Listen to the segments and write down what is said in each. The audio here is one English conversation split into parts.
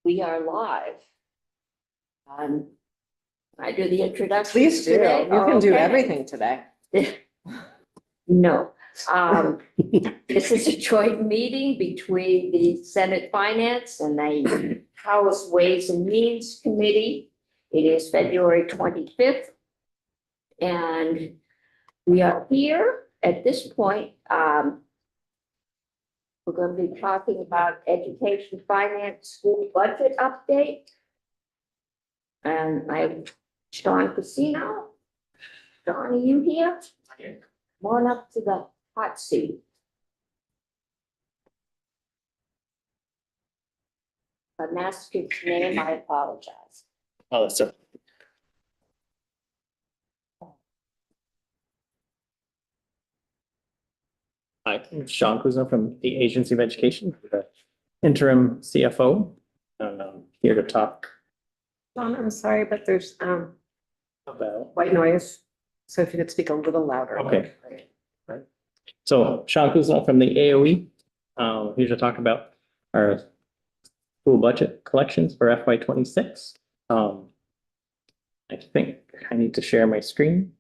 We are live. I do the introduction. Please do. You today? can do Okay. everything today. No. This is a joint meeting between the Senate Finance and the House Ways and Means Committee. It is February 25th. And we are here at this point. We're going to be talking about education, finance, school budget update. And I'm Sean Casino. Sean, are you here? Come on up to the hot seat. If I masked your name, I apologize. Oh, that's it. Hi, I'm Sean Kuzma from the Agency of Education, the interim CFO. And I'm here to talk Dawn, I'm sorry, but there's about, white noise. So if you could speak a little louder. okay. So Sean Kuzma from the AOE, here to talk about our school budget collections for FY 26. I think I need to share my screen.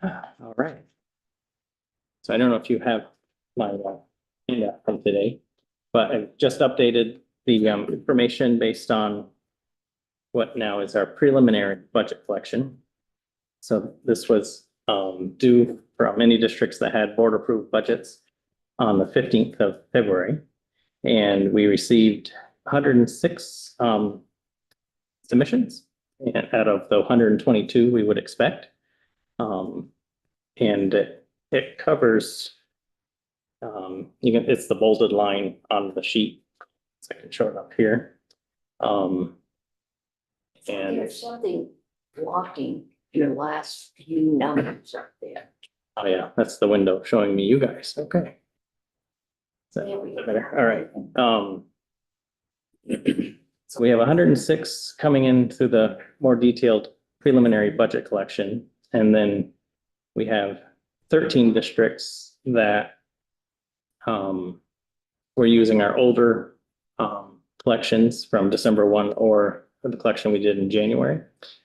All right. So I don't know if you have my handout from today, but I've just updated the information based on what now is our preliminary budget collection. So this was due from any districts that had board approved budgets on the 15th of February. And we received 106 submissions, and out of the 122 we would expect. And it covers, it's the bolded line on the sheet. So I can show it up here. And There's something blocking your last few numbers up there. oh yeah, that's the window showing me you guys. Okay. So, There we go. better. All right. So we have 106 coming into the more detailed preliminary budget collection. And then we have 13 districts that we're using our older collections from December 1 or the collection we did in January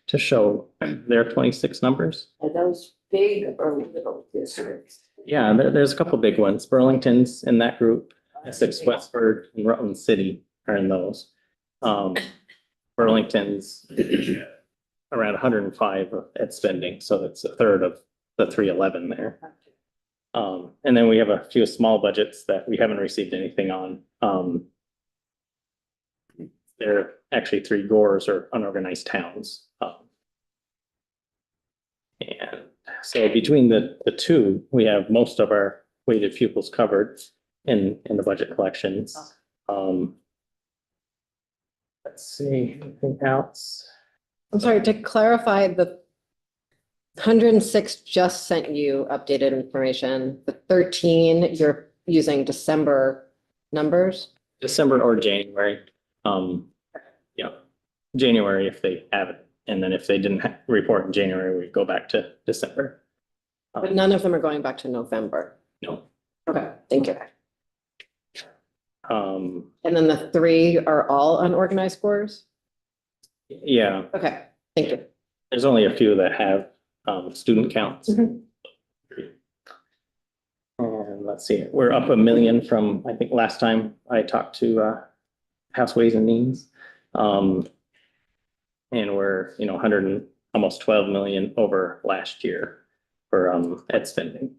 to show their 26 numbers. Are those big or little districts? Yeah, there's a couple big ones. Burlington's in that group. Essex, Westford, and Rutland City are in those. Burlington's around 105 of ed spending, so that's a third of the 311 there. And then we have a few small budgets that we haven't received anything on. There are actually 3 GORs or unorganized towns. And so between the two, we have most of our weighted pupils covered in the budget collections. Let's see, anything else? I'm sorry, to clarify, the 106 just sent you updated information. The 13, you're using December numbers? December or January. Yeah, January if they have it. And then if they didn't report in January, we go back to December. But none of them are going back to November. No. Okay, thank you. Um, And then the 3 are all unorganized scores? yeah, Okay, thank you. there's only a few that have student counts. Mhm. And let's see, we're up 1 million from, I think, last time I talked to House Ways and Means. And we're, 100 and almost 12 million over last year for ed spending.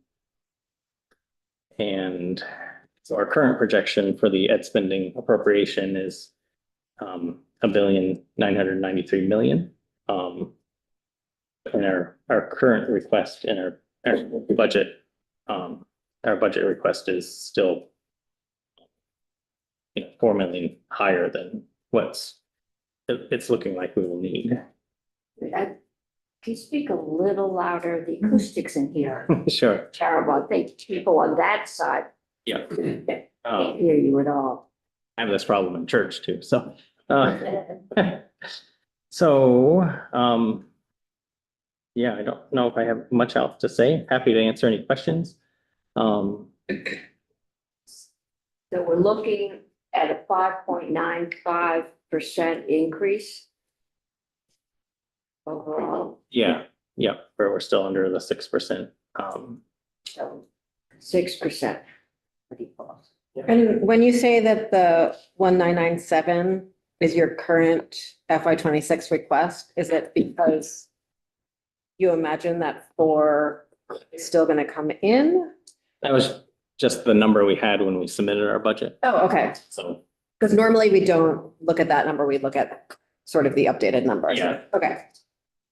And so our current projection for the ed spending appropriation is $1,993 million. And our current request in our budget, our budget request is still 4 million higher than it's looking like we will need. I Can you speak a little louder? The acoustics in here are Sure, terrible. I think people on that side yeah. can't Um, hear you at all. I have this problem in church too, so. So, yeah, I don't know if I have much else to say. Happy to answer any questions. So we're looking at a 5.95% increase overall, Yeah, yeah, where we're still under the 6%. so 6%. Pretty close. And when you say that the 1997 is your current FY 26 request, is it because you imagine that 4 is still going to come in? That was just the number we had when we submitted our budget, Oh, okay. so, Because normally we don't look at that number, we look at sort of the updated number. Yeah. Okay.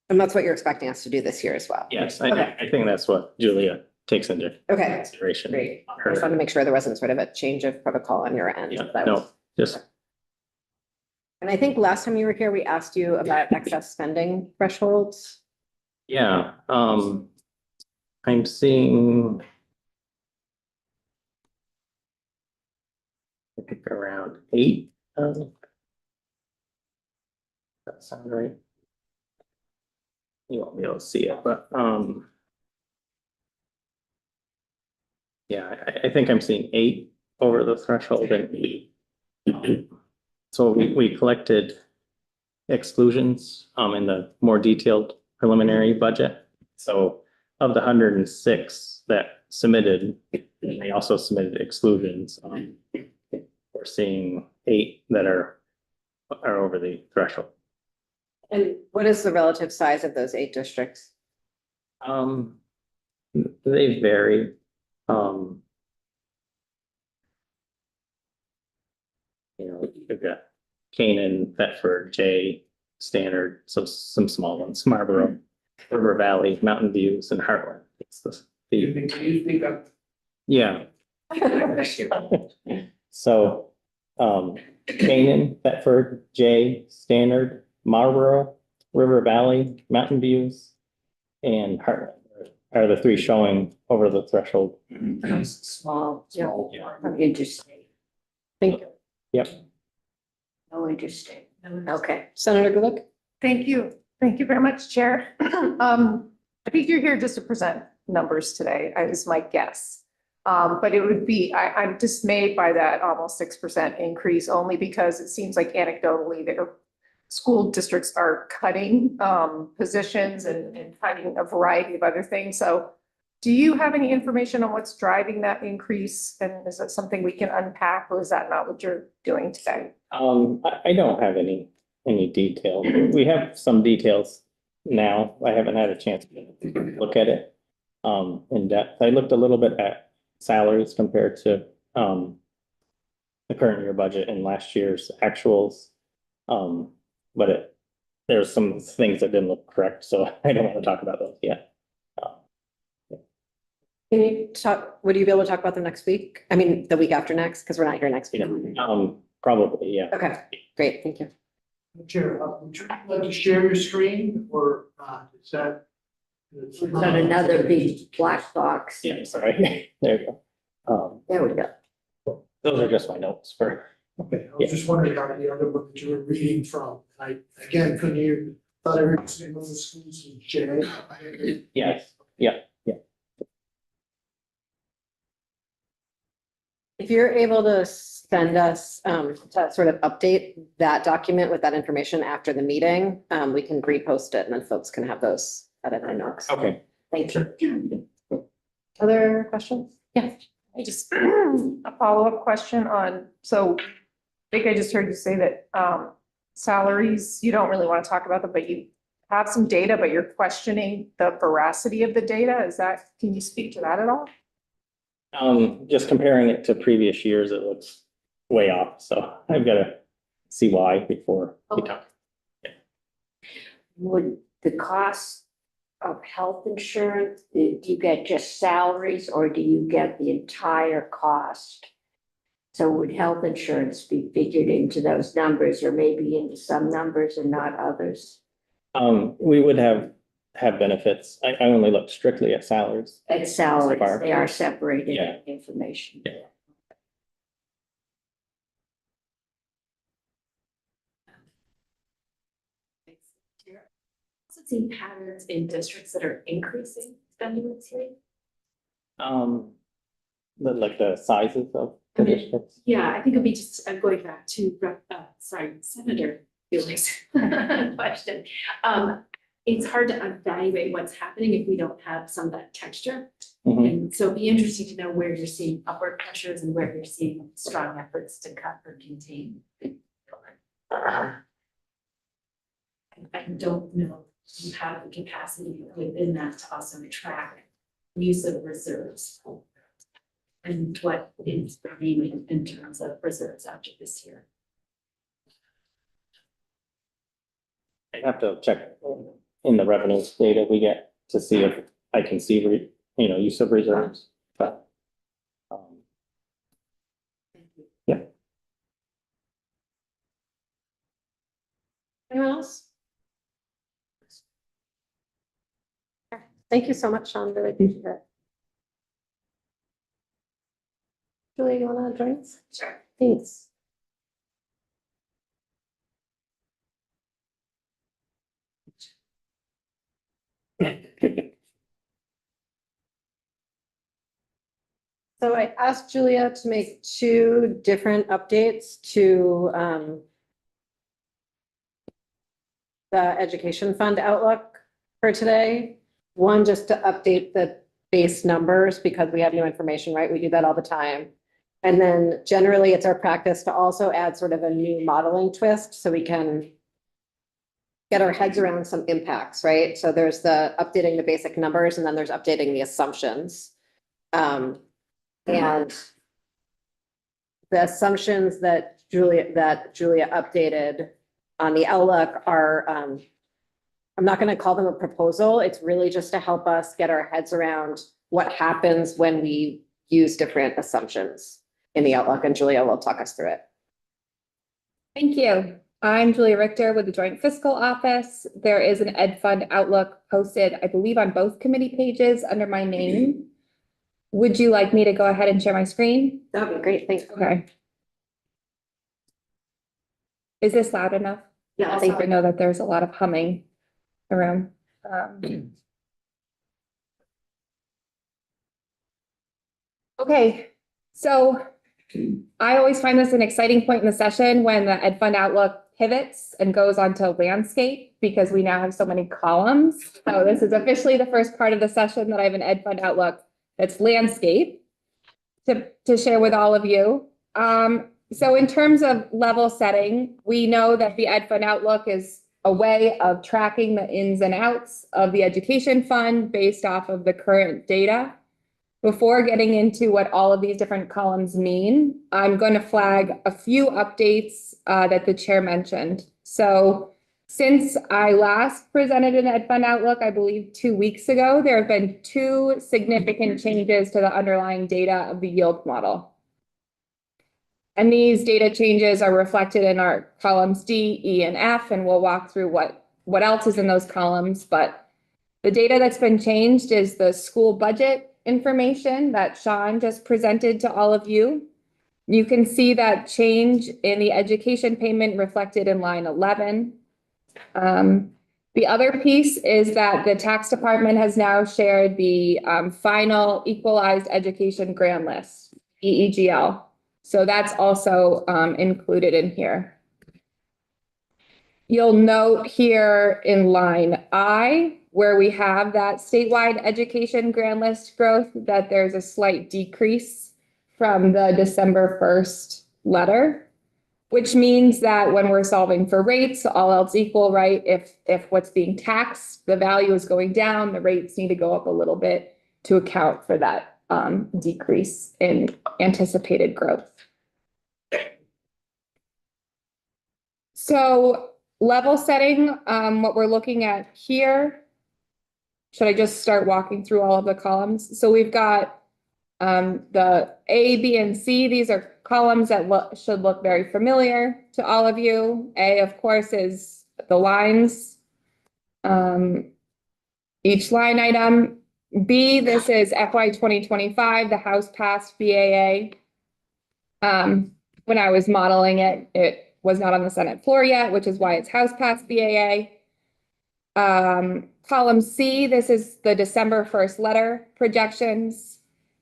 And that's what you're expecting us to do this year as well? yes, Okay. I think that's what Julia takes into Okay, consideration. great. I just wanted to make sure there wasn't sort of a change of protocol on your end. Yeah, That no, was- just, And I think last time you were here, we asked you about excess spending thresholds. yeah, I'm seeing. I think around 8. That sounds right. You won't be able to see it, but, yeah, I think I'm seeing 8 over the threshold and so we collected exclusions, in the more detailed preliminary budget. So of the 106 that submitted, they also submitted exclusions. We're seeing 8 that are over the threshold. And what is the relative size of those 8 districts? They vary. You know, you've got Canaan, Thetford, Jay, Standard, so some small ones, Marlboro, River Valley, Mountain Views, and Heartland. It's You think of yeah. So, Canaan, Thetford, Jay, Standard, Marlboro, River Valley, Mountain Views, and Heartland are the 3 showing over the threshold. Small, small. interstate, Thank you. Yep. no interstate. Okay. Senator Gulick? Thank you. Thank you very much, Chair. I think you're here just to present numbers today, is my guess. But it would be, I'm dismayed by that almost 6% increase, only because it seems like anecdotally that school districts are cutting positions and cutting a variety of other things. So do you have any information on what's driving that increase? And is that something we can unpack, or is that not what you're doing today? I don't have any detail. We have some details now. I haven't had a chance to look at it in depth. I looked a little bit at salaries compared to the current year budget and last year's actuals. But there's some things that didn't look correct, so I don't want to talk about those yet. Can you talk, would you be able to talk about them next week? I mean, the week after next, because we're not here next week. Probably, yeah. Okay, great, thank you. Chair, would you like to share your screen or is that? We've got another big black box. Yeah, sorry. There you go. There we go. Those are just my notes for. Okay, I was just wondering about the other one that you were reading from. I, again, couldn't hear, thought I heard you say those schools in J. Yes, yeah. If you're able to send us, to sort of update that document with that information after the meeting, we can repost it and then folks can have those edited notes. Okay. Thank you. Other questions? Yeah. I just, a follow-up question on, so I think I just heard you say that salaries, you don't really want to talk about them, but you have some data, but you're questioning the veracity of the data. Is that, can you speak to that at all? Just comparing it to previous years, it looks way off, so I've got to see why before we talk. Would the cost of health insurance, do you get just salaries or do you get the entire cost? So would health insurance be figured into those numbers or maybe into some numbers and not others? We would have have benefits. I only look strictly at salaries. It's salaries, Far. they are separated Yeah. information. Yeah. Also seen patterns in districts that are increasing spending this year. Like the sizes of the Okay. districts. Yeah, I think it'll be just, I'm going back to, Senator Felix' question. It's hard to evaluate what's happening if we don't have some of that texture. Mhm. And so it'd be interesting to know where you're seeing upward pressures and where you're seeing strong efforts to cut or contain. I don't know if you have the capacity within that to also track use of reserves. And what is remaining in terms of reserves after this year. I have to check in the revenue data we get to see if I can see, use of reserves, but. Yeah. Anyone else? Thank you so much, Sean, really appreciate it. Julie, you wanna join us? Sure. Thanks. So I asked Julia to make two different updates to the education fund outlook for today. One, just to update the base numbers because we have new information, right? We do that all the time. And then generally it's our practice to also add sort of a new modeling twist so we can get our heads around some impacts, right? So there's the updating the basic numbers and then there's updating the assumptions. And the assumptions that Julia updated on the outlook are, I'm not going to call them a proposal. It's really just to help us get our heads around what happens when we use different assumptions in the outlook, and Julia will talk us through it. Thank you. I'm Julia Richter with the Joint Fiscal Office. There is an Ed Fund Outlook posted, I believe, on both committee pages under my name. Would you like me to go ahead and share my screen? That would be great. Thanks. Okay. Is this loud enough? Yeah, I think we know that there's a lot of humming around. Okay, so I always find this an exciting point in the session when the Ed Fund Outlook pivots and goes onto landscape because we now have so many columns. So this is officially the first part of the session that I have an Ed Fund Outlook that's landscape to share with all of you. So in terms of level setting, we know that the Ed Fund Outlook is a way of tracking the ins and outs of the education fund based off of the current data. Before getting into what all of these different columns mean, I'm going to flag a few updates that the chair mentioned. So since I last presented an Ed Fund Outlook, I believe 2 weeks ago, there have been two significant changes to the underlying data of the yield model. And these data changes are reflected in our columns D, E, and F, and we'll walk through what else is in those columns. But the data that's been changed is the school budget information that Sean just presented to all of you. You can see that change in the education payment reflected in line 11. The other piece is that the tax department has now shared the final equalized education grant list, EEGL. So that's also included in here. You'll note here in line I, where we have that statewide education grant list growth, that there's a slight decrease from the December 1st letter, which means that when we're solving for rates, all else equal, right? If what's being taxed, the value is going down, the rates need to go up a little bit to account for that decrease in anticipated growth. So level setting, what we're looking at here, should I just start walking through all of the columns? So we've got the A, B, and C. These are columns that should look very familiar to all of you. A, of course, is the lines. each line item. B, this is FY 2025, the House passed BAA. When I was modeling it, it was not on the Senate floor yet, which is why it's House passed BAA. Column C, this is the December 1st letter projections.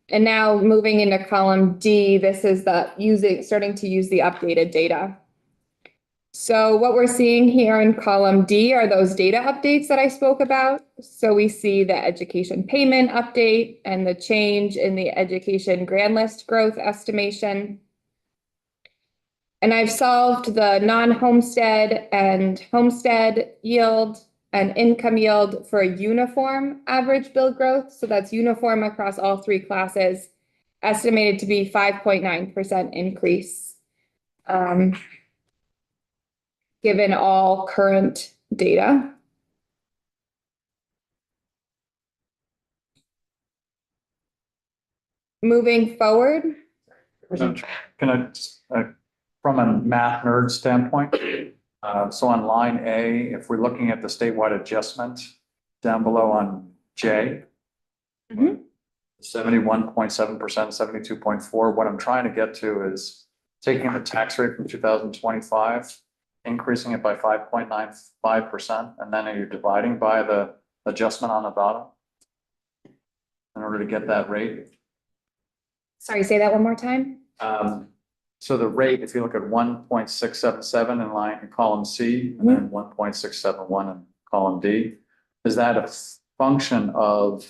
And now moving into column D, this is starting to use the updated data. So what we're seeing here in column D are those data updates that I spoke about. So we see the education payment update and the change in the education grand list growth estimation. And I've solved the non-homestead and homestead yield and income yield for a uniform average bill growth. So that's uniform across all three classes, estimated to be 5.9% increase. Given all current data. Moving forward. Can I, from a math nerd standpoint, so on line A, if we're looking at the statewide adjustment down below on J, 71.7%, 72.4, what I'm trying to get to is taking the tax rate from 2025, increasing it by 5.95%, and then you're dividing by the adjustment on the bottom in order to get that rate. Sorry, say that one more time. So the rate, if you look at 1.677 in line in column C, and then 1.671 in column D, is that a function of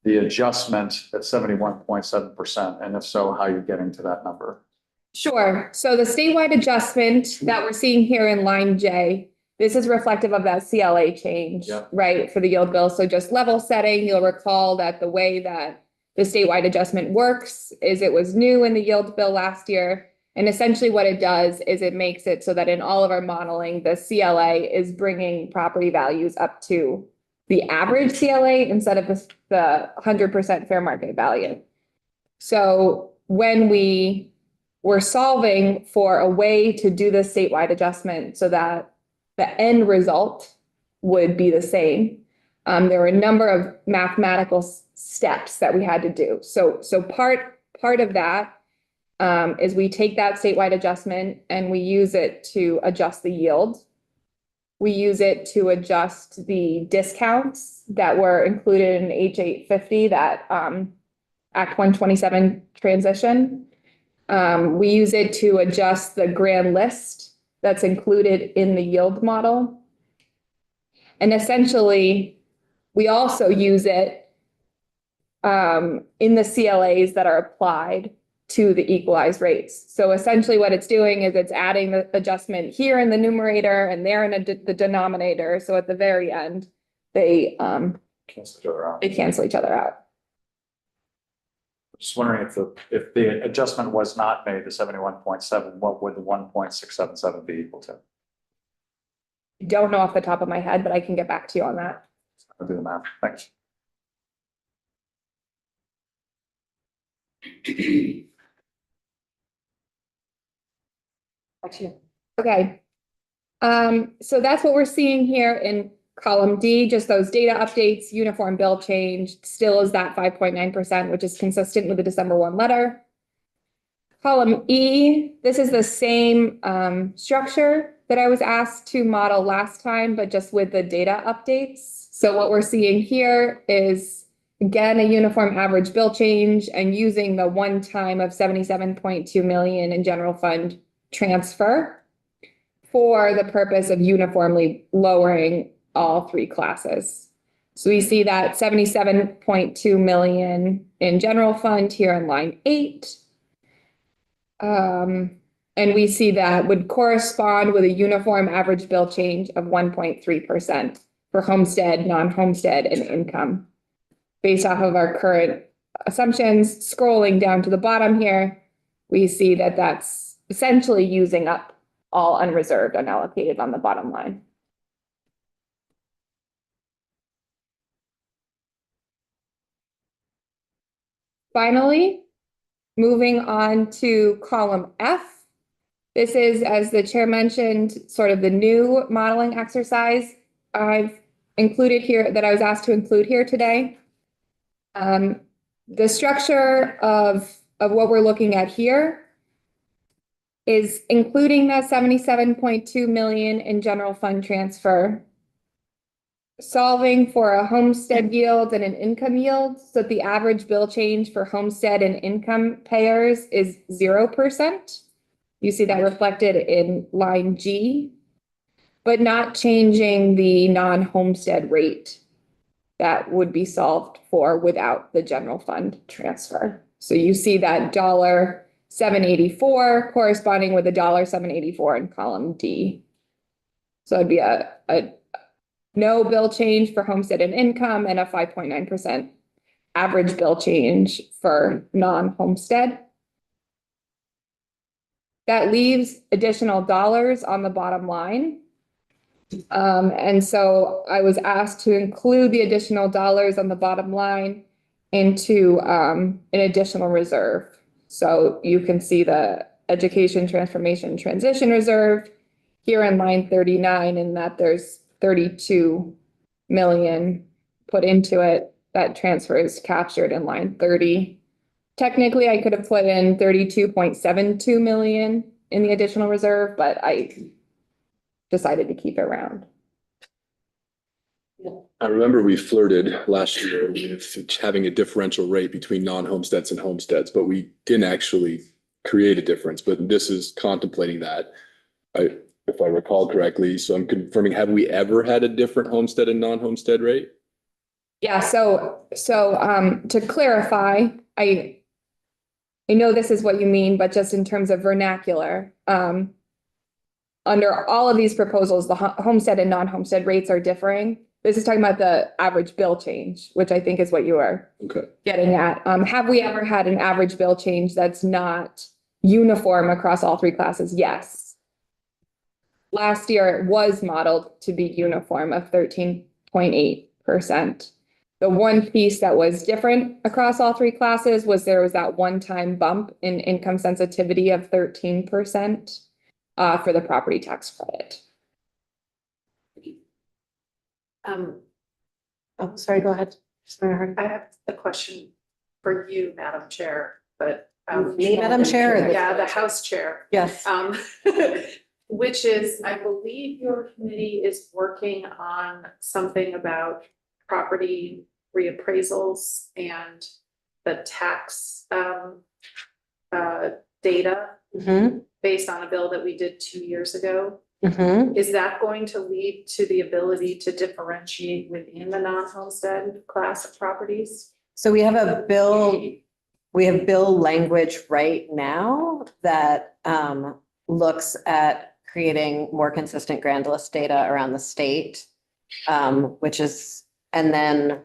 the adjustment at 71.7%? And if so, how are you getting to that number? Sure. So the statewide adjustment that we're seeing here in line J, this is reflective of that CLA change, right, for the yield bill. So just level setting, you'll recall that the way that the statewide adjustment works is it was new in the yield bill last year. And essentially what it does is it makes it so that in all of our modeling, the CLA is bringing property values up to the average CLA instead of the 100% fair market value. So when we were solving for a way to do the statewide adjustment so that the end result would be the same, there were a number of mathematical steps that we had to do. So part of that is we take that statewide adjustment and we use it to adjust the yield. We use it to adjust the discounts that were included in H850, that Act 127 transition. We use it to adjust the grand list that's included in the yield model. And essentially, we also use it in the CLAs that are applied to the equalized rates. So essentially what it's doing is it's adding the adjustment here in the numerator and there in the denominator. So at the very end, they cancel each other out. Just wondering if the adjustment was not made to 71.7, what would the 1.677 be equal to? Don't know off the top of my head, but I can get back to you on that. I'll do the math. Thanks. Okay. So that's what we're seeing here in column D, just those data updates, uniform bill change still is that 5.9%, which is consistent with the December 1 letter. Column E, this is the same structure that I was asked to model last time, but just with the data updates. So what we're seeing here is, again, a uniform average bill change and using the one time of 77.2 million in general fund transfer for the purpose of uniformly lowering all three classes. So we see that 77.2 million in general fund here in line 8. And we see that would correspond with a uniform average bill change of 1.3% for homestead, non-homestead, and income. Based off of our current assumptions, scrolling down to the bottom here, we see that that's essentially using up all unreserved, unallocated on the bottom line. Finally, moving on to column F. This is, as the chair mentioned, sort of the new modeling exercise I've included here, that I was asked to include here today. The structure of what we're looking at here is including that 77.2 million in general fund transfer, solving for a homestead yield and an income yield, so that the average bill change for homestead and income payers is 0%. You see that reflected in line G, but not changing the non-homestead rate that would be solved for without the general fund transfer. So you see that $784 corresponding with $784 in column D. So it'd be a no bill change for homestead and income and a 5.9% average bill change for non-homestead. That leaves additional dollars on the bottom line. And so I was asked to include the additional dollars on the bottom line into an additional reserve. So you can see the education transformation transition reserve here in line 39, and that there's 32 million put into it. That transfer is captured in line 30. Technically, I could have put in 32.72 million in the additional reserve, but I decided to keep it round. I remember we flirted last year with having a differential rate between non-homesteads and homesteads, but we didn't actually create a difference, but this is contemplating that. If I recall correctly, so I'm confirming, have we ever had a different homestead and non-homestead rate? Yeah, so to clarify, I know this is what you mean, but just in terms of vernacular, under all of these proposals, the homestead and non-homestead rates are differing. This is talking about the average bill change, which I think is what you are getting at. Have we ever had an average bill change that's not uniform across all three classes? Yes. Last year, it was modeled to be uniform of 13.8%. The one piece that was different across all three classes was there was that one-time bump in income sensitivity of 13% for the property tax credit. Oh, sorry, go ahead. I have a question for you, Madam Chair, but. Me, Madam Chair? or Yeah, the House Chair. Yes. Which is, I believe your committee is working on something about property reappraisals and the tax data Mm-hmm, based on a bill that we did 2 years ago. mm-hmm. Is that going to lead to the ability to differentiate within the non-homestead class of properties? So we have bill language right now that looks at creating more consistent grand list data around the state, which is, and then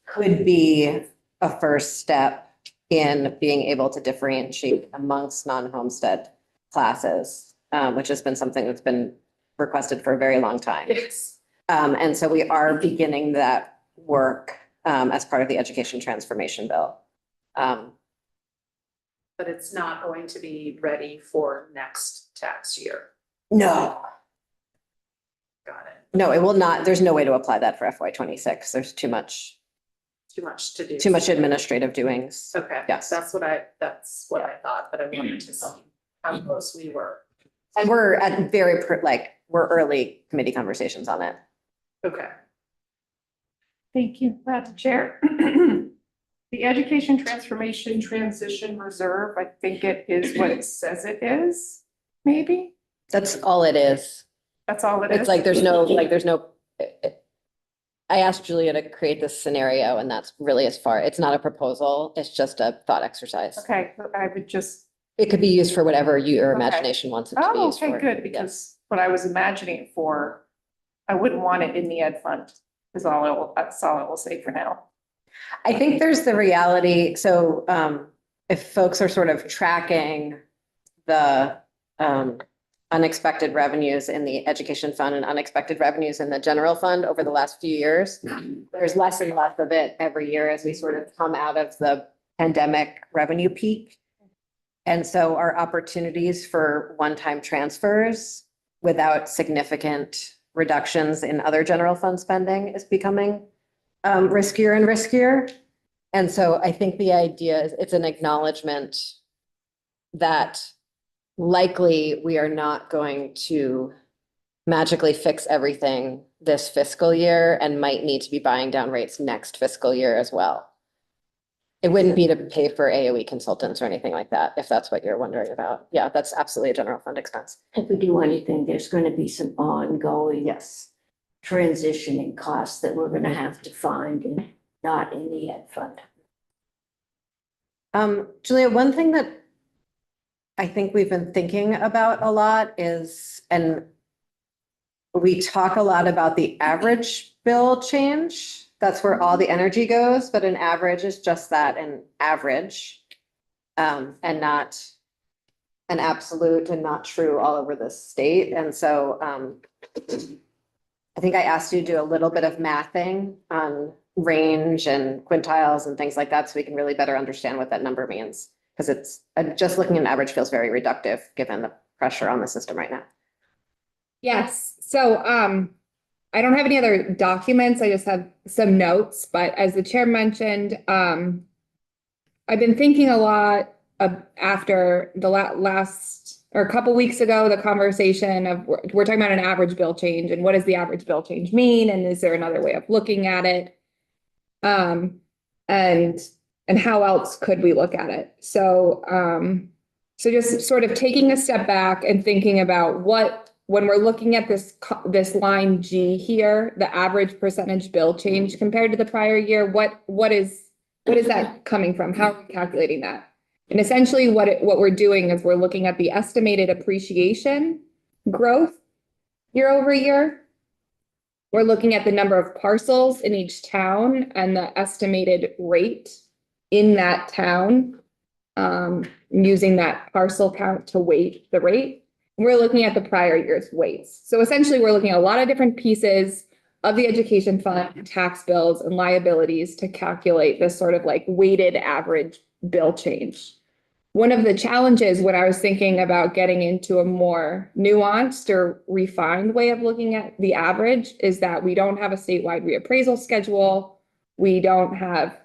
could be a first step in being able to differentiate amongst non-homestead classes, which has been something that's been requested for a very long time. Yes. And so we are beginning that work as part of the education transformation bill. But it's not going to be ready for next tax year. No, Got it. no, it will not. There's no way to apply that for FY26. There's too much To do. administrative doings. Okay. Yes. That's what I thought, but I wanted to see how close we were. And we're at we're early committee conversations on it. Okay. Thank you, Madam Chair. The Education Transformation Transition Reserve, I think it is what it says it is, maybe? That's all it is. That's all it is? It's like, there's no, I asked Julia to create this scenario and that's really it's not a proposal. It's just a thought exercise. Okay, I would just, It could be used for whatever your Okay. imagination wants it to be oh, used for. okay, good, because what I was imagining it for, I wouldn't want it in the ed fund, that's all I will say for now. I think there's the reality, so if folks are sort of tracking the unexpected revenues in the education fund and unexpected revenues in the general fund over the last few years, there's less and less of it every year as we sort of come out of the pandemic revenue peak. And so our opportunities for one-time transfers without significant reductions in other general fund spending is becoming riskier and riskier. And so I think the idea is it's an acknowledgement that likely we are not going to magically fix everything this fiscal year and might need to be buying down rates next fiscal year as well. It wouldn't be to pay for AOE consultants or anything like that, if that's what you're wondering about. Yeah, that's absolutely a general fund expense. If we do anything, there's going to be some ongoing Yes. transitioning costs that we're going to have to find and not in the ed fund. Julia, one thing that I think we've been thinking about a lot is, and we talk a lot about the average bill change. That's where all the energy goes, but an average is just that, an average. And not an absolute and not true all over the state. And so I think I asked you to do a little bit of mathing on range and quintiles and things like that, so we can really better understand what that number means. Because it's just looking at an average feels very reductive given the pressure on the system right now. Yes, so I don't have any other documents, I just have some notes, but as the chair mentioned, I've been thinking a lot after the last, or a couple weeks ago, the conversation of, we're talking about an average bill change and what does the average bill change mean? And is there another way of looking at it? And how else could we look at it? So, so just sort of taking a step back and thinking about when we're looking at this line G here, the average percentage bill change compared to the prior year, what is that coming from? How are we calculating that? And essentially what we're doing is we're looking at the estimated appreciation growth year over year. We're looking at the number of parcels in each town and the estimated rate in that town, using that parcel count to weight the rate. We're looking at the prior year's weights. So essentially we're looking at a lot of different pieces of the education fund, tax bills and liabilities to calculate this sort of like weighted average bill change. One of the challenges when I was thinking about getting into a more nuanced or refined way of looking at the average is that we don't have a statewide reappraisal schedule. We don't have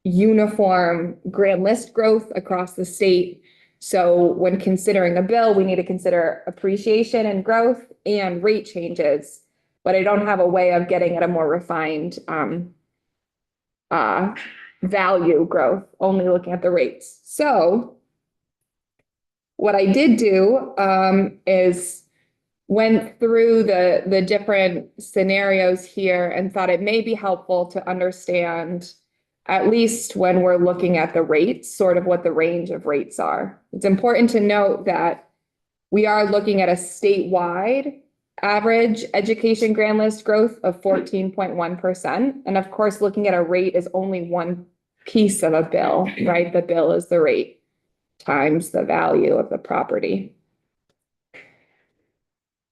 uniform grand list growth across the state. So when considering a bill, we need to consider appreciation and growth and rate changes, but I don't have a way of getting at a more refined value growth, only looking at the rates. So what I did do is went through the different scenarios here and thought it may be helpful to understand, at least when we're looking at the rates, sort of what the range of rates are. It's important to note that we are looking at a statewide average education grand list growth of 14.1%. And of course, looking at a rate is only one piece of a bill, right? The bill is the rate times the value of the property.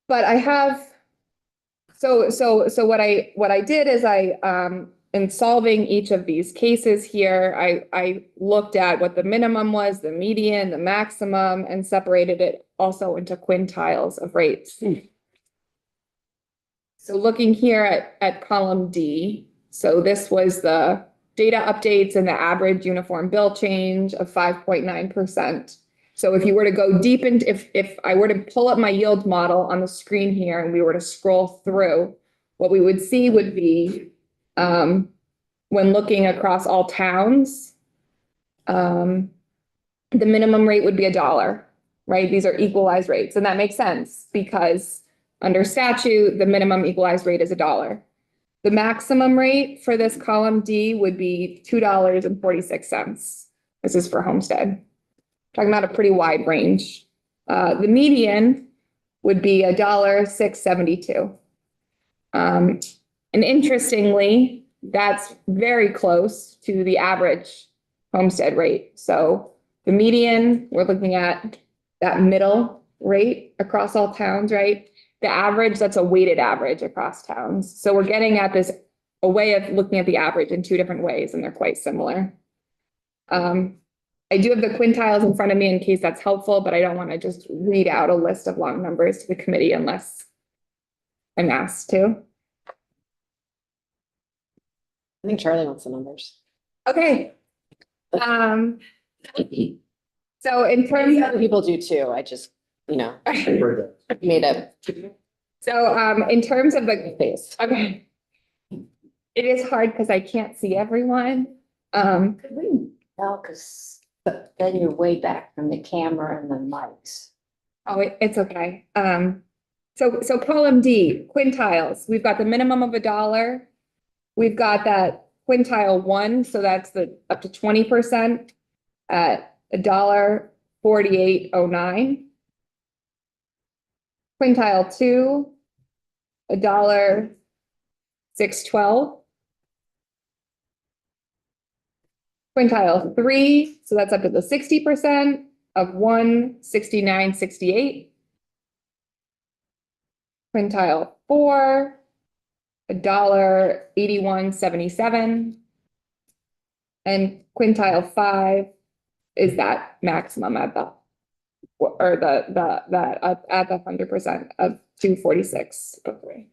But I have, so what I did is in solving each of these cases here, I looked at what the minimum was, the median, the maximum, and separated it also into quintiles of rates. So looking here at column D, so this was the data updates and the average uniform bill change of 5.9%. So if you were to go deep into, if I were to pull up my yield model on the screen here and we were to scroll through, what we would see would be when looking across all towns, the minimum rate would be $1, right? These are equalized rates. And that makes sense because under statute, the minimum equalized rate is $1. The maximum rate for this column D would be $2.46. This is for Homestead. Talking about a pretty wide range. The median would be $1.672. And interestingly, that's very close to the average Homestead rate. So the median, we're looking at that middle rate across all towns, right? The average, that's a weighted average across towns. So we're getting at this, a way of looking at the average in two different ways, and they're quite similar. I do have the quintiles in front of me in case that's helpful, but I don't want to just read out a list of long numbers to the committee unless I'm asked to. I think Charlie wants the numbers. Okay. So in terms Other people do too. I just, made up so in terms of the, face. okay. It is hard because I can't see everyone. Could we, no, because then you're way back from the camera and the mics. Oh, it's okay. So column D, quintiles, we've got the minimum of $1. We've got that quintile 1, so that's the up to 20% at $1.4809. Quintile 2, $1.612. Quintile 3, so that's up to the 60% of $1.6968. Quintile 4, $1.8177. And quintile 5 is that maximum at the, or at the 100% of 246.03.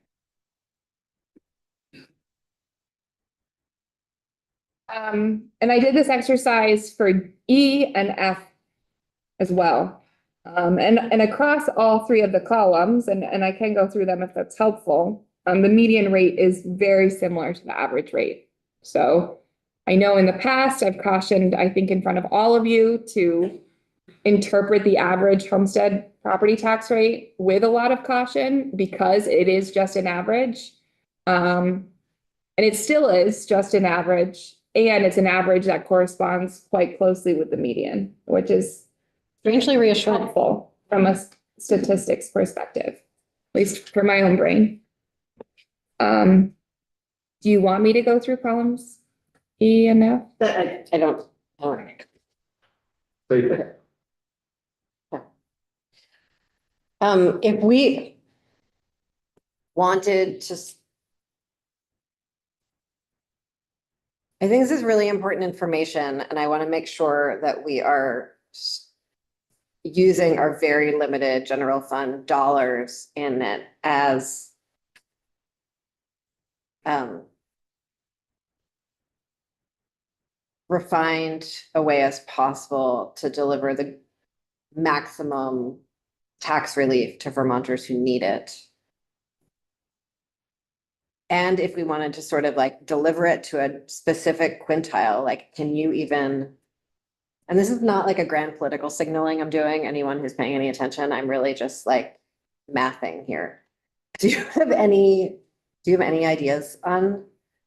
And I did this exercise for E and F as well. And across all 3 of the columns, and I can go through them if that's helpful, the median rate is very similar to the average rate. So I know in the past I've cautioned, I think in front of all of you, to interpret the average homestead property tax rate with a lot of caution because it is just an average. And it still is just an average, and it's an average that corresponds quite closely with the median, which is Strangely reassuring. helpful from a statistics perspective, at least for my own brain. Do you want me to go through columns E and F? I don't. If we wanted to, I think this is really important information, and I want to make sure that we are using our very limited general fund dollars in it as refined a way as possible to deliver the maximum tax relief to Vermonters who need it. And if we wanted to sort of like deliver it to a specific quintile, like, can you even, and this is not like a grand political signaling I'm doing, anyone who's paying any attention, I'm really just like mathing here. Do you have any ideas on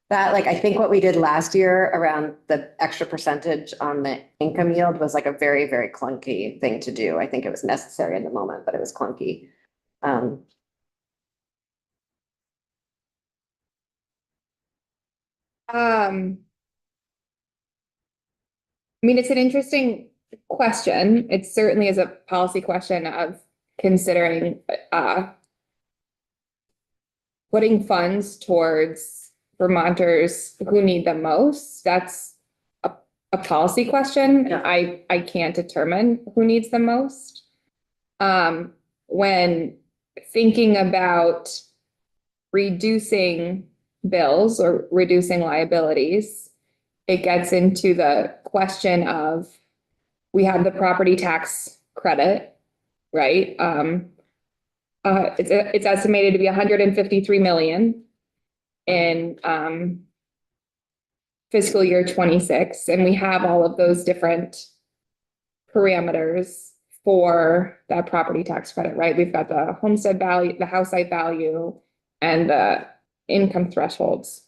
that? Like, I think what we did last year around the extra percentage on the income yield was like a very, very clunky thing to do. I think it was necessary in the moment, but it was clunky. I mean, it's an interesting question. It certainly is a policy question of considering putting funds towards Vermonters who need them most. That's a policy question. Yeah. I can't determine who needs them most. When thinking about reducing bills or reducing liabilities, it gets into the question of, we have the property tax credit, right? It's estimated to be 153 million in fiscal year 26, and we have all of those different parameters for that property tax credit, right? We've got the homestead value, the house site value, and the income thresholds.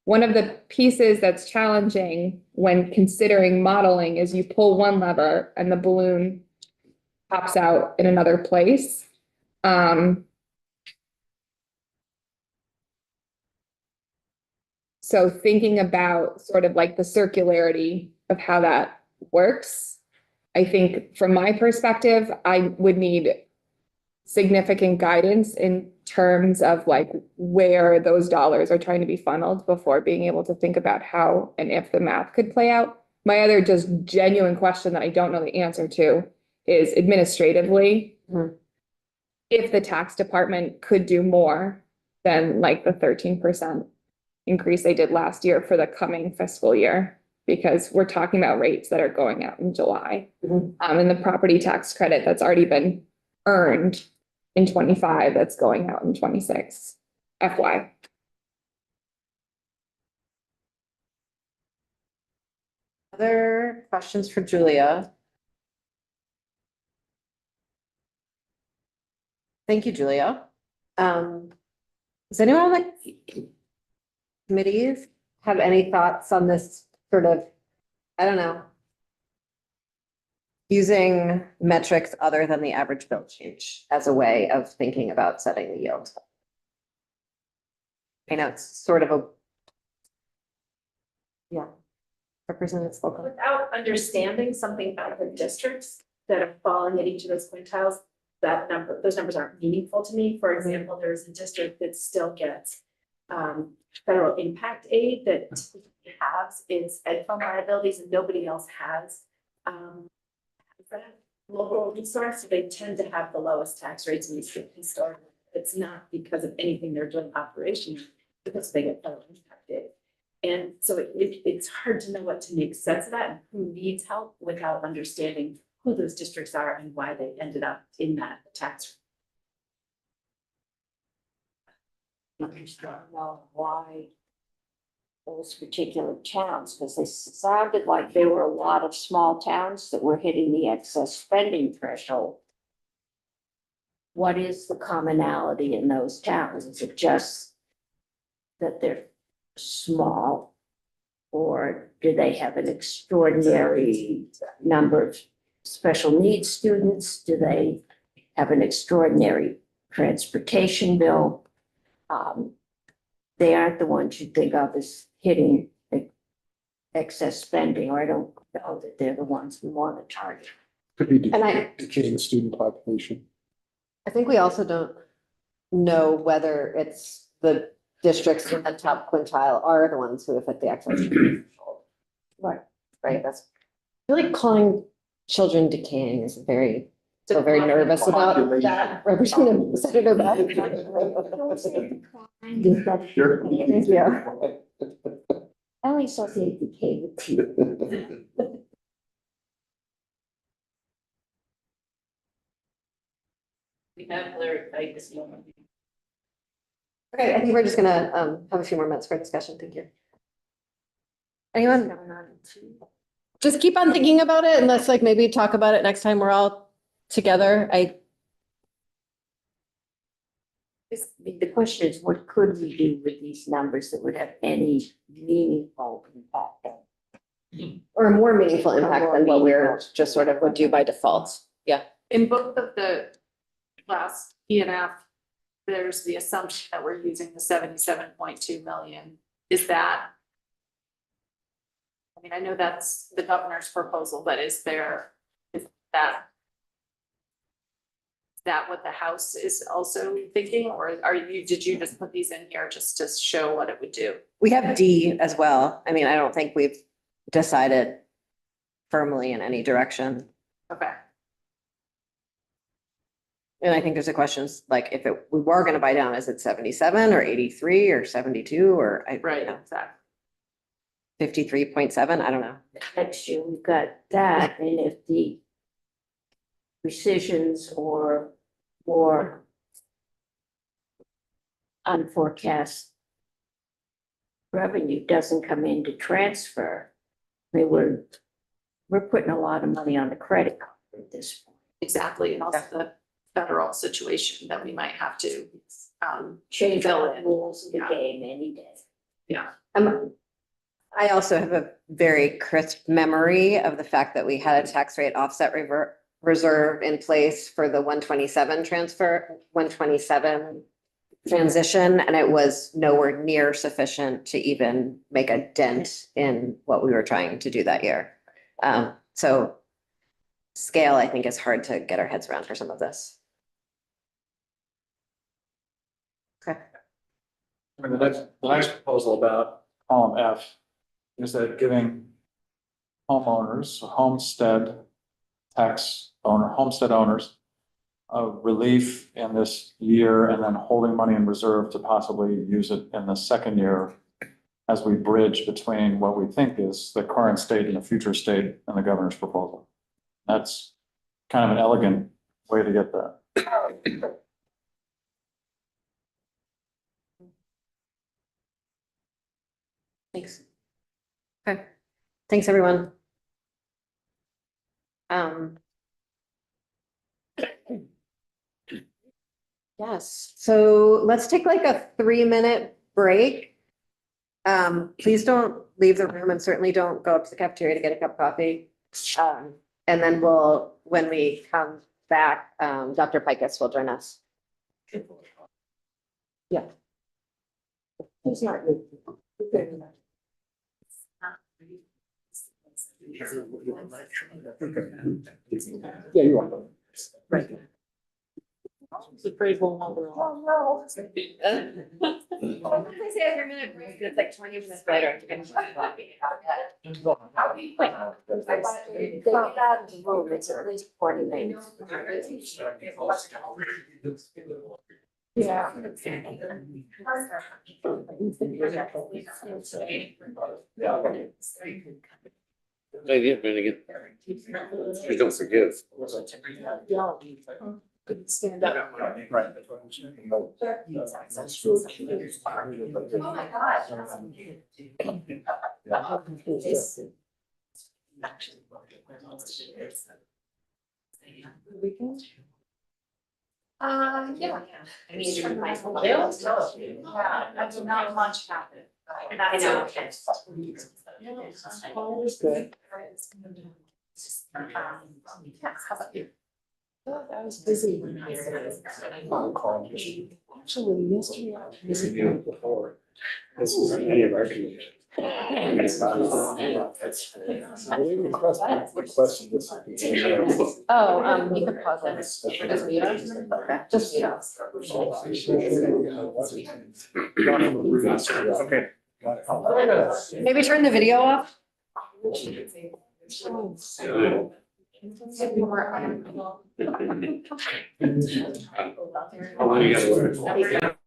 One of the pieces that's challenging when considering modeling is you pull one lever and the balloon pops out in another place. So thinking about sort of like the circularity of how that works, I think from my perspective, I would need significant guidance in terms of like where those dollars are trying to be funneled before being able to think about how and if the math could play out. My other just genuine question that I don't know the answer to is administratively, if the tax department could do more than like the 13% increase they did last year for the coming fiscal year, because we're talking about rates that are going out in July. And the property tax credit that's already been earned in 25, that's going out in 26, FY. Other questions for Julia? Thank you, Julia. Does anyone on the committees have any thoughts on this sort of, I don't know, using metrics other than the average bill change as a way of thinking about setting the yield? I know it's sort of a, yeah. Representative Slocum. Without understanding something about the districts that are falling at each of those quintiles, those numbers aren't meaningful to me. For example, there's a district that still gets federal impact aid that typically has its ed fund liabilities and nobody else has that local resource. So they tend to have the lowest tax rates in these historically. It's not because of anything they're doing operationally, because they get federal impact aid. And so it's hard to know what to make sense of that and who needs help without understanding who those districts are and why they ended up in that tax. I just don't know why those particular towns, because they sounded like there were a lot of small towns that were hitting the excess spending threshold. What is the commonality in those towns? Is it just that they're small? Or do they have an extraordinary number of special needs students? Do they have an extraordinary transportation bill? They aren't the ones you think of as hitting excess spending, or I don't know that they're the ones we want to target. Could be And I- decaying student population. I think we also don't know whether it's the districts in the top quintile are the ones who have hit the excess threshold. Right, that's, I feel like calling children decaying is very, so very nervous about that. Representative Senator Bell. Sure. Thank you. I only associate decay with teeth. We have Larry Pike this morning. Okay, I think we're just gonna have a few more minutes for discussion. Thank you. Anyone? Just keep on thinking about it and let's like maybe talk about it next time we're all together. The question is, what could we do with these numbers that would have any meaningful impact? Or a more meaningful impact than what we're just sort of would do by default. Yeah. In both of the last ENF, there's the assumption that we're using the 77.2 million. Is that? I mean, I know that's the governor's proposal, but is that what the House is also thinking, or did you just put these in here just to show what it would do? We have D as well. I mean, I don't think we've decided firmly in any direction. Okay. And I think there's a question like if we were gonna buy down, is it 77 or 83 or 72 or Right, exactly. 53.7? I don't know. Next year, we've got that, and if the rescissions or unforecast revenue doesn't come in to transfer, I mean, we're putting a lot of money on the credit card at this point. Exactly, and also the federal situation that we might have to Change fill all the in. rules of the Yeah. game any day. Yeah. I also have a very crisp memory of the fact that we had a tax rate offset reserve in place for the 127 transition, and it was nowhere near sufficient to even make a dent in what we were trying to do that year. So scale, I think, is hard to get our heads around for some of this. Okay. I mean, the next proposal about column F is that giving homeowners, homestead owners, relief in this year and then holding money in reserve to possibly use it in the second year as we bridge between what we think is the current state and the future state and the governor's proposal. That's kind of an elegant way to get there. Thanks. Okay, thanks, everyone. Yes, so let's take like a 3-minute break. Please don't leave the room and certainly don't go up to the cafeteria to get a cup of coffee. And then when we come back, Dr. Pikus will join us. Yeah. Who's not? Yeah, you are. Right. Please say a 3-minute break, it's like 20 minutes later. They get out of the room, it's at least 40 minutes. Yeah. Idea, Bennigan. Just don't forgive. Stand up. Right. Oh my God. Yeah. I mean, my whole bills, yeah, that's not much happened. That's okay. Always good. How about you? I was busy. Actually, yesterday. This is the before. This is any of our community. Oh, you can pause it. Just mute us. Okay, just mute us. Okay. Maybe turn the video off. How long you gotta wear?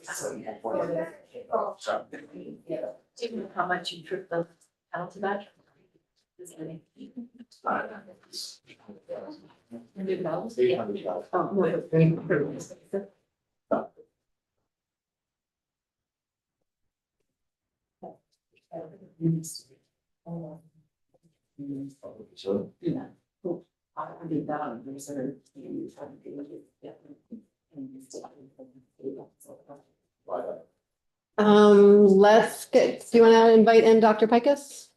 Do you know how much you tripped them out to that? Is there any- $100? Yeah. Oh, no. Yeah. I did that on reserve. Let's get, do you want to invite in Dr. Pikus?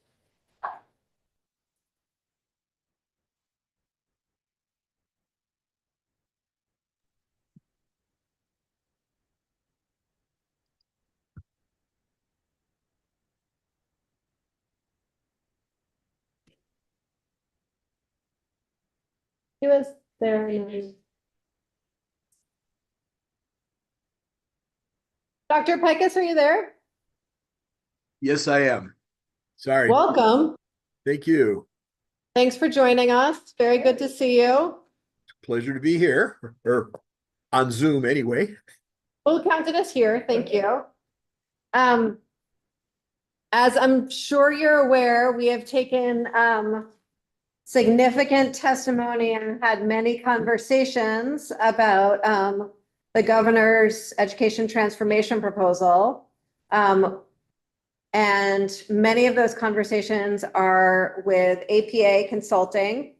He was there. Dr. Pikus, are you there? Yes, I am. Sorry. Welcome. Thank you. Thanks for joining us. Very good to see you. Pleasure to be here, or on Zoom anyway. We'll count it as here. Thank you. As I'm sure you're aware, we have taken significant testimony and had many conversations about the governor's education transformation proposal. And many of those conversations are with APA Consulting.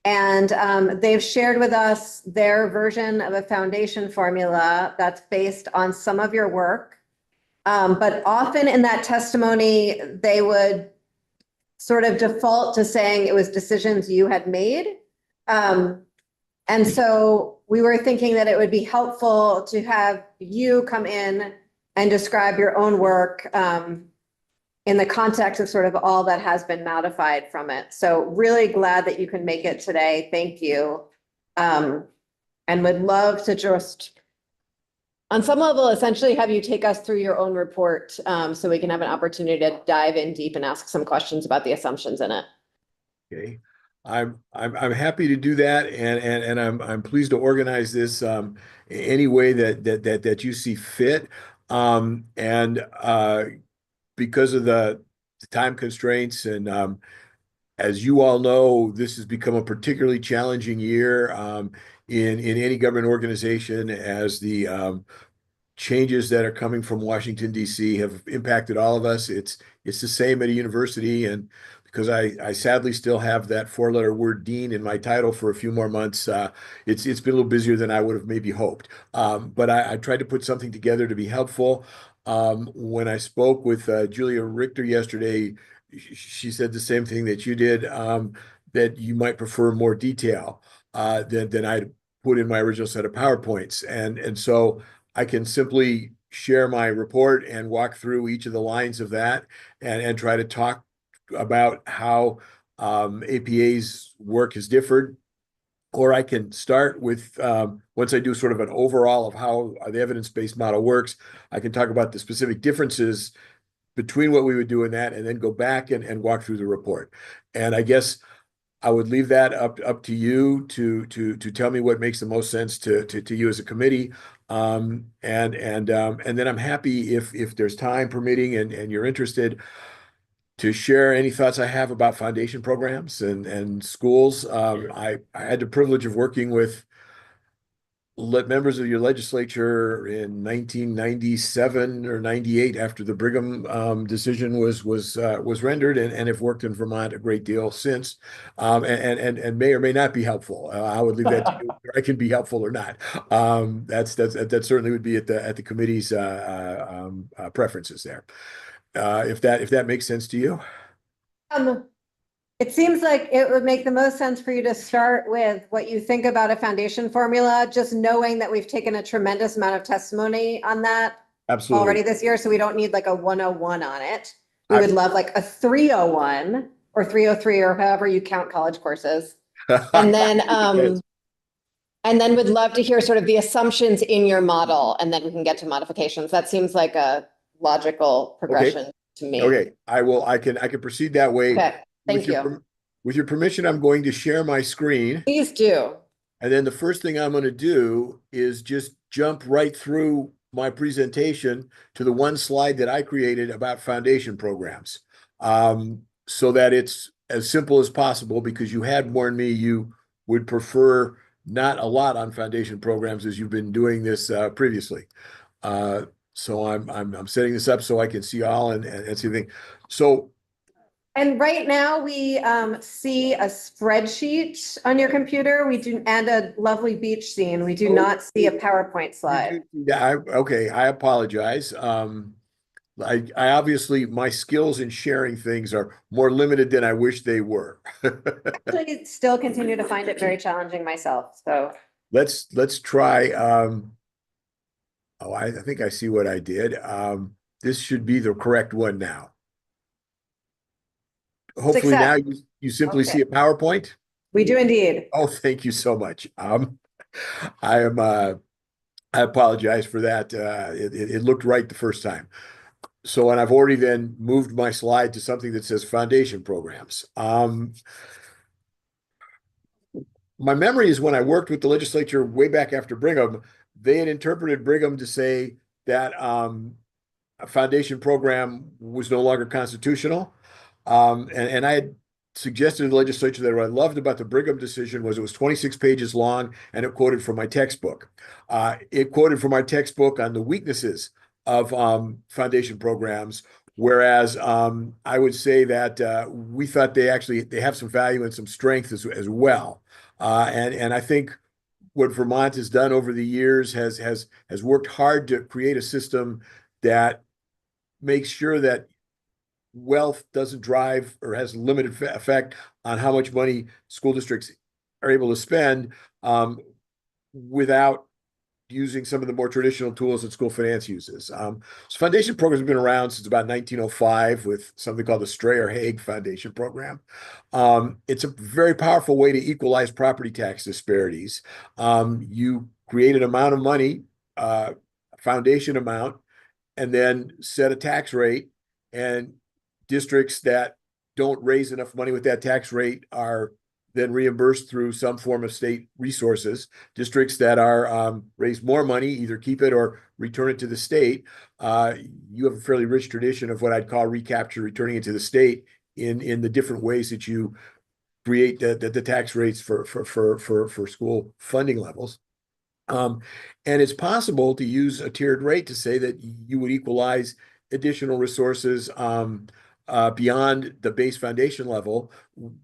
And they've shared with us their version of a foundation formula that's based on some of your work. But often in that testimony, they would sort of default to saying it was decisions you had made. And so we were thinking that it would be helpful to have you come in and describe your own work in the context of sort of all that has been modified from it. So really glad that you can make it today. Thank you. And would love to just, on some level, essentially have you take us through your own report so we can have an opportunity to dive in deep and ask some questions about the assumptions in it. Okay. I'm happy to do that, and I'm pleased to organize this any way that you see fit. Because of the time constraints, and as you all know, this has become a particularly challenging year in any government organization, as the changes that are coming from Washington, D.C. have impacted all of us. It's the same at a university, and because I sadly still have that four-letter word dean in my title for a few more months, it's been a little busier than I would have maybe hoped. But I tried to put something together to be helpful. When I spoke with Julia Richter yesterday, she said the same thing that you did, that you might prefer more detail than I'd put in my original set of PowerPoints. And so I can simply share my report and walk through each of the lines of that and try to talk about how APA's work has differed. Or I can start with, once I do sort of an overall of how the evidence-based model works, I can talk about the specific differences between what we would do in that, and then go back and walk through the report. And I guess I would leave that up to you to tell me what makes the most sense to you as a committee. And then I'm happy if there's time permitting and you're interested to share any thoughts I have about foundation programs and schools. I had the privilege of working with members of your legislature in 1997 or 98 after the Brigham decision was rendered, and have worked in Vermont a great deal since, and may or may not be helpful. I would leave that to you. I can be helpful or not. That certainly would be at the committee's preferences there. If that makes sense to you. It seems like it would make the most sense for you to start with what you think about a foundation formula, just knowing that we've taken a tremendous amount of testimony on that Absolutely. already this year, so we don't need like a 101 on it. We would love like a 301 or 303 or however you count college courses. And then would love to hear sort of the assumptions in your model, and then we can get to modifications. That seems like a logical progression to me. Okay, I can proceed that way. Okay, thank you. With your permission, I'm going to share my screen. Please do. And then the first thing I'm going to do is just jump right through my presentation to the one slide that I created about foundation programs. So that it's as simple as possible, because you had warned me you would prefer not a lot on foundation programs as you've been doing this previously. So I'm setting this up so I can see all and see the thing. So And right now we see a spreadsheet on your computer. We do, and a lovely beach scene. We do not see a PowerPoint slide. okay, I apologize. I obviously, my skills in sharing things are more limited than I wish they were. Actually, still continue to find it very challenging myself, so. Let's try, oh, I think I see what I did. This should be the correct one now. Hopefully now you simply see a PowerPoint. We do indeed. Oh, thank you so much. I apologize for that. It looked right the first time. So, and I've already then moved my slide to something that says foundation programs. My memory is when I worked with the legislature way back after Brigham, they had interpreted Brigham to say that a foundation program was no longer constitutional. And I had suggested to the legislature that what I loved about the Brigham decision was it was 26 pages long and it quoted from my textbook. It quoted from my textbook on the weaknesses of foundation programs, whereas I would say that we thought they have some value and some strength as well. And I think what Vermont has done over the years has worked hard to create a system that makes sure that wealth doesn't drive or has limited effect on how much money school districts are able to spend without using some of the more traditional tools that school finance uses. So foundation programs have been around since about 1905 with something called the Strayer-Haig Foundation Program. It's a very powerful way to equalize property tax disparities. You create an amount of money, foundation amount, and then set a tax rate, and districts that don't raise enough money with that tax rate are then reimbursed through some form of state resources. Districts that are raise more money, either keep it or return it to the state. You have a fairly rich tradition of what I'd call recapture, returning it to the state in the different ways that you create the tax rates for school funding levels. And it's possible to use a tiered rate to say that you would equalize additional resources beyond the base foundation level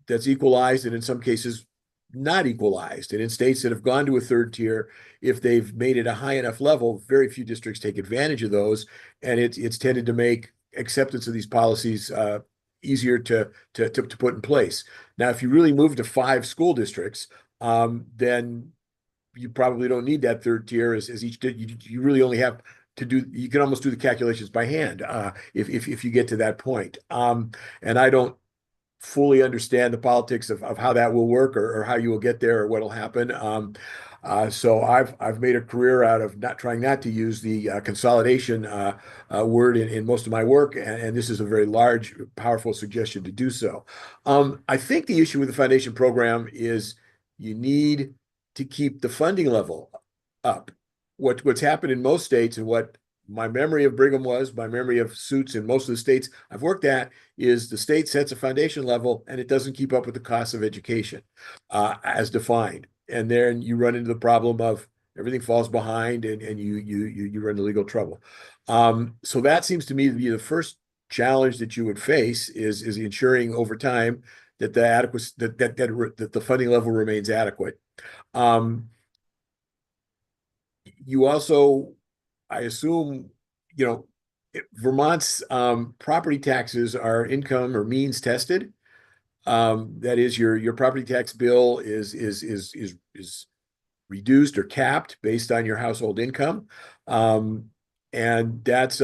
that's equalized, and in some cases not equalized. And in states that have gone to a third tier, if they've made it a high enough level, very few districts take advantage of those, and it's tended to make acceptance of these policies easier to put in place. Now, if you really move to 5 school districts, then you probably don't need that third tier as each you really only have to do, you can almost do the calculations by hand if you get to that point. And I don't fully understand the politics of how that will work or how you will get there or what'll happen. So I've made a career out of trying not to use the consolidation word in most of my work, and this is a very large, powerful suggestion to do so. I think the issue with the foundation program is you need to keep the funding level up. What's happened in most states, and what my memory of Brigham was, my memory of suits in most of the states I've worked at, is the state sets a foundation level and it doesn't keep up with the cost of education as defined. And then you run into the problem of everything falls behind and you run into legal trouble. So that seems to me to be the first challenge that you would face is ensuring over time that the funding level remains adequate. You also, I assume, Vermont's property taxes are income or means tested. That is, your property tax bill is reduced or capped based on your household income, and that's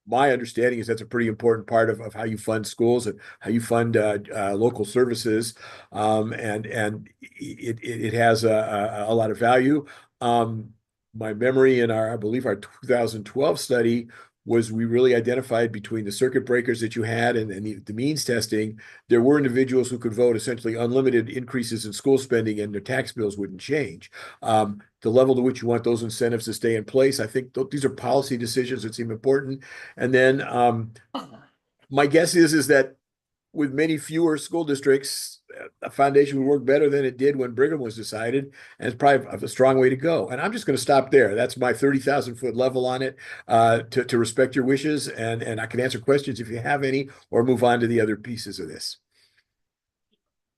my understanding is that's a pretty important part of how you fund schools and how you fund local services, and it has a lot of value. My memory in I believe our 2012 study was we really identified between the circuit breakers that you had and the means testing, there were individuals who could vote essentially unlimited increases in school spending and their tax bills wouldn't change. The level to which you want those incentives to stay in place, I think these are policy decisions that seem important. And then my guess is that with many fewer school districts, a foundation would work better than it did when Brigham was decided, and it's probably a strong way to go. And I'm just going to stop there. That's my 30,000-foot level on it, to respect your wishes, and I can answer questions if you have any, or move on to the other pieces of this.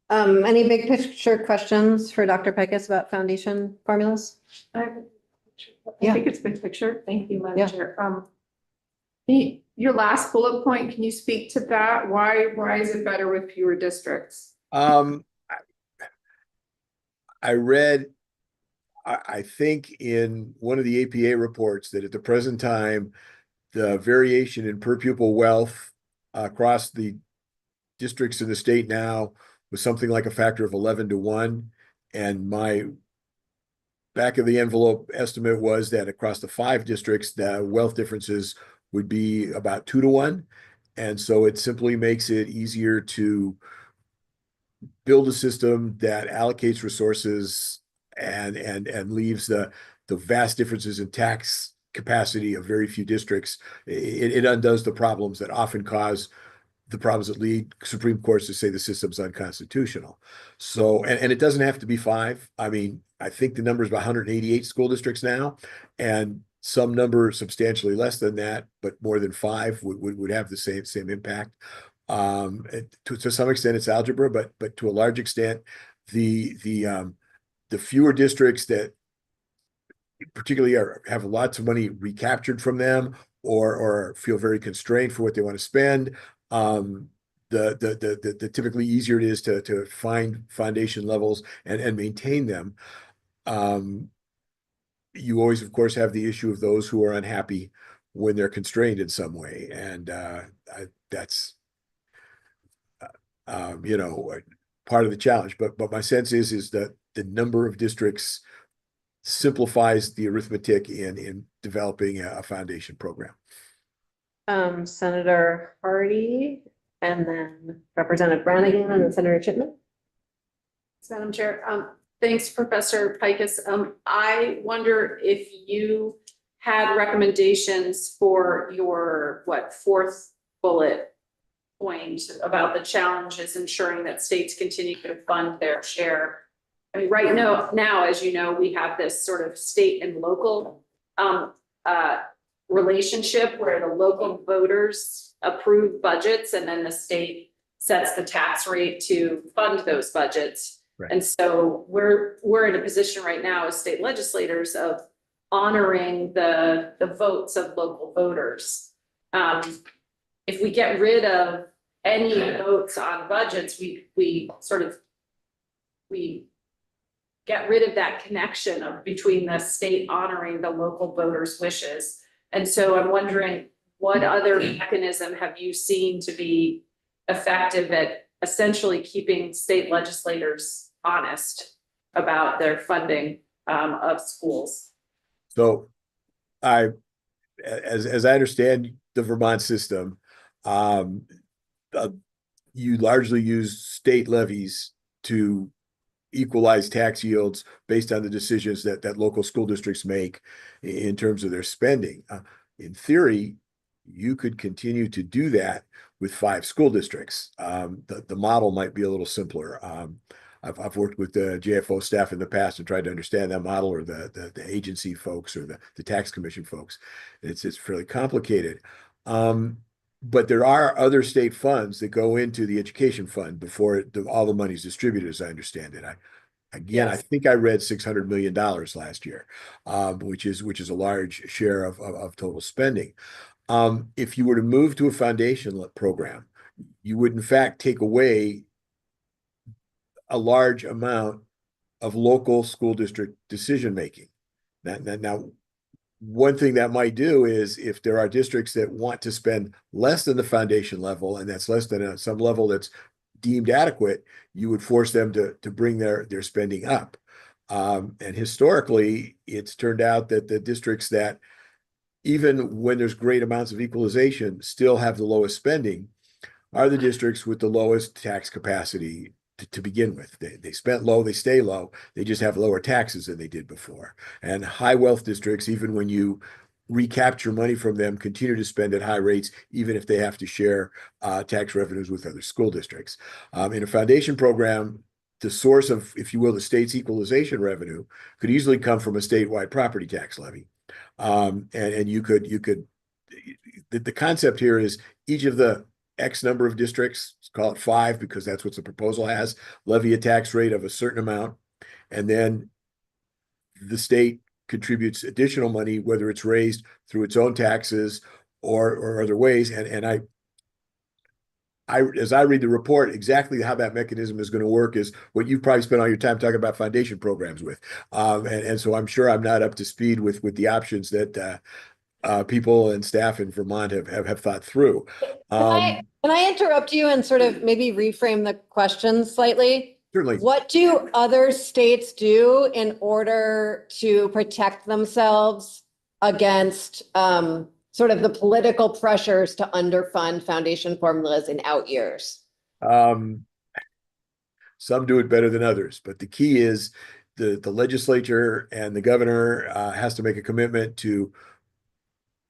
Any big picture questions for Dr. Pecos about foundation formulas? I Yeah. think it's big picture. Thank you, Yeah. Madam Chair. Your last bullet point, can you speak to that? Why is it better with fewer districts? I read, I think in one of the APA reports that at the present time, the variation in per pupil wealth across the districts in the state now was something like a factor of 11 to 1. And my back of the envelope estimate was that across the 5 districts, the wealth differences would be about 2 to 1. And so it simply makes it easier to build a system that allocates resources and leaves the vast differences in tax capacity of very few districts. It undoes the problems that often cause the problems that lead Supreme Courts to say the system's unconstitutional. So, and it doesn't have to be 5. I mean, I think the number is about 188 school districts now, and some number substantially less than that, but more than 5 would have the same impact. To some extent, it's algebra, but to a large extent, the fewer districts that particularly have lots of money recaptured from them, or feel very constrained for what they want to spend, the typically easier it is to find foundation levels and maintain them. You always, of course, have the issue of those who are unhappy when they're constrained in some way, and that's part of the challenge. But my sense is that the number of districts simplifies the arithmetic in developing a foundation program. Senator Hardy, and then Representative Brannigan, and then Senator Chipman. Madam Chair, thanks, Professor Pecos. I wonder if you had recommendations for your, 4th bullet point about the challenges ensuring that states continue to fund their share. I mean, right now, as you know, we have this sort of state and local relationship where the local voters approve budgets and then the state sets the tax rate to fund those budgets. Right. And so we're in a position right now as state legislators of honoring the votes of local voters. If we get rid of any votes on budgets, we get rid of that connection between the state honoring the local voters' wishes. And so I'm wondering, what other mechanism have you seen to be effective at essentially keeping state legislators honest about their funding of schools? So as I understand the Vermont system, you largely use state levies to equalize tax yields based on the decisions that local school districts make in terms of their spending. In theory, you could continue to do that with 5 school districts. The model might be a little simpler. I've worked with the JFO staff in the past and tried to understand that model, or the agency folks, or the tax commission folks. It's fairly complicated. But there are other state funds that go into the education fund before all the money's distributed, as I understand it. I think I read $600 million last year, which is a large share of total spending. If you were to move to a foundation program, you would in fact take away a large amount of local school district decision making. Now, one thing that might do is, if there are districts that want to spend less than the foundation level, and that's less than some level that's deemed adequate, you would force them to bring their spending up. And historically, it's turned out that the districts that even when there's great amounts of equalization, still have the lowest spending are the districts with the lowest tax capacity to begin with. They spent low, they stay low, they just have lower taxes than they did before. And high wealth districts, even when you recapture money from them, continue to spend at high rates, even if they have to share tax revenues with other school districts. In a foundation program, the source of, if you will, the state's equalization revenue could easily come from a statewide property tax levy. And you could, the concept here is each of the X number of districts, let's call it 5 because that's what the proposal has, levy a tax rate of a certain amount, and then the state contributes additional money, whether it's raised through its own taxes or other ways. And I, as I read the report, exactly how that mechanism is going to work is what you've probably spent all your time talking about foundation programs with. And so I'm sure I'm not up to speed with the options that people and staff in Vermont have thought through. Can I interrupt you and sort of maybe reframe the question slightly? Certainly. What do other states do in order to protect themselves against sort of the political pressures to underfund foundation formulas in out years? Some do it better than others, but the key is the legislature and the governor has to make a commitment to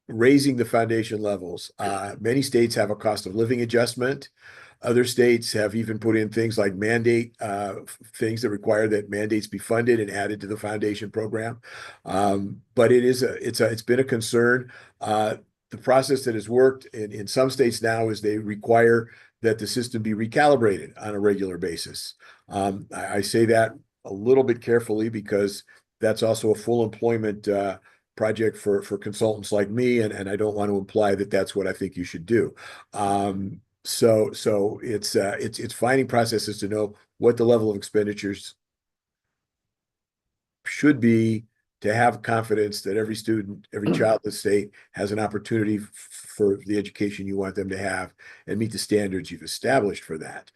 raising the foundation levels. Many states have a cost of living adjustment. Other states have even put in things like mandate things that require that mandates be funded and added to the foundation program. But it's been a concern. The process that has worked in some states now is they require that the system be recalibrated on a regular basis. I say that a little bit carefully because that's also a full employment project for consultants like me, and I don't want to imply that that's what I think you should do. So it's finding processes to know what the level of expenditures should be to have confidence that every student, every child in the state has an opportunity for the education you want them to have and meet the standards you've established for that.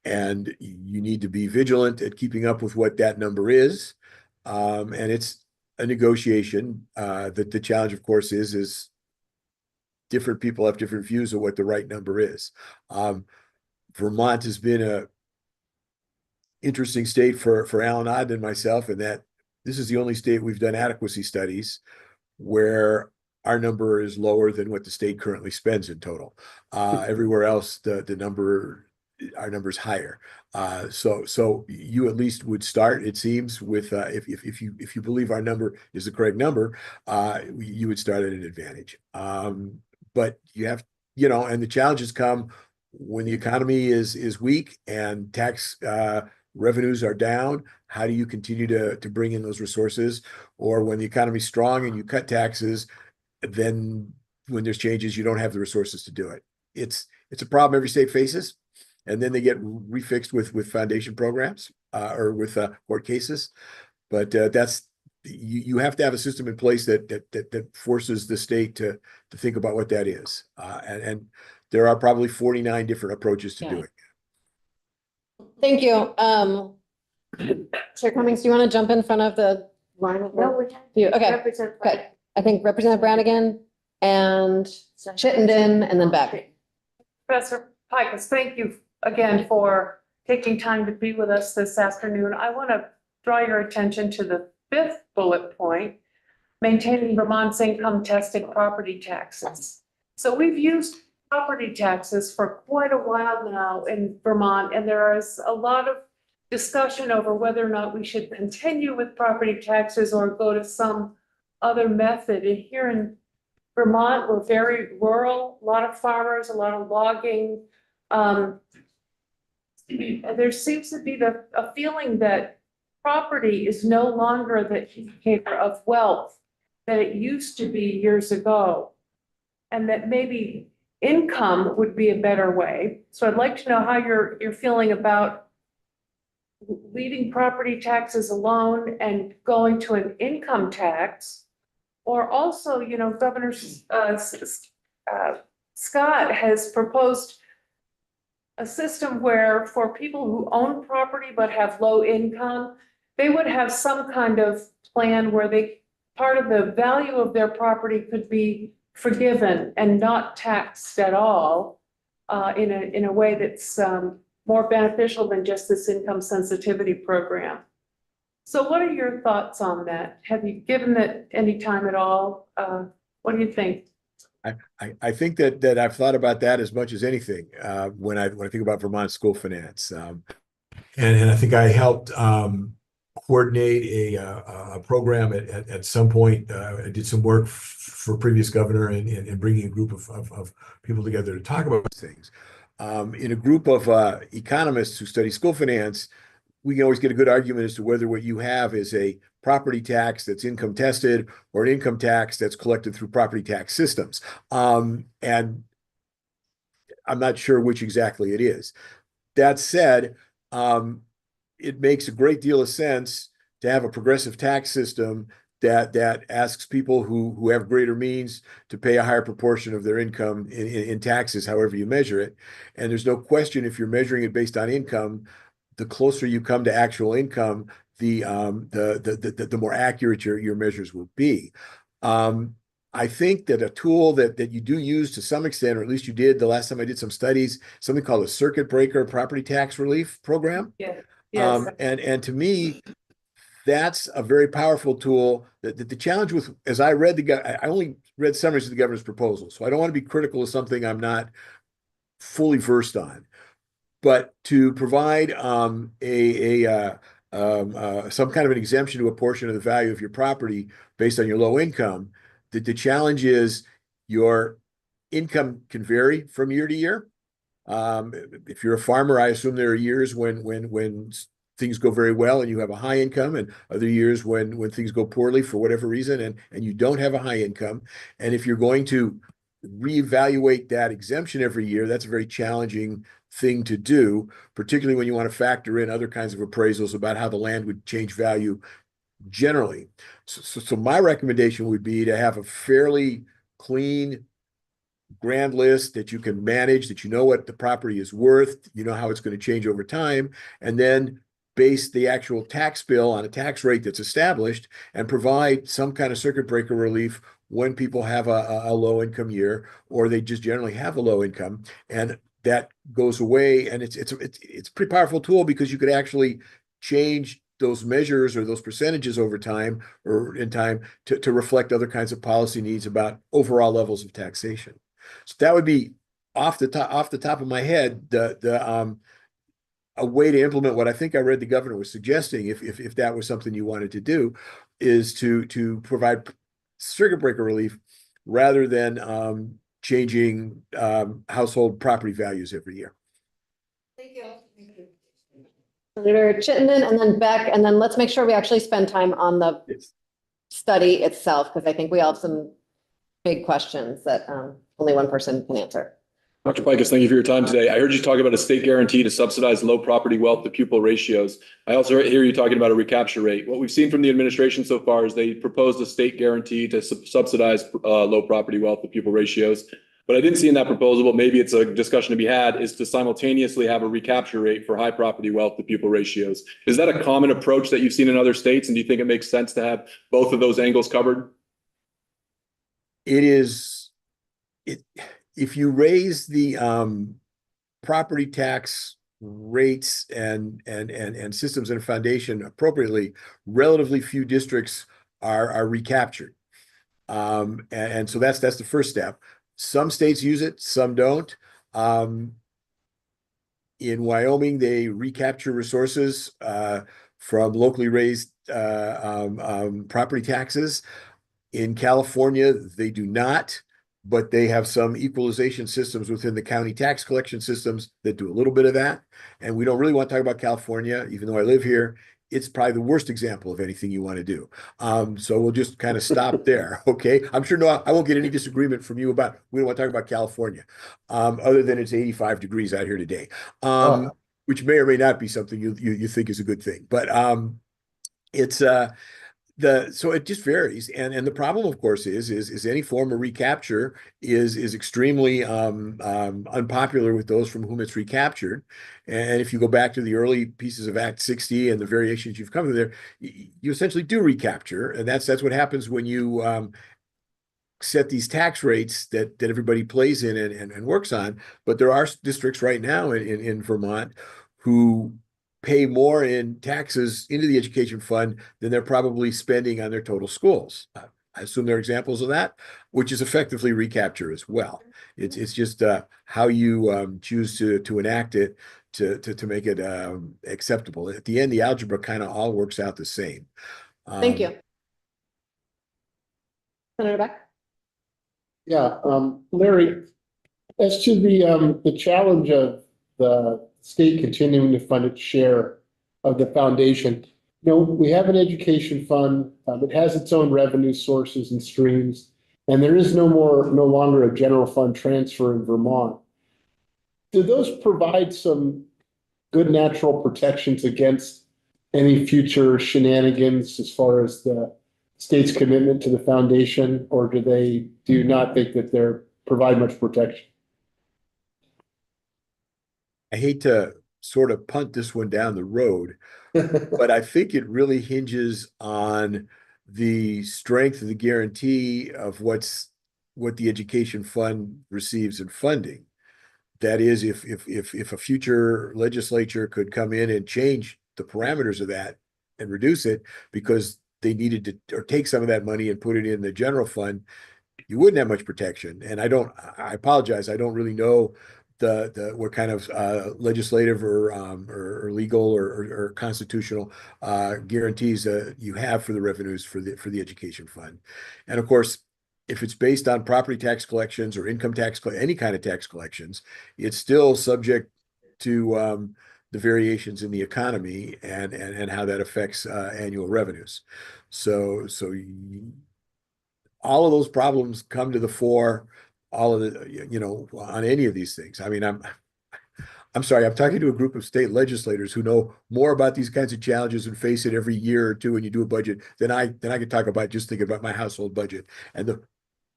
And you need to be vigilant at keeping up with what that number is. And it's a negotiation. That the challenge, of course, is different people have different views of what the right number is. Vermont has been a interesting state for Alan Odd and myself, in that this is the only state we've done adequacy studies where our number is lower than what the state currently spends in total. Everywhere else, our number is higher. So you at least would start, it seems, with if you believe our number is the correct number, you would start at an advantage. But you have, and the challenges come when the economy is weak and tax revenues are down. How do you continue to bring in those resources? Or when the economy's strong and you cut taxes, then when there's changes, you don't have the resources to do it. It's a problem every state faces. And then they get refixed with foundation programs or with court cases. But you have to have a system in place that forces the state to think about what that is. And there are probably 49 different approaches to do it. Thank you. Chair Cummings, do you want to jump in front of the line of No, we have you? Okay, Representative good. I think Representative Brannigan and Chittenden and then Beck. Professor Pikus, thank you again for taking time to be with us this afternoon. I want to draw your attention to the 5th bullet point, maintaining Vermont's income tested property taxes. So we've used property taxes for quite a while now in Vermont, and there is a lot of discussion over whether or not we should continue with property taxes or go to some other method. And here in Vermont, we're very rural, a lot of farmers, a lot of logging. There seems to be a feeling that property is no longer the indicator of wealth that it used to be years ago, and that maybe income would be a better way. So I'd like to know how you're feeling about leaving property taxes alone and going to an income tax. Or also, Governor Scott has proposed a system where for people who own property but have low income, they would have some kind of plan where they part of the value of their property could be forgiven and not taxed at all in a way that's more beneficial than just this income sensitivity program. So what are your thoughts on that? Have you given it any time at all? What do you think? I think that I've thought about that as much as anything when I think about Vermont school finance. And I think I helped coordinate a program at some point. I did some work for previous governor and bringing a group of people together to talk about things. In a group of economists who study school finance, we can always get a good argument as to whether what you have is a property tax that's income tested or an income tax that's collected through property tax systems. And I'm not sure which exactly it is. That said, it makes a great deal of sense to have a progressive tax system that asks people who have greater means to pay a higher proportion of their income in taxes, however you measure it. And there's no question, if you're measuring it based on income, the closer you come to actual income, the more accurate your measures will be. I think that a tool that you do use to some extent, or at least you did the last time I did some studies, something called a circuit breaker property tax relief program. Yeah. Yes. And to me, that's a very powerful tool. That the challenge with, as I read I only read summaries of the governor's proposal, so I don't want to be critical of something I'm not fully versed on. But to provide some kind of an exemption to a portion of the value of your property based on your low income, the challenge is your income can vary from year to year. If you're a farmer, I assume there are years when things go very well and you have a high income, and other years when things go poorly for whatever reason and you don't have a high income. And if you're going to reevaluate that exemption every year, that's a very challenging thing to do, particularly when you want to factor in other kinds of appraisals about how the land would change value generally. So my recommendation would be to have a fairly clean grand list that you can manage, that you know what the property is worth, you know how it's going to change over time, and then base the actual tax bill on a tax rate that's established and provide some kind of circuit breaker relief when people have a low income year, or they just generally have a low income, and that goes away. And it's a pretty powerful tool because you could actually change those measures or those percentages over time or in time to reflect other kinds of policy needs about overall levels of taxation. So that would be off the top of my head, a way to implement what I think I read the governor was suggesting, if that was something you wanted to do, is to provide circuit breaker relief rather than changing household property values every year. Thank you. Senator Chittenden, and then Beck, and then let's make sure we actually spend time on the study itself, because I think we all have some big questions that only one person can answer. Dr. Pikus, thank you for your time today. I heard you talk about a state guarantee to subsidize low property wealth to pupil ratios. I also hear you talking about a recapture rate. What we've seen from the administration so far is they proposed a state guarantee to subsidize low property wealth to pupil ratios. But I didn't see in that proposal, but maybe it's a discussion to be had, is to simultaneously have a recapture rate for high property wealth to pupil ratios. Is that a common approach that you've seen in other states? And do you think it makes sense to have both of those angles covered? It is, if you raise the property tax rates and systems and foundation appropriately, relatively few districts are recaptured. And so that's the first step. Some states use it, some don't. In Wyoming, they recapture resources from locally raised property taxes. In California, they do not, but they have some equalization systems within the county tax collection systems that do a little bit of that. And we don't really want to talk about California, even though I live here. It's probably the worst example of anything you want to do. So we'll just kind of stop there, okay? I'm sure I won't get any disagreement from you about, we don't want to talk about California, other than it's 85 degrees out here today, which may or may not be something you think is a good thing. But it's so it just varies. And the problem, of course, is any form of recapture is extremely unpopular with those from whom it's recaptured. And if you go back to the early pieces of Act 60 and the variations you've come to there, you essentially do recapture. And that's what happens when you set these tax rates that everybody plays in and works on. But there are districts right now in Vermont who pay more in taxes into the education fund than they're probably spending on their total schools. I assume there are examples of that, which is effectively recapture as well. It's just how you choose to enact it to make it acceptable. At the end, the algebra kind of all works out the same. Thank you. Senator Beck? Yeah, Larry, as to the challenge of the state continuing to fund its share of the foundation, we have an education fund. It has its own revenue sources and streams, and there is no longer a general fund transfer in Vermont. Do those provide some good natural protections against any future shenanigans as far as the state's commitment to the foundation, or do you not think that they provide much protection? I hate to sort of punt this one down the road, but I think it really hinges on the strength of the guarantee of what the education fund receives in funding. That is, if a future legislature could come in and change the parameters of that and reduce it because they needed to, or take some of that money and put it in the general fund, you wouldn't have much protection. And I apologize, I don't really know what kind of legislative or legal or constitutional guarantees you have for the revenues for the education fund. And of course, if it's based on property tax collections or income tax, any kind of tax collections, it's still subject to the variations in the economy and how that affects annual revenues. So all of those problems come to the fore, all of the, on any of these things. I mean, I'm sorry, I'm talking to a group of state legislators who know more about these kinds of challenges and face it every year or two when you do a budget than I could talk about just thinking about my household budget and the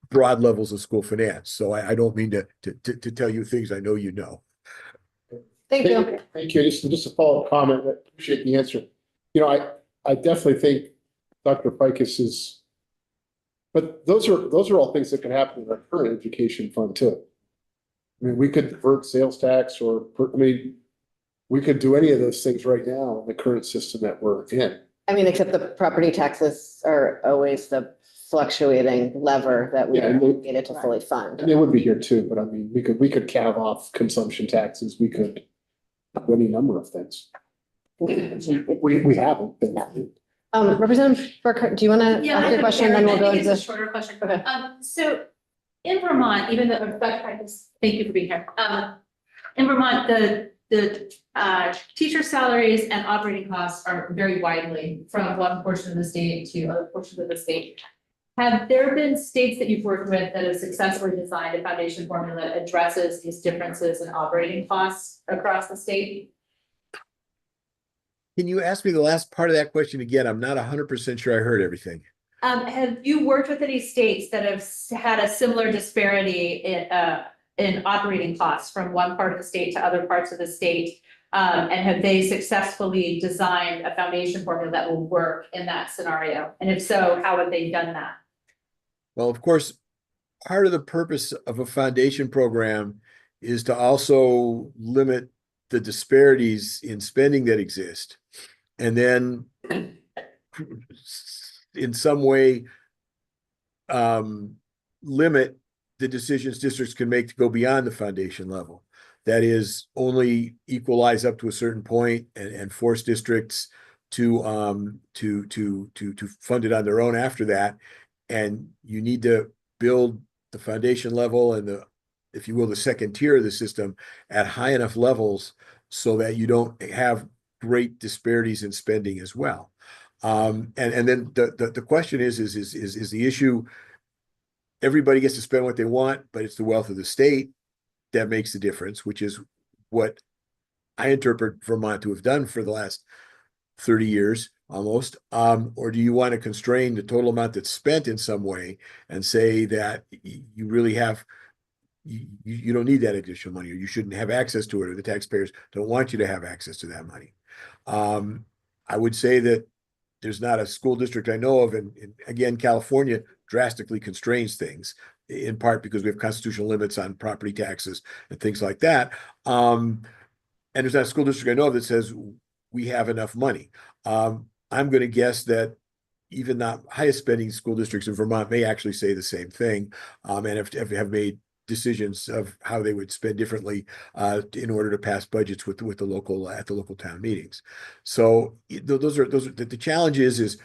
broad levels of school finance. So I don't mean to tell you things I know you know. Thank you. Thank you. Just a follow-up comment. I appreciate the answer. I definitely think Dr. Pikus is, but those are all things that can happen in our current education fund too. I mean, we could divert sales tax we could do any of those things right now in the current system that we're in. I mean, except the property taxes are always the fluctuating lever that we needed to fully fund. And they would be here too, but I mean, we could calve off consumption taxes. We could do any number of things. We haven't been. Representative Burkhardt, do you want to ask your question? Then we'll go into a shorter question. Okay. So in Vermont, even though, thank you for being here. In Vermont, the teacher salaries and operating costs are very widely from one portion of the state to other portions of the state. Have there been states that you've worked with that have successfully designed a foundation formula that addresses these differences in operating costs across the state? Can you ask me the last part of that question again? I'm not 100% sure I heard everything. Have you worked with any states that have had a similar disparity in operating costs from one part of the state to other parts of the state? And have they successfully designed a foundation formula that will work in that scenario? And if so, how have they done that? Well, of course, part of the purpose of a foundation program is to also limit the disparities in spending that exist. And then in some way, limit the decisions districts can make to go beyond the foundation level. That is, only equalize up to a certain point and force districts to fund it on their own after that. And you need to build the foundation level and if you will, the second tier of the system at high enough levels so that you don't have great disparities in spending as well. And then the question is the issue, everybody gets to spend what they want, but it's the wealth of the state that makes the difference, which is what I interpret Vermont to have done for the last 30 years. almost? Or do you want to constrain the total amount that's spent in some way and say that you really have, you don't need that additional money, or you shouldn't have access to it, or the taxpayers don't want you to have access to that money? I would say that there's not a school district I know of, and again, California drastically constrains things, in part because we have constitutional limits on property taxes and things like that. And there's not a school district I know of that says we have enough money. I'm going to guess that even the highest spending school districts in Vermont may actually say the same thing, and have made decisions of how they would spend differently in order to pass budgets with the local at the local town meetings. So those are the challenge is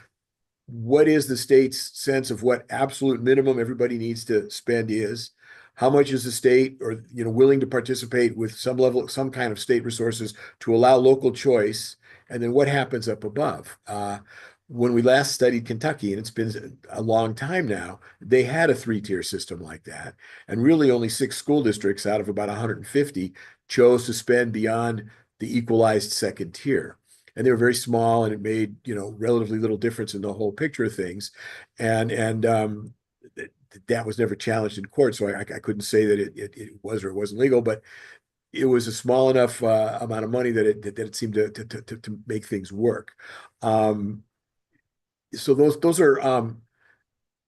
what is the state's sense of what absolute minimum everybody needs to spend is? How much is the state, or willing to participate with some level, some kind of state resources to allow local choice? And then what happens up above? When we last studied Kentucky, and it's been a long time now, they had a 3-tier system like that. And really only 6 school districts out of about 150 chose to spend beyond the equalized second tier. And they were very small, and it made, relatively little difference in the whole picture of things. And that was never challenged in court. So I couldn't say that it was or it wasn't legal, but it was a small enough amount of money that it seemed to make things work. So those are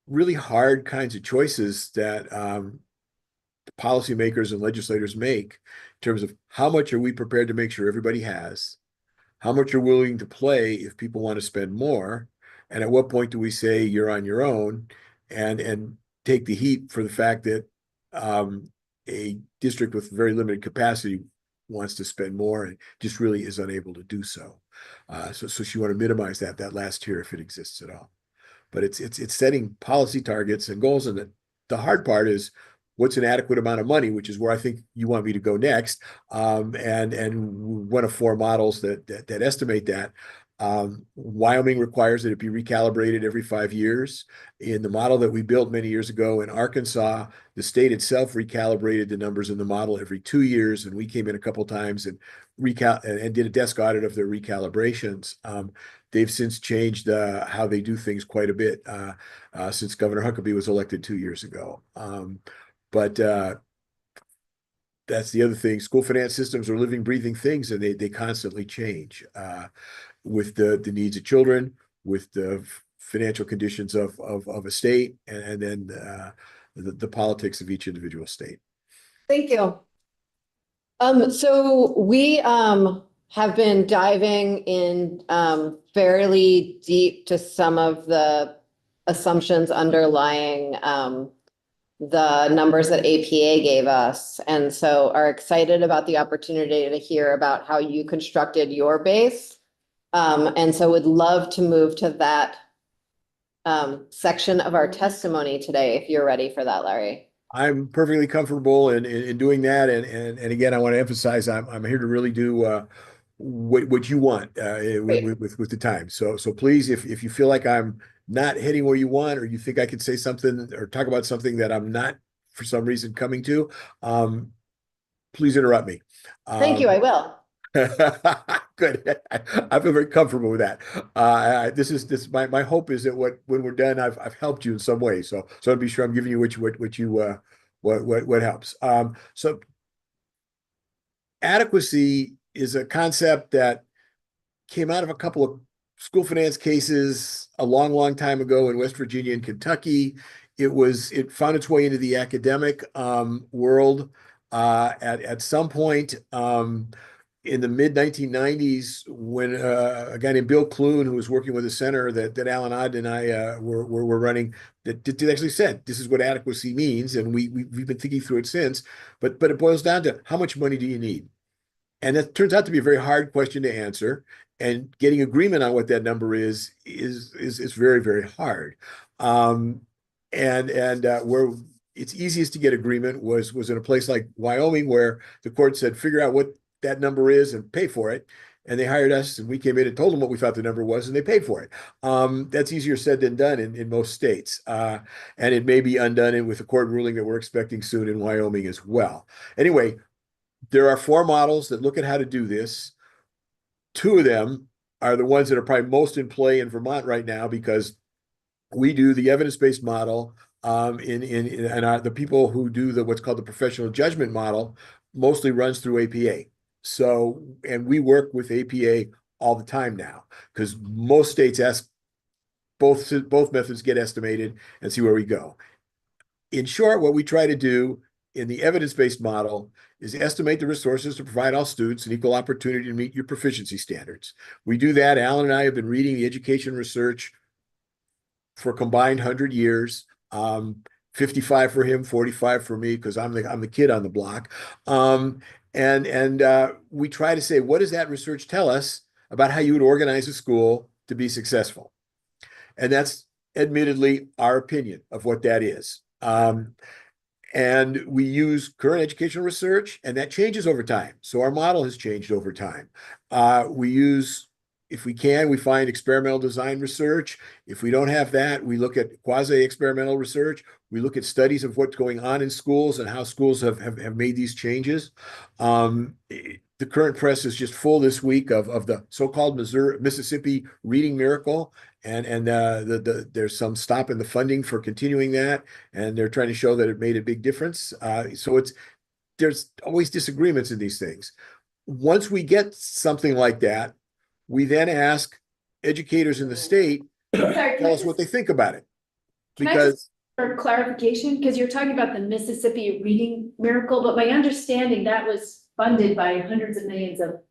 really hard kinds of choices that policymakers and legislators make in terms of how much are we prepared to make sure everybody has, how much are willing to play if people want to spend more, and at what point do we say you're on your own, and take the heat for the fact that a district with very limited capacity wants to spend more and just really is unable to do so. So you want to minimize that last tier if it exists at all. But it's setting policy targets and goals, and the hard part is what's an adequate amount of money, which is where I think you want me to go next. And one of 4 models that estimate that. Wyoming requires that it be recalibrated every 5 years. In the model that we built many years ago in Arkansas, the state itself recalibrated the numbers in the model every 2 years, and we came in a couple times and did a desk audit of their recalibrations. They've since changed how they do things quite a bit since Governor Huckabee was elected 2 years ago. But that's the other thing. School finance systems are living, breathing things, and they constantly change with the needs of children, with the financial conditions of a state, and then the politics of each individual state. Thank you. So we have been diving in fairly deep to some of the assumptions underlying the numbers that APA gave us, and so are excited about the opportunity to hear about how you constructed your base. And so would love to move to that section of our testimony today, if you're ready for that, Larry. I'm perfectly comfortable in doing that, and again, I want to emphasize I'm here to really do what you want with the time. So please, if you feel like I'm not hitting where you want, or you think I could say something or talk about something that I'm not for some reason coming to, please interrupt me. Thank you, I will. Good. I feel very comfortable with that. My hope is that when we're done, I've helped you in some way. So I'll be sure I'm giving you what helps. So adequacy is a concept that came out of a couple of school finance cases a long time ago in West Virginia and Kentucky. It found its way into the academic world at some point in the mid 1990s, when a guy named Bill Clune, who was working with a center that Alan Ogden and I were running, that actually said this is what adequacy means, and we've been thinking through it since. But it boils down to how much money do you need, and that turns out to be a very hard question to answer. And getting agreement on what that number is very, very hard. And where it's easiest to get agreement was in a place like Wyoming, where the court said, figure out what that number is and pay for it. And they hired us, and we came in and told them what we thought the number was, and they paid for it. That's easier said than done in most states. And it may be undone with a court ruling that we're expecting soon in Wyoming as well. Anyway, there are 4 models that look at how to do this. 2 of them are the ones that are probably most in play in Vermont right now, because we do the evidence-based model, the people who do what's called the professional judgment model mostly runs through APA. So, and we work with APA all the time now, because most states ask both methods get estimated and see where we go. In short, what we try to do in the evidence-based model is estimate the resources to provide all students an equal opportunity to meet your proficiency standards. We do that. Alan and I have been reading the education research for a combined 100 years. 55 for him, 45 for me, because I'm the kid on the block. We try to say, what does that research tell us about how you would organize a school to be successful? And that's admittedly our opinion of what that is. And we use current educational research, and that changes over time. So our model has changed over time. We use, if we can, we find experimental design research. If we don't have that, we look at quasi-experimental research. We look at studies of what's going on in schools and how schools have made these changes. The current press is just full this week of the so-called Mississippi Reading Miracle. And there's some stop in the funding for continuing that. And they're trying to show that it made a big difference. So there's always disagreements in these things. Once we get something like that, we then ask educators in the state to tell us what they think about it. Because for clarification, because you're talking about the Mississippi Reading Miracle, but my understanding that was funded by hundreds of millions of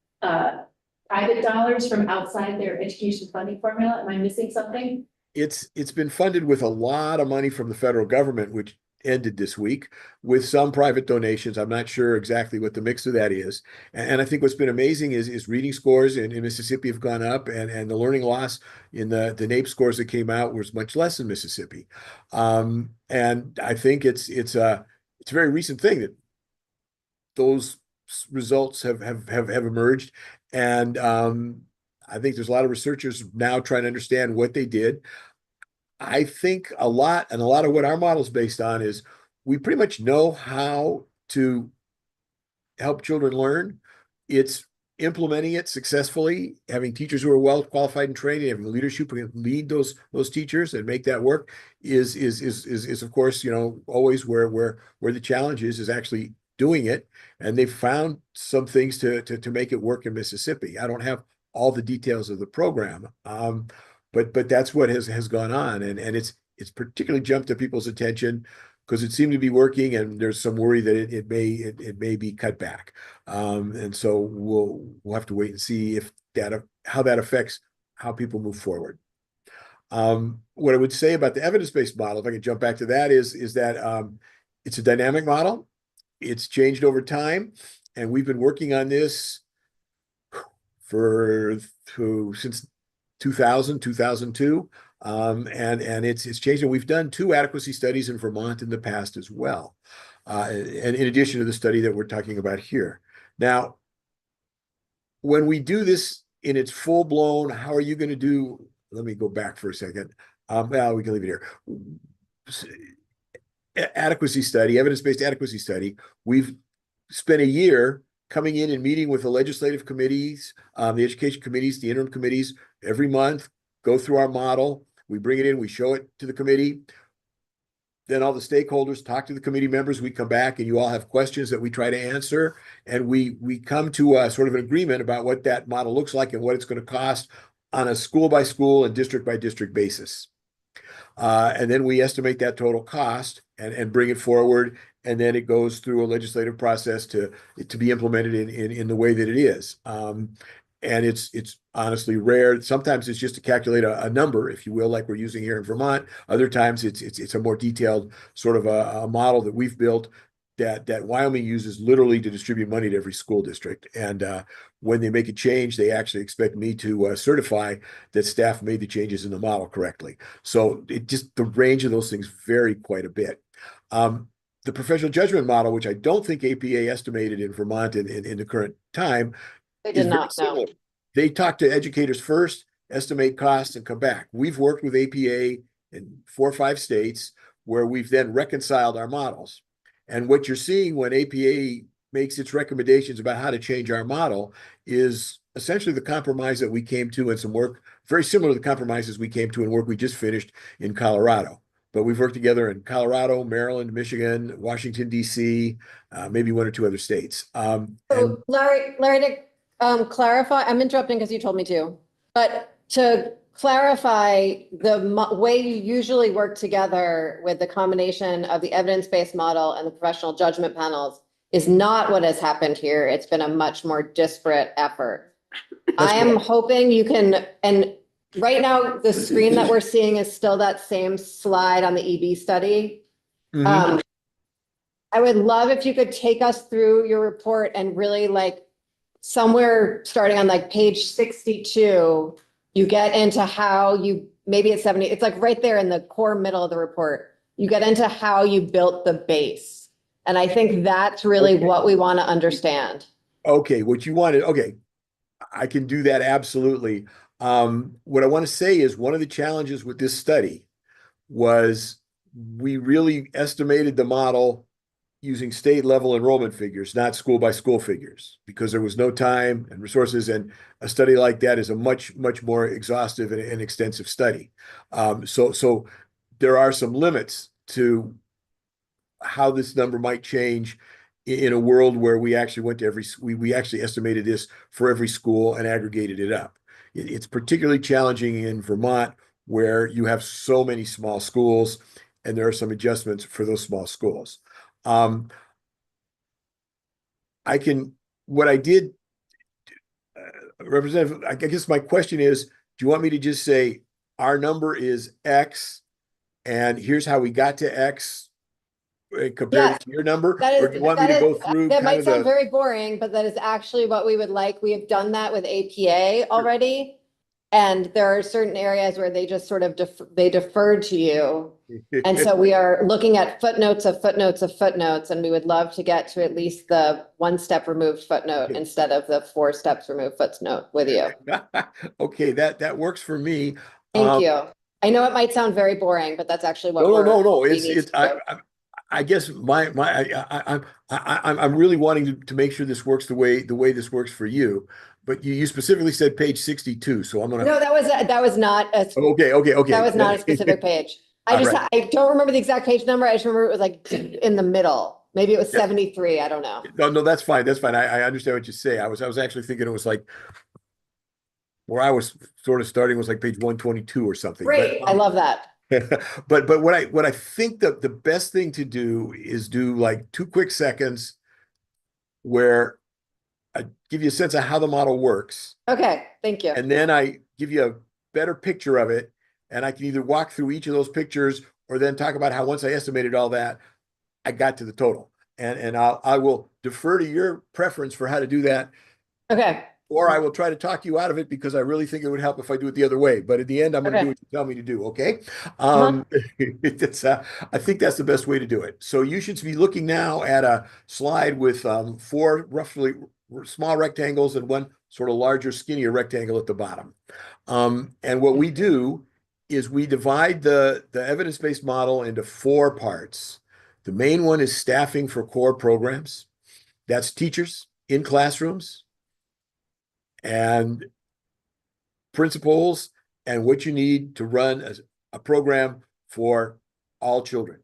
private dollars from outside their education funding formula. Am I missing something? It's been funded with a lot of money from the federal government, which ended this week, with some private donations. I'm not sure exactly what the mix of that is. And I think what's been amazing is reading scores in Mississippi have gone up, and the learning loss in the NAEP scores that came out was much less in Mississippi. And I think it's a very recent thing that those results have emerged. And I think there's a lot of researchers now trying to understand what they did. I think a lot of what our model is based on is we pretty much know how to help children learn. It's implementing it successfully, having teachers who are well qualified and trained, having leadership who can lead those teachers and make that work is of course, always where the challenge is actually doing it. And they've found some things to make it work in Mississippi. I don't have all the details of the program. But that's what has gone on, and it's particularly jumped to people's attention because it seemed to be working, and there's some worry that it may be cut back, and so we'll have to wait and see how that affects how people move forward. What I would say about the evidence-based model, if I can jump back to that, is that it's a dynamic model. It's changed over time, and we've been working on this since 2000, 2002. And it's changed. And we've done 2 adequacy studies in Vermont in the past as well. And in addition to the study that we're talking about here. Now, when we do this in its full blown, how are you going to do? Let me go back for a second. Well, we can leave it here. Adequacy study, evidence-based adequacy study. We've spent a year coming in and meeting with the legislative committees, the education committees, the interim committees every month, go through our model. We bring it in, we show it to the committee. Then all the stakeholders talk to the committee members. We come back and you all have questions that we try to answer. And we come to a sort of an agreement about what that model looks like and what it's going to cost on a school by school and district by district basis. And then we estimate that total cost and bring it forward. And then it goes through a legislative process to be implemented in the way that it is. And it's honestly rare. Sometimes it's just to calculate a number, if you will, like we're using here in Vermont. Other times it's a more detailed sort of a model that we've built that Wyoming uses literally to distribute money to every school district. And when they make a change, they actually expect me to certify that staff made the changes in the model correctly. So the range of those things vary quite a bit. The professional judgment model, which I don't think APA estimated in Vermont in the current time, They did not know. They talk to educators first, estimate costs, and come back. We've worked with APA in 4 or 5 states where we've then reconciled our models. And what you're seeing when APA makes its recommendations about how to change our model is essentially the compromise that we came to in some work, very similar to the compromises we came to in work we just finished in Colorado. But we've worked together in Colorado, Maryland, Michigan, Washington, D.C., maybe one or two other states. And So Larry, to clarify, I'm interrupting because you told me to, but to clarify, the way you usually work together with the combination of the evidence-based model and the professional judgment panels is not what has happened here. It's been a much more disparate effort. I am hoping you can, and right now, the screen that we're seeing is still that same slide on the EB study. Mhm. I would love if you could take us through your report and really like somewhere starting on like page 62, you get into how you, maybe it's 70, it's like right there in the core middle of the report. You get into how you built the base. And I think that's really what we want to understand. Okay, what you wanted, okay, I can do that absolutely. What I want to say is one of the challenges with this study was we really estimated the model using state level enrollment figures, not school by school figures, because there was no time and resources. And a study like that is a much more exhaustive and extensive study. So there are some limits to how this number might change in a world where we actually went to we actually estimated this for every school and aggregated it up. It's particularly challenging in Vermont where you have so many small schools and there are some adjustments for those small schools. What I did, Representative, I guess my question is, do you want me to just say our number is X and here's how we got to X compared Yes, to your number? That Or do you want me to go through that kind might of sound the, very boring, but that is actually what we would like. We have done that with APA already. And there are certain areas where they just sort of they deferred to you. And so we are looking at footnotes of footnotes of footnotes, and we would love to get to at least the 1 step removed footnote instead of the 4 steps removed footnote with you. Okay, that works for me. Thank you. I know it might sound very boring, but that's actually what No. we need to do. I guess I'm really wanting to make sure this works the way this works for you. But you specifically said page 62, so I'm gonna. No, that was not a. Okay. That was not a specific page. I don't remember the exact page number. I just remember it was like in the middle. Maybe it was 73. I don't know. No, that's fine. That's fine. I understand what you say. I was actually thinking it was like where I was sort of starting was like page 122 or something. Great. I love that. But what I think that the best thing to do is do like 2 quick seconds where I give you a sense of how the model works. Okay, thank you. And then I give you a better picture of it. And I can either walk through each of those pictures or then talk about how once I estimated all that, I got to the total. And I will defer to your preference for how to do that. Okay. Or I will try to talk you out of it because I really think it would help if I do it the other way. But at the end, I'm going to do what you tell me to do. Okay. I think that's the best way to do it. So you should be looking now at a slide with 4 roughly small rectangles and 1 sort of larger, skinnier rectangle at the bottom. And what we do is we divide the evidence-based model into 4 parts. The main one is staffing for core programs. That's teachers in classrooms and principals and what you need to run as a program for all children.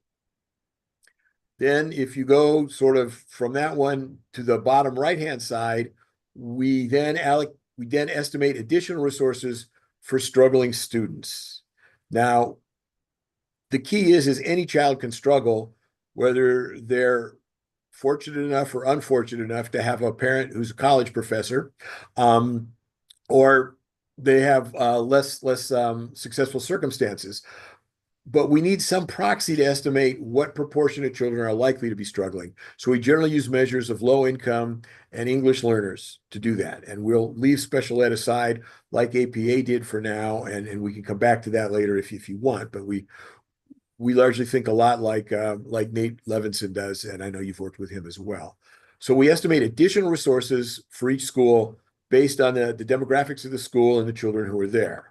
Then if you go sort of from that one to the bottom right-hand side, we then estimate additional resources for struggling students. Now, the key is any child can struggle, whether they're fortunate enough or unfortunate enough to have a parent who's a college professor, or they have less successful circumstances. But we need some proxy to estimate what proportion of children are likely to be struggling. So we generally use measures of low income and English learners to do that. And we'll leave special ed aside like APA did for now. And we can come back to that later if you want. But we largely think a lot like Nate Levinson does. And I know you've worked with him as well. So we estimate additional resources for each school based on the demographics of the school and the children who are there.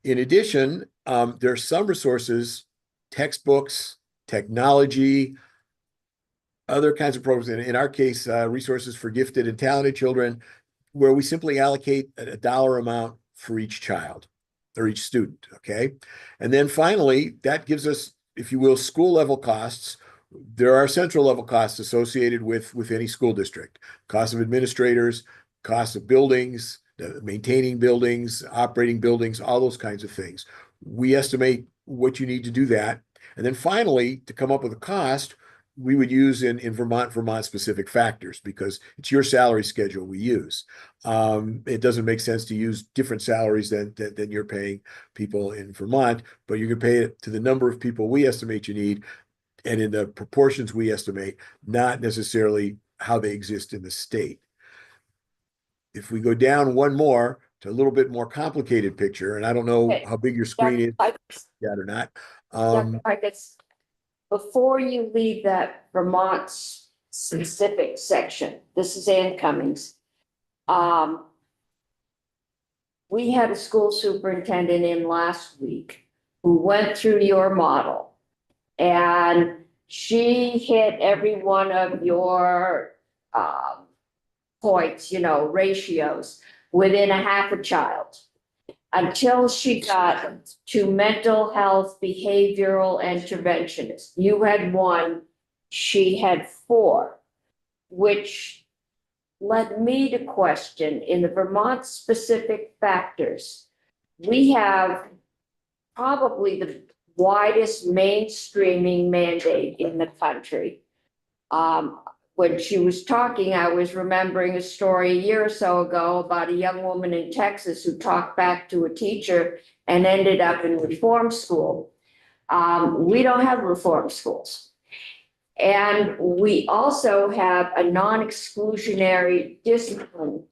In addition, there are some resources, textbooks, technology, other kinds of programs, in our case, resources for gifted and talented children, where we simply allocate a dollar amount for each child or each student, okay? And then finally, that gives us, if you will, school level costs. There are central level costs associated with any school district, cost of administrators, cost of buildings, maintaining buildings, operating buildings, all those kinds of things. We estimate what you need to do that. And then finally, to come up with a cost, we would use in Vermont specific factors, because it's your salary schedule we use. It doesn't make sense to use different salaries than you're paying people in Vermont, but you can pay it to the number of people we estimate you need and in the proportions we estimate, not necessarily how they exist in the state. If we go down one more to a little bit more complicated picture, and I don't know Okay. how big your screen is, yet or not. I guess, before you leave that Vermont specific section, this is Ann Cummings. We had a school superintendent in last week who went through your model, and she hit every one of your points, ratios, within a half a child, until she got to mental health behavioral interventionist. You had 1, she had 4, which led me to question, in the Vermont specific factors, we have probably the widest mainstreaming mandate in the country. When she was talking, I was remembering a story a year or so ago about a young woman in Texas who talked back to a teacher and ended up in reform school. We don't have reform schools. And we also have a non-exclusionary discipline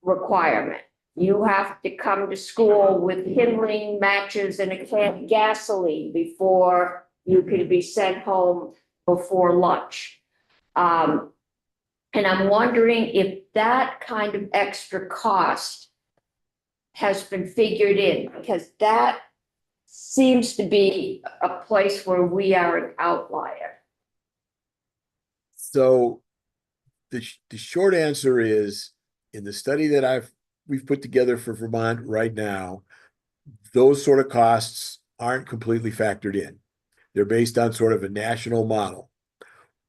requirement. You have to come to school with kindling matches and a can of gasoline before you can be sent home before lunch. And I'm wondering if that kind of extra cost has been figured in, because that seems to be a place where we are an outlier. So the short answer is, in the study that we've put together for Vermont right now, those sort of costs aren't completely factored in. They're based on sort of a national model.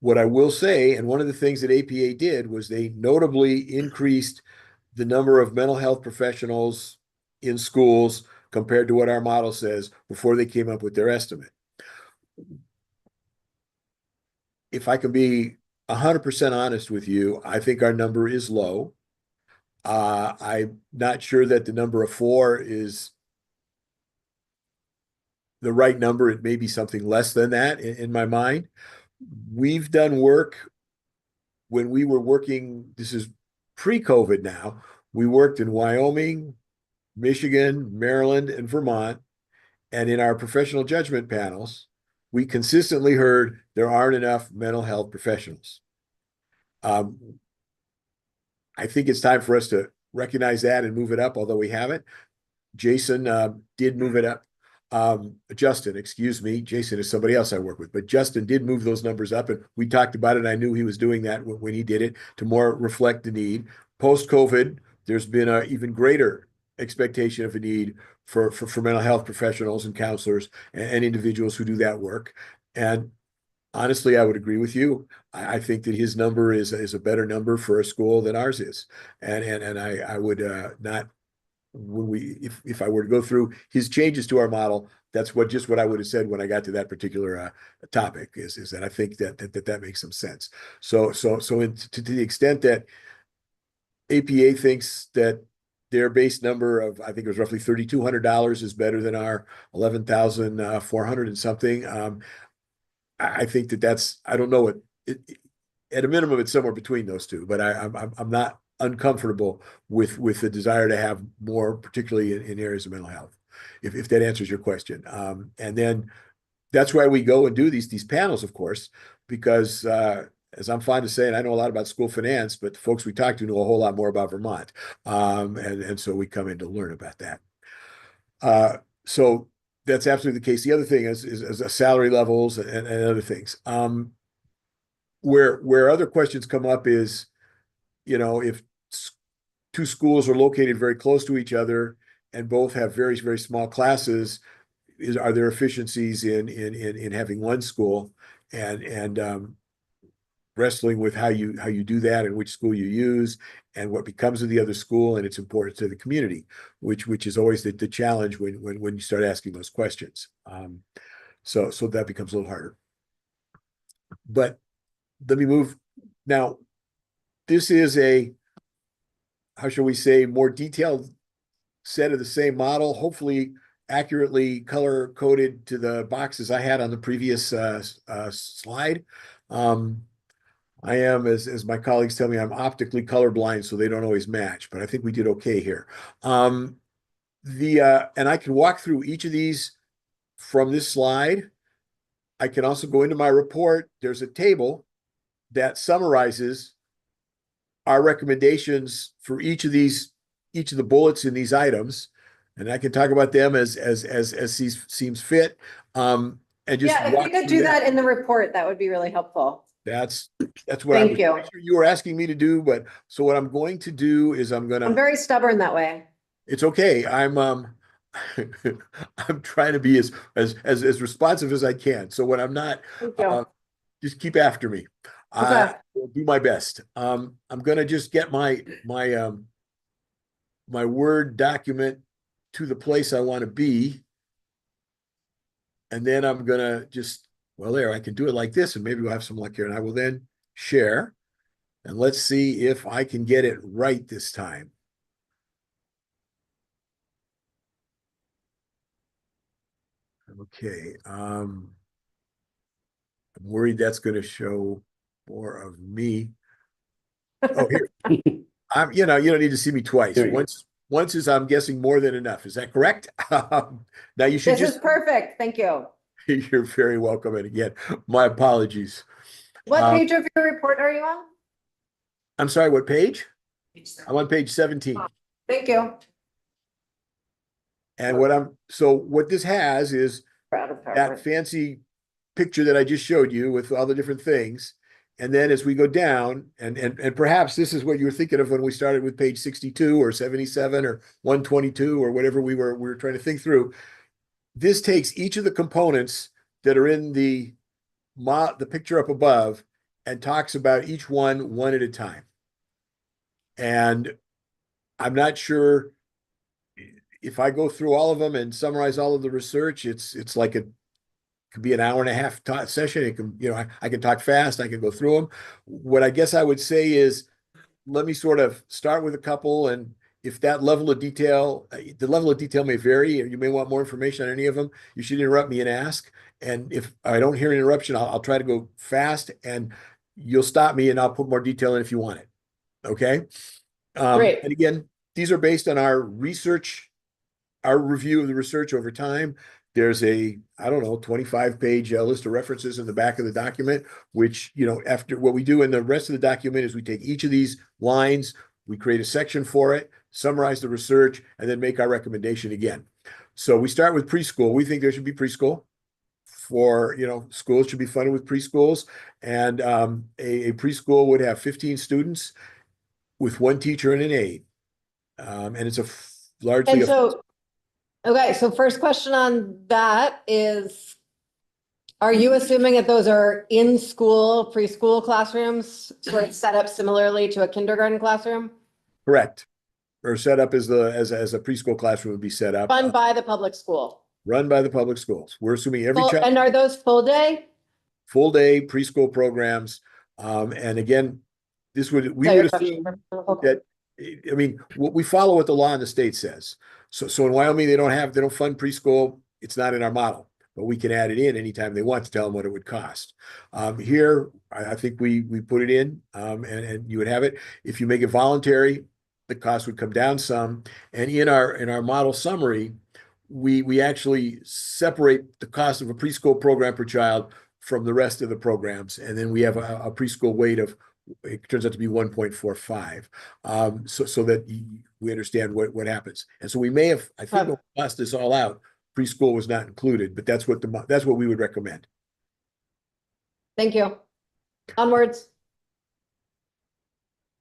What I will say, and one of the things that APA did, was they notably increased the number of mental health professionals in schools compared to what our model says before they came up with their estimate. If I can be 100% honest with you, I think our number is low. I'm not sure that the number of 4 is the right number. It may be something less than that in my mind. We've done work when we were working, this is pre-COVID now, we worked in Wyoming, Michigan, Maryland, and Vermont. And in our professional judgment panels, we consistently heard there aren't enough mental health professionals. I think it's time for us to recognize that and move it up, although we haven't. Jason did move it up. Justin, excuse me, Jason is somebody else I work with, but Justin did move those numbers up, and we talked about it. I knew he was doing that when he did it to more reflect the need. Post-COVID, there's been an even greater expectation of a need for mental health professionals and counselors and individuals who do that work. And honestly, I would agree with you. I think that his number is a better number for a school than ours is. And I would not, if I were to go through his changes to our model, that's what I would have said when I got to that particular topic, is that I think that makes some sense. So to the extent that APA thinks that their base number of, I think it was roughly $3,200, is better than our 11,400 and something. I think that's, I don't know what, at a minimum, it's somewhere between those two, but I'm not uncomfortable with the desire to have more, particularly in areas of mental health, if that answers your question. And then that's why we go and do these panels, of course, because as I'm fond of saying, I know a lot about school finance, but the folks we talk to know a whole lot more about Vermont. And so we come in to learn about that. So that's absolutely the case. The other thing is salary levels and other things. where other questions come up is, you know, if two schools are located very close to each other and both have very, very small classes, are there efficiencies in having one school and wrestling with how you do that and which school you use and what becomes of the other school and its importance to the community, which is always the challenge when you start asking those questions. So that becomes a little harder. But let me move now. This is a, how shall we say, more detailed set of the same model, hopefully accurately color coded to the boxes I had on the previous slide. I am, as my colleagues tell me, I'm optically colorblind, so they don't always match, but I think we did okay here. And I can walk through each of these from this slide. I can also go into my report. There's a table that summarizes our recommendations for each of the bullets in these items. And I can talk about them as seems fit. And just Yeah, if we could do that in the report, that would be really helpful. That's what Thank you. You were asking me to do, but so what I'm going to do is I'm very stubborn that way. It's okay. I'm trying to be as responsive as I can. So when I'm not, just keep after me. I will do my best. I'm gonna just get my Word document to the place I want to be. And then I'm gonna just, well, there, I can do it like this, and maybe we'll have some luck here. And I will then share. And let's see if I can get it right this time. Okay. I'm worried that's going to show more of me. Oh, here. You don't need to see me twice. Once is, I'm guessing, more than enough. Is that correct? Now you should This is perfect. Thank you. You're very welcome. And again, my apologies. What page of your report are you on? I'm sorry, what page? I'm on page 17. Thank you. And what this has is that fancy picture that I just showed you with all the different things. And then as we go down, and perhaps this is what you were thinking of when we started with page 62 or 77 or 122 or whatever we were trying to think through. This takes each of the components that are in the picture up above and talks about each one at a time. And I'm not sure if I go through all of them and summarize all of the research, it's like could be an hour and a half session. It can, I can talk fast. I can go through them. What I guess I would say is, let me sort of start with a couple, and if that level of detail, the level of detail may vary, you may want more information on any of them, you should interrupt me and ask. And if I don't hear an interruption, I'll try to go fast, and you'll stop me and I'll put more detail in if you want it. Okay. Great. And again, these are based on our research, our review of the research over time. There's a, 25-page list of references in the back of the document, which, after what we do in the rest of the document is we take each of these lines, we create a section for it, summarize the research, and then make our recommendation again. So we start with preschool. We think there should be preschool for, schools should be funded with preschools. And a preschool would have 15 students with one teacher and an aide. And it's largely. Okay, so first question on that is, are you assuming that those are in-school preschool classrooms sort of set up similarly to a kindergarten classroom? Correct. Or set up as a preschool classroom would be set up. Run by the public school. Run by the public schools. We're assuming every child. And are those full day? Full day preschool programs. And again, we would assume that, we follow what the law in the state says. So in Wyoming, they don't fund preschool. It's not in our model, but we can add it in anytime they want to tell them what it would cost. Here, I think we put it in, and you would have it. If you make it voluntary, the cost would come down some. And in our model summary, we actually separate the cost of a preschool program per child from the rest of the programs. And then we have a preschool weight of, it turns out to be 1.45, so that we understand what happens. And so we may have, I think, when we cost this all out, preschool was not included, but that's what we would recommend. Thank you. Onwards.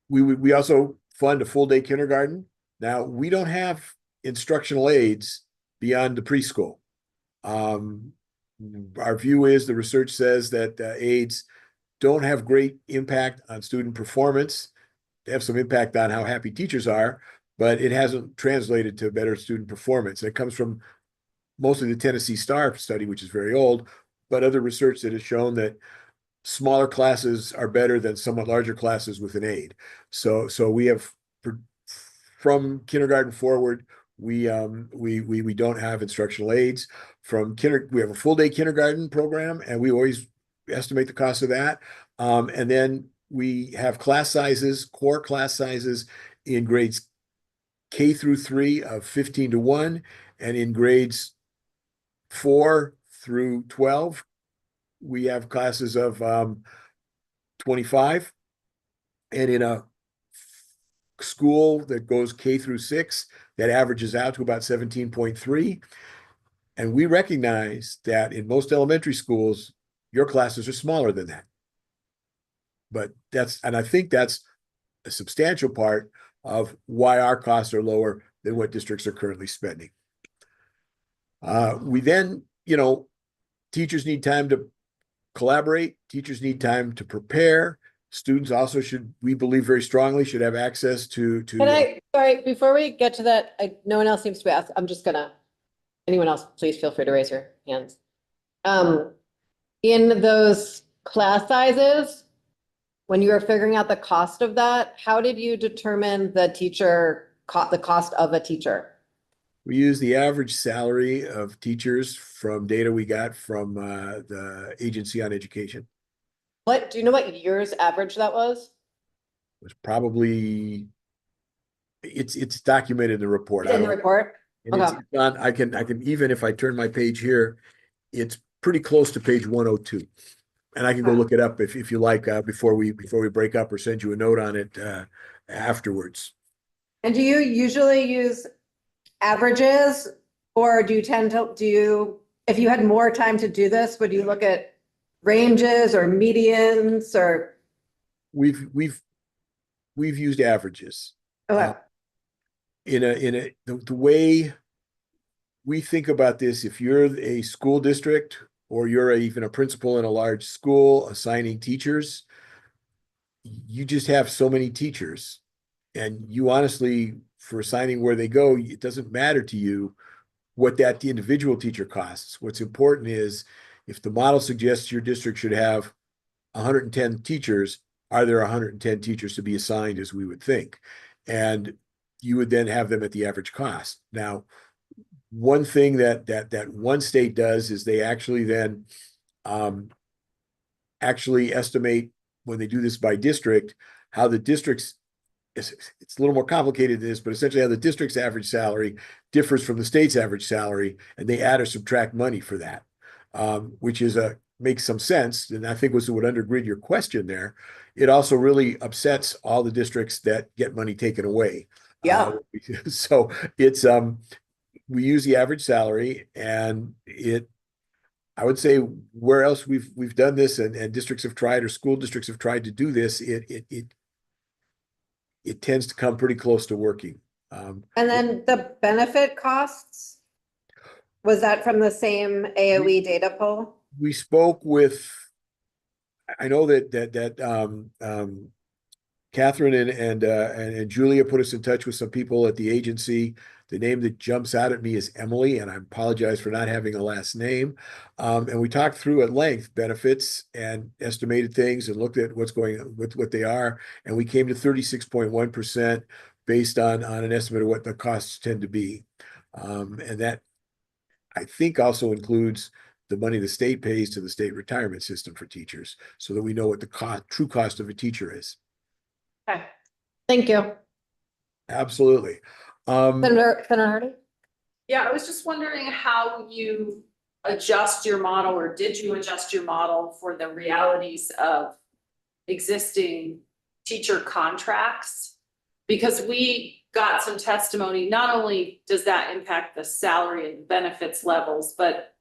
We also fund a full day kindergarten. Now, we don't have instructional aides beyond the preschool. Our view is the research says that aides don't have great impact on student performance. They have some impact on how happy teachers are, but it hasn't translated to better student performance. It comes from mostly the Tennessee Star study, which is very old, but other research that has shown that smaller classes are better than somewhat larger classes with an aide. So we have, from kindergarten forward, we don't have instructional aides. We have a full day kindergarten program, and we always estimate the cost of that. And then we have class sizes, core class sizes in grades K through 3 of 15:1, and in grades 4 through 12, we have classes of 25. And in a school that goes K through 6, that averages out to about 17.3. And we recognize that in most elementary schools, your classes are smaller than that. But I think that's a substantial part of why our costs are lower than what districts are currently spending. We then, teachers need time to collaborate. Teachers need time to prepare. Students also we believe very strongly, should have access to. Sorry, before we get to that, no one else seems to be asked. Anyone else, please feel free to raise your hands. In those class sizes, when you were figuring out the cost of that, how did you determine the cost of a teacher? We use the average salary of teachers from data we got from the Agency on Education. Do you know what year's average that was? It was probably, it's documented in the report. In the report? And Okay. I can, even if I turn my page here, it's pretty close to page 102. And I can go look it up if you like, before we break up, or send you a note on it afterwards. And do you usually use averages, or do you if you had more time to do this, would you look at ranges or medians or? We've used averages. Okay. The way we think about this, if you're a school district or you're even a principal in a large school assigning teachers, you just have so many teachers, and you honestly, for assigning where they go, it doesn't matter to you what that individual teacher costs. What's important is, if the model suggests your district should have 110 teachers, are there 110 teachers to be assigned, as we would think? And you would then have them at the average cost. Now, one thing that one state does is they actually then estimate, when they do this by district, how the district's, it's a little more complicated than this, but essentially how the district's average salary differs from the state's average salary, and they add or subtract money for that, which makes some sense. And I think what would undergird your question there. It also really upsets all the districts that get money taken away. Yeah. So it's, we use the average salary, and I would say where else we've done this, and districts have tried, or school districts have tried to do this, it tends to come pretty close to working. And then the benefit costs, was that from the same AOE data poll? We spoke with, I know that Catherine and Julia put us in touch with some people at the agency. The name that jumps out at me is Emily, and I apologize for not having a last name. And we talked through at length benefits and estimated things, and looked at what's going on with what they are. And we came to 36.1% based on an estimate of what the costs tend to be. And that, I think, also includes the money the state pays to the state retirement system for teachers, so that we know what the true cost of a teacher is. Okay. Thank you. Absolutely. Senator Hardy? Yeah, I was just wondering how you adjust your model, or did you adjust your model for the realities of existing teacher contracts? Because we got some testimony, not only does that impact the salary and benefits levels, but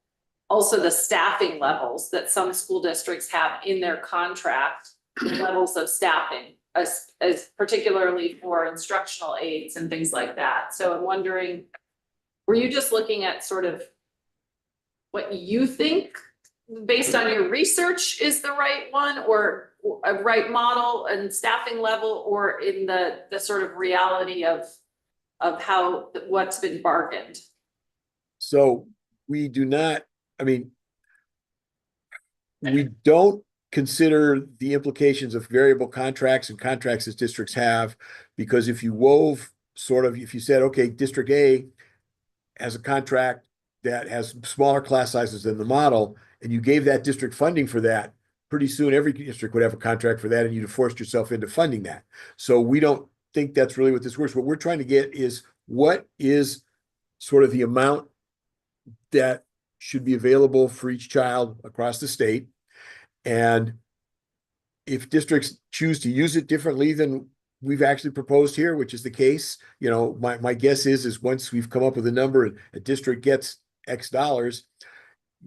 also the staffing levels that some school districts have in their contract levels of staffing, as particularly for instructional aides and things like that. So I'm wondering, were you just looking at sort of what you think based on your research is the right one, or a right model and staffing level, or in the sort of reality of how, what's been bargained? So we do not, I mean, we don't consider the implications of variable contracts and contracts that districts have, because if you wove sort of, if you said, okay, District A has a contract that has smaller class sizes than the model, and you gave that district funding for that, pretty soon every district would have a contract for that, and you'd have forced yourself into funding that. So we don't think that's really what this works. What we're trying to get is what is sort of the amount that should be available for each child across the state. And if districts choose to use it differently than we've actually proposed here, which is the case, you know, my guess is once we've come up with a number and a district gets X dollars,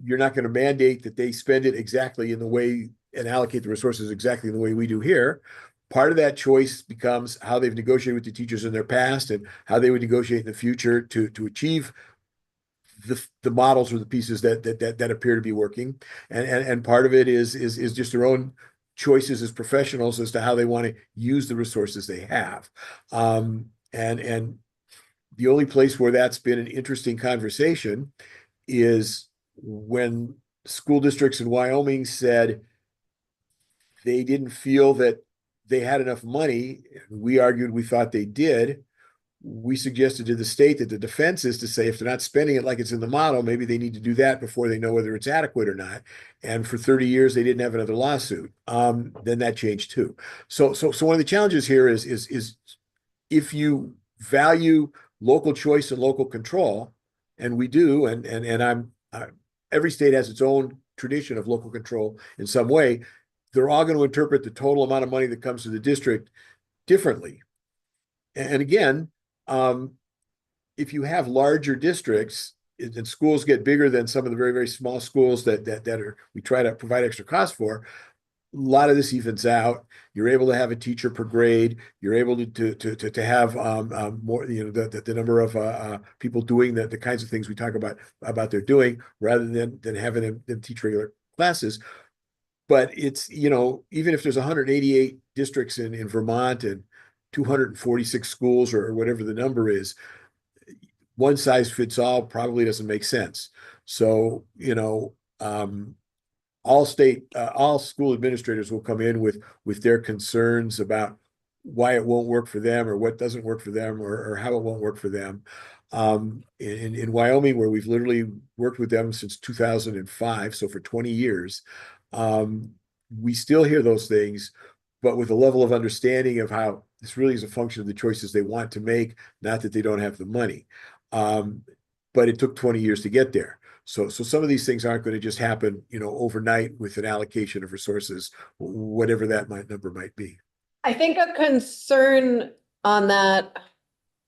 you're not going to mandate that they spend it exactly in the way and allocate the resources exactly in the way we do here. Part of that choice becomes how they've negotiated with the teachers in their past and how they would negotiate in the future to achieve the models or the pieces that appear to be working. And part of it is just their own choices as professionals as to how they want to use the resources they have. And the only place where that's been an interesting conversation is when school districts in Wyoming said they didn't feel that they had enough money. We argued we thought they did. We suggested to the state that the defense is to say, if they're not spending it like it's in the model, maybe they need to do that before they know whether it's adequate or not. And for 30 years, they didn't have another lawsuit. Then that changed too. So one of the challenges here is if you value local choice and local control, and we do, and every state has its own tradition of local control in some way, they're all going to interpret the total amount of money that comes to the district differently. And again, if you have larger districts and schools get bigger than some of the very, very small schools that we try to provide extra costs for, a lot of this evens out. You're able to have a teacher per grade. You're able to have more, you know, the number of people doing the kinds of things we talk about they're doing, rather than having them teach regular classes. But it's, you know, even if there's 188 districts in Vermont and 246 schools or whatever the number is, one size fits all probably doesn't make sense. So, you know, all school administrators will come in with their concerns about why it won't work for them or what doesn't work for them or how it won't work for them. In Wyoming, where we've literally worked with them since 2005, so for 20 years, we still hear those things, but with a level of understanding of how this really is a function of the choices they want to make, not that they don't have the money. But it took 20 years to get there. So some of these things aren't going to just happen, you know, overnight with an allocation of resources, whatever that number might be. I think a concern on that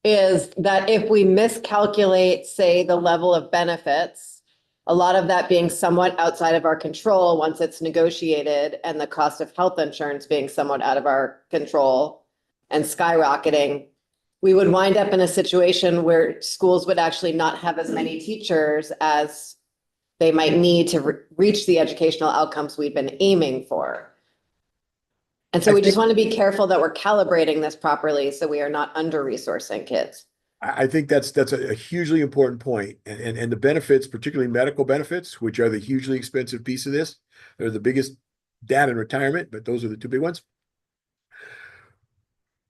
is that if we miscalculate, say, the level of benefits, a lot of that being somewhat outside of our control once it's negotiated, and the cost of health insurance being somewhat out of our control and skyrocketing, we would wind up in a situation where schools would actually not have as many teachers as they might need to reach the educational outcomes we've been aiming for. And so we just want to be careful that we're calibrating this properly so we are not under-resourcing kids. I think that's a hugely important point. And the benefits, particularly medical benefits, which are the hugely expensive piece of this, they're the biggest data in retirement, but those are the two big ones.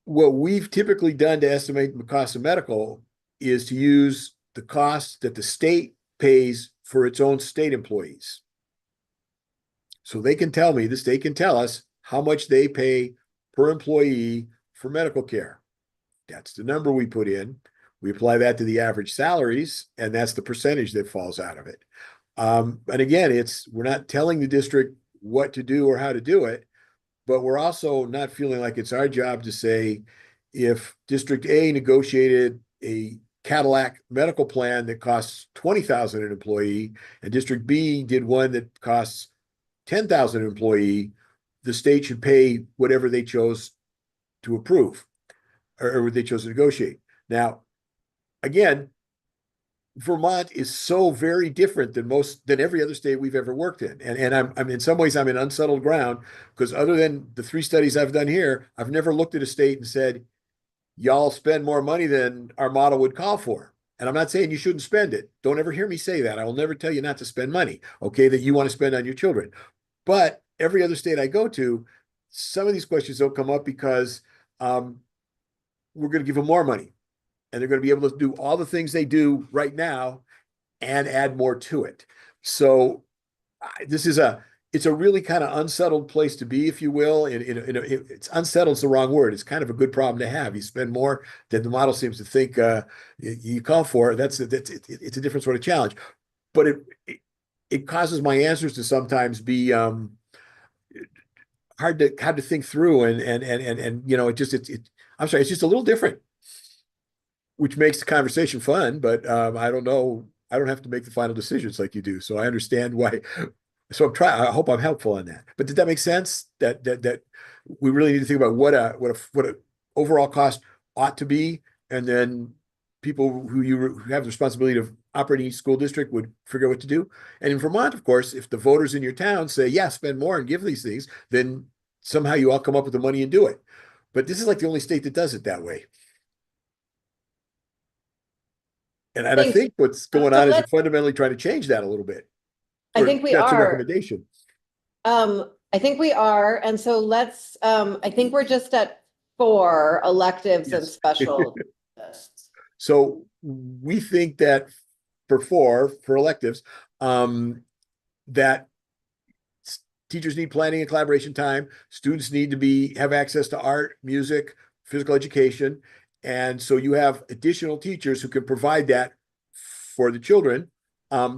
What we've typically done to estimate the cost of medical is to use the cost that the state pays for its own state employees. So they can tell me, the state can tell us how much they pay per employee for medical care. That's the number we put in. We apply that to the average salaries, and that's the percentage that falls out of it. And again, we're not telling the district what to do or how to do it, but we're also not feeling like it's our job to say, if District A negotiated a Cadillac medical plan that costs $20,000 an employee, and District B did one that costs $10,000 an employee, the state should pay whatever they chose to approve or they chose to negotiate. Now, again, Vermont is so very different than every other state we've ever worked in. And I'm in some ways I'm in unsettled ground because other than the 3 studies I've done here, I've never looked at a state and said, y'all spend more money than our model would call for. And I'm not saying you shouldn't spend it. Don't ever hear me say that. I will never tell you not to spend money, okay, that you want to spend on your children. But every other state I go to, some of these questions don't come up because we're going to give them more money. And they're going to be able to do all the things they do right now and add more to it. So it's a really kind of unsettled place to be, if you will. It's unsettled is the wrong word. It's kind of a good problem to have. You spend more than the model seems to think you call for. It's a different sort of challenge. But it causes my answers to sometimes be hard to think through and you know, I'm sorry, it's just a little different, which makes the conversation fun, but I don't know. I don't have to make the final decisions like you do. So I understand why. So I hope I'm helpful on that. But did that make sense? That we really need to think about what a overall cost ought to be, and then people who have the responsibility of operating each school district would figure out what to do. And in Vermont, of course, if the voters in your town say, yeah, spend more and give these things, then somehow you all come up with the money and do it. But this is like the only state that does it that way. And I think what's going on is you're fundamentally trying to change that a little bit. I think we that's are. a recommendation. I think we are. And so let's, I think we're just at 4 electives and special. So we think that for electives, that teachers need planning and collaboration time. Students need to have access to art, music, physical education. And so you have additional teachers who can provide that for the children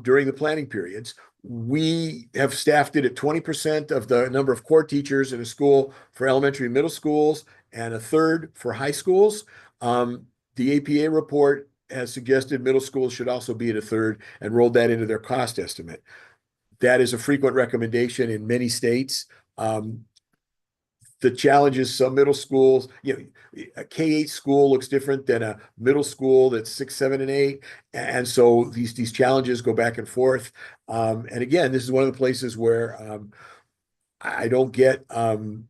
during the planning periods. We have staffed it at 20% of the number of core teachers in a school for elementary and middle schools and 1/3 for high schools. The APA report has suggested middle schools should also be at 1/3 and rolled that into their cost estimate. That is a frequent recommendation in many states. The challenge is some middle schools, a K-8 school looks different than a middle school that's 6, 7, and 8. And so these challenges go back and forth. And again, this is one of the places where I don't get, I'm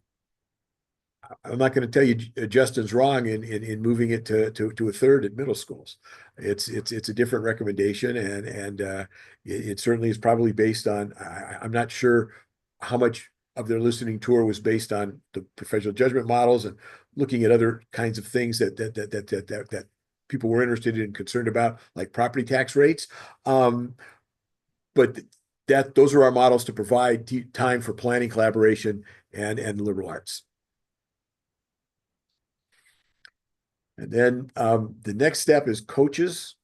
not going to tell you Justin's wrong in moving it to 1/3 at middle schools. It's a different recommendation, and it certainly is probably based on, I'm not sure how much of their listening tour was based on the professional judgment models and looking at other kinds of things that people were interested in and concerned about, like property tax rates. But those are our models to provide time for planning, collaboration, and liberal arts. And then the next step is coaches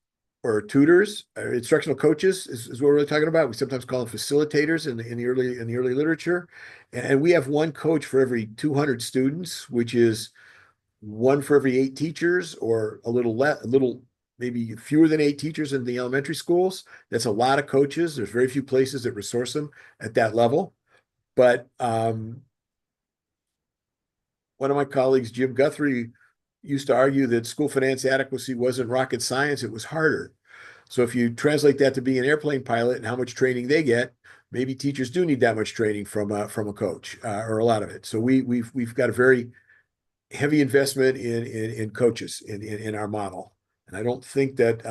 or tutors, instructional coaches is what we're really talking about. We sometimes call them facilitators in the early literature. And we have one coach for every 200 students, which is 1 for every 8 teachers, or a little maybe fewer than 8 teachers in the elementary schools. That's a lot of coaches. There's very few places that resource them at that level. But one of my colleagues, Jim Guthrie, used to argue that school finance adequacy wasn't rocket science, it was harder. So if you translate that to being an airplane pilot and how much training they get, maybe teachers do need that much training from a coach, or a lot of it. So we've got a very heavy investment in coaches in our model. And I don't think that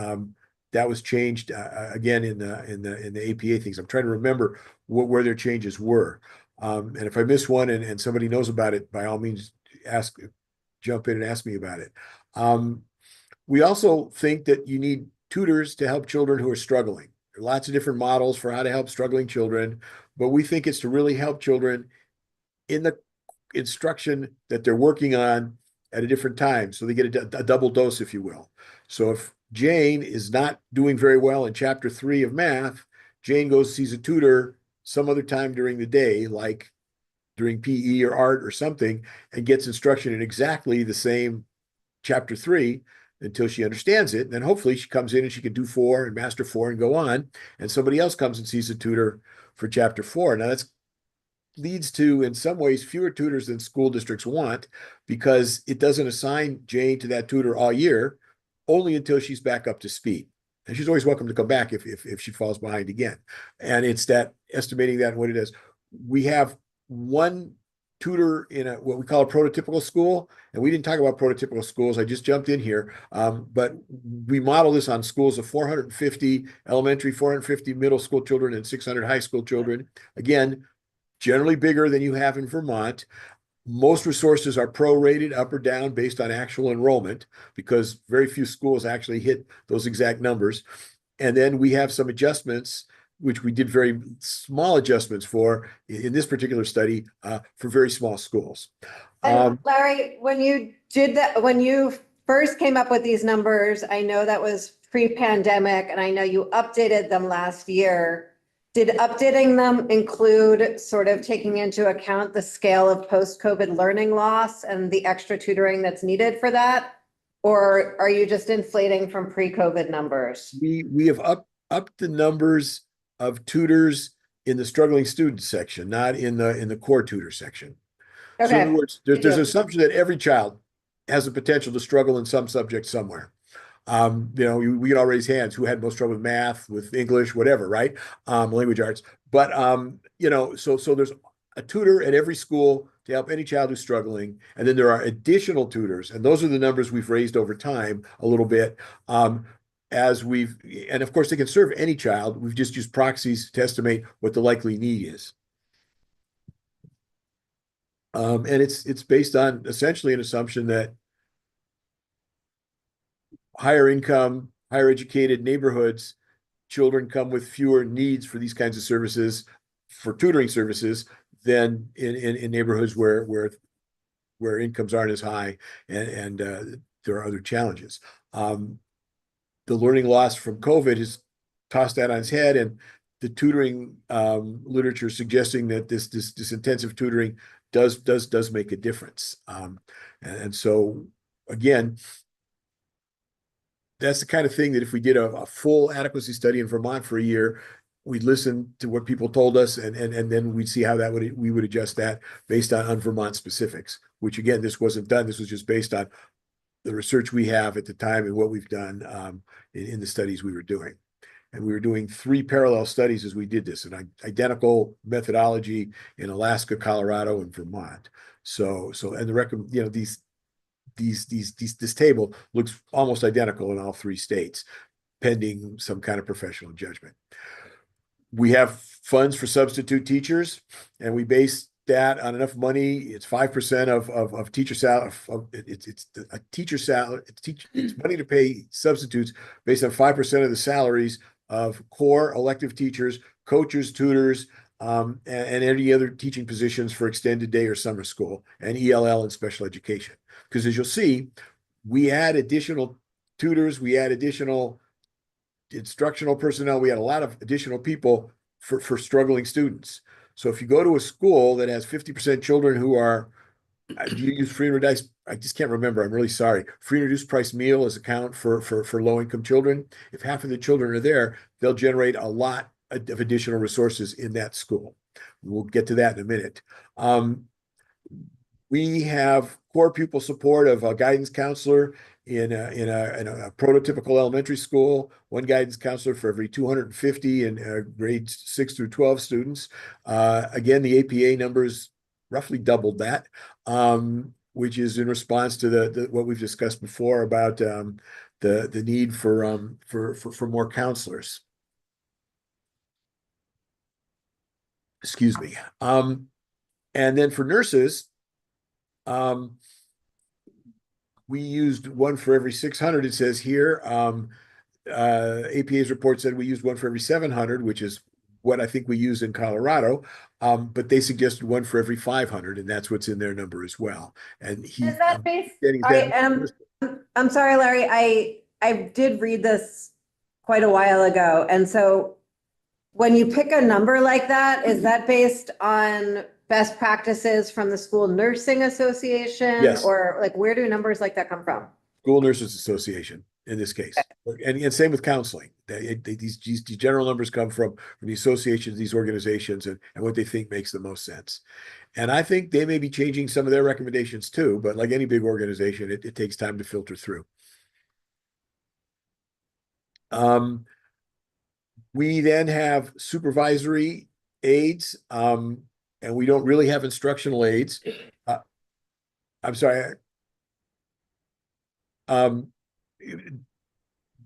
that was changed again in the APA things. I'm trying to remember where their changes were. And if I miss one and somebody knows about it, by all means, jump in and ask me about it. We also think that you need tutors to help children who are struggling. There are lots of different models for how to help struggling children, but we think it's to really help children in the instruction that they're working on at a different time. So they get a double dose, if you will. So if Jane is not doing very well in chapter 3 of math, Jane goes, sees a tutor some other time during the day, like during PE or art or something, and gets instruction in exactly the same chapter 3 until she understands it. And then hopefully she comes in and she can do 4 and master 4 and go on. And somebody else comes and sees a tutor for chapter 4. Now leads to, in some ways, fewer tutors than school districts want, because it doesn't assign Jane to that tutor all year, only until she's back up to speed. And she's always welcome to come back if she falls behind again. And it's that estimating that what it is. We have one tutor in what we call a prototypical school, and we didn't talk about prototypical schools. I just jumped in here, but we model this on schools of 450 elementary, 450 middle school children, and 600 high school children. Again, generally bigger than you have in Vermont. Most resources are prorated up or down based on actual enrollment, because very few schools actually hit those exact numbers. And then we have some adjustments, which we did very small adjustments for in this particular study, for very small schools. And Larry, when you did that, when you first came up with these numbers, I know that was pre-pandemic, and I know you updated them last year. Did updating them include sort of taking into account the scale of post-COVID learning loss and the extra tutoring that's needed for that? Or are you just inflating from pre-COVID numbers? We have upped the numbers of tutors in the struggling student section, not in the core tutor section. So in other words, there's an assumption that every child has the potential to struggle in some subject somewhere. We can all raise hands who had most trouble with math, with English, whatever, right? Language arts. But so there's a tutor at every school to help any child who's struggling. And then there are additional tutors, and those are the numbers we've raised over time a little bit. And of course they can serve any child. We've just used proxies to estimate what the likely need is. And it's based on essentially an assumption that higher income, higher educated neighborhoods, children come with fewer needs for these kinds of services, for tutoring services, than in neighborhoods where incomes aren't as high and there are other challenges. The learning loss from COVID has tossed that on its head, and the tutoring literature suggesting that this intensive tutoring does make a difference. And so again, that's the kind of thing that if we did a full adequacy study in Vermont for a year, we'd listen to what people told us, and then we'd see how we would adjust that based on Vermont specifics, which again, this wasn't done. This was just based on the research we have at the time and what we've done in the studies we were doing. And we were doing 3 parallel studies as we did this, an identical methodology in Alaska, Colorado, and Vermont. So and this table looks almost identical in all 3 states, pending some kind of professional judgment. We have funds for substitute teachers, and we base that on enough money. It's 5% of teacher salary. It's a teacher salary. It's money to pay substitutes based on 5% of the salaries of core elective teachers, coaches, tutors, and any other teaching positions for extended day or summer school, and ELL and special education. Because as you'll see, we add additional tutors, we add additional instructional personnel, we add a lot of additional people for struggling students. So if you go to a school that has 50% children who are, do you use free and reduced? I just can't remember. I'm really sorry. Free and reduced price meal is account for low-income children. If half of the children are there, they'll generate a lot of additional resources in that school. We'll get to that in a minute. We have core pupil support of a guidance counselor in a prototypical elementary school, 1 guidance counselor for every 250 in grades 6 through 12 students. Again, the APA numbers roughly doubled that, which is in response to what we've discussed before about the need for more counselors. Excuse me. And then for nurses, we used 1 for every 600, it says here. APA's report said we used 1 for every 700, which is what I think we use in Colorado. But they suggested 1 for every 500, and that's what's in their number as well. And Is that based? I'm sorry, Larry, I did read this quite a while ago. And so when you pick a number like that, is that based on best practices from the School Nursing Association? Yes. Or like, where do numbers like that come from? School Nurses Association. in this case. And same with counseling. These general numbers come from the associations, these organizations, and what they think makes the most sense. And I think they may be changing some of their recommendations too, but like any big organization, it takes time to filter through. We then have supervisory aides, and we don't really have instructional aides. I'm sorry.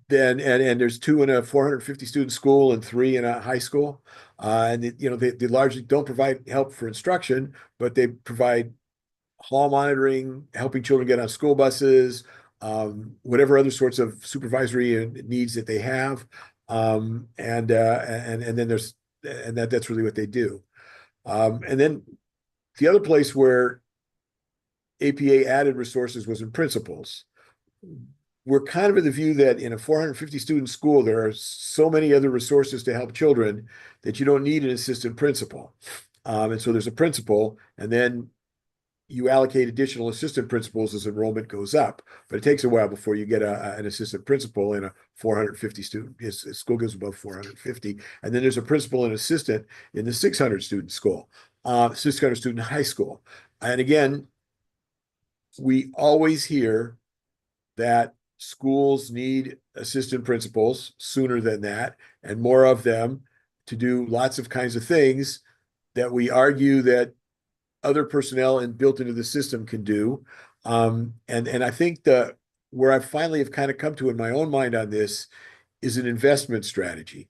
Then there's 2 in a 450 student school and 3 in a high school. They largely don't provide help for instruction, but they provide hall monitoring, helping children get on school buses, whatever other sorts of supervisory needs that they have. And then that's really what they do. And then the other place where APA added resources was in principals. We're kind of of the view that in a 450 student school, there are so many other resources to help children that you don't need an assistant principal. And so there's a principal, and then you allocate additional assistant principals as enrollment goes up. But it takes a while before you get an assistant principal in a 450 student. School goes above 450. And then there's a principal and assistant in the 600 student school, 600 student high school. And again, we always hear that schools need assistant principals sooner than that, and more of them to do lots of kinds of things that we argue that other personnel and built into the system can do. And I think where I finally have kind of come to in my own mind on this is an investment strategy.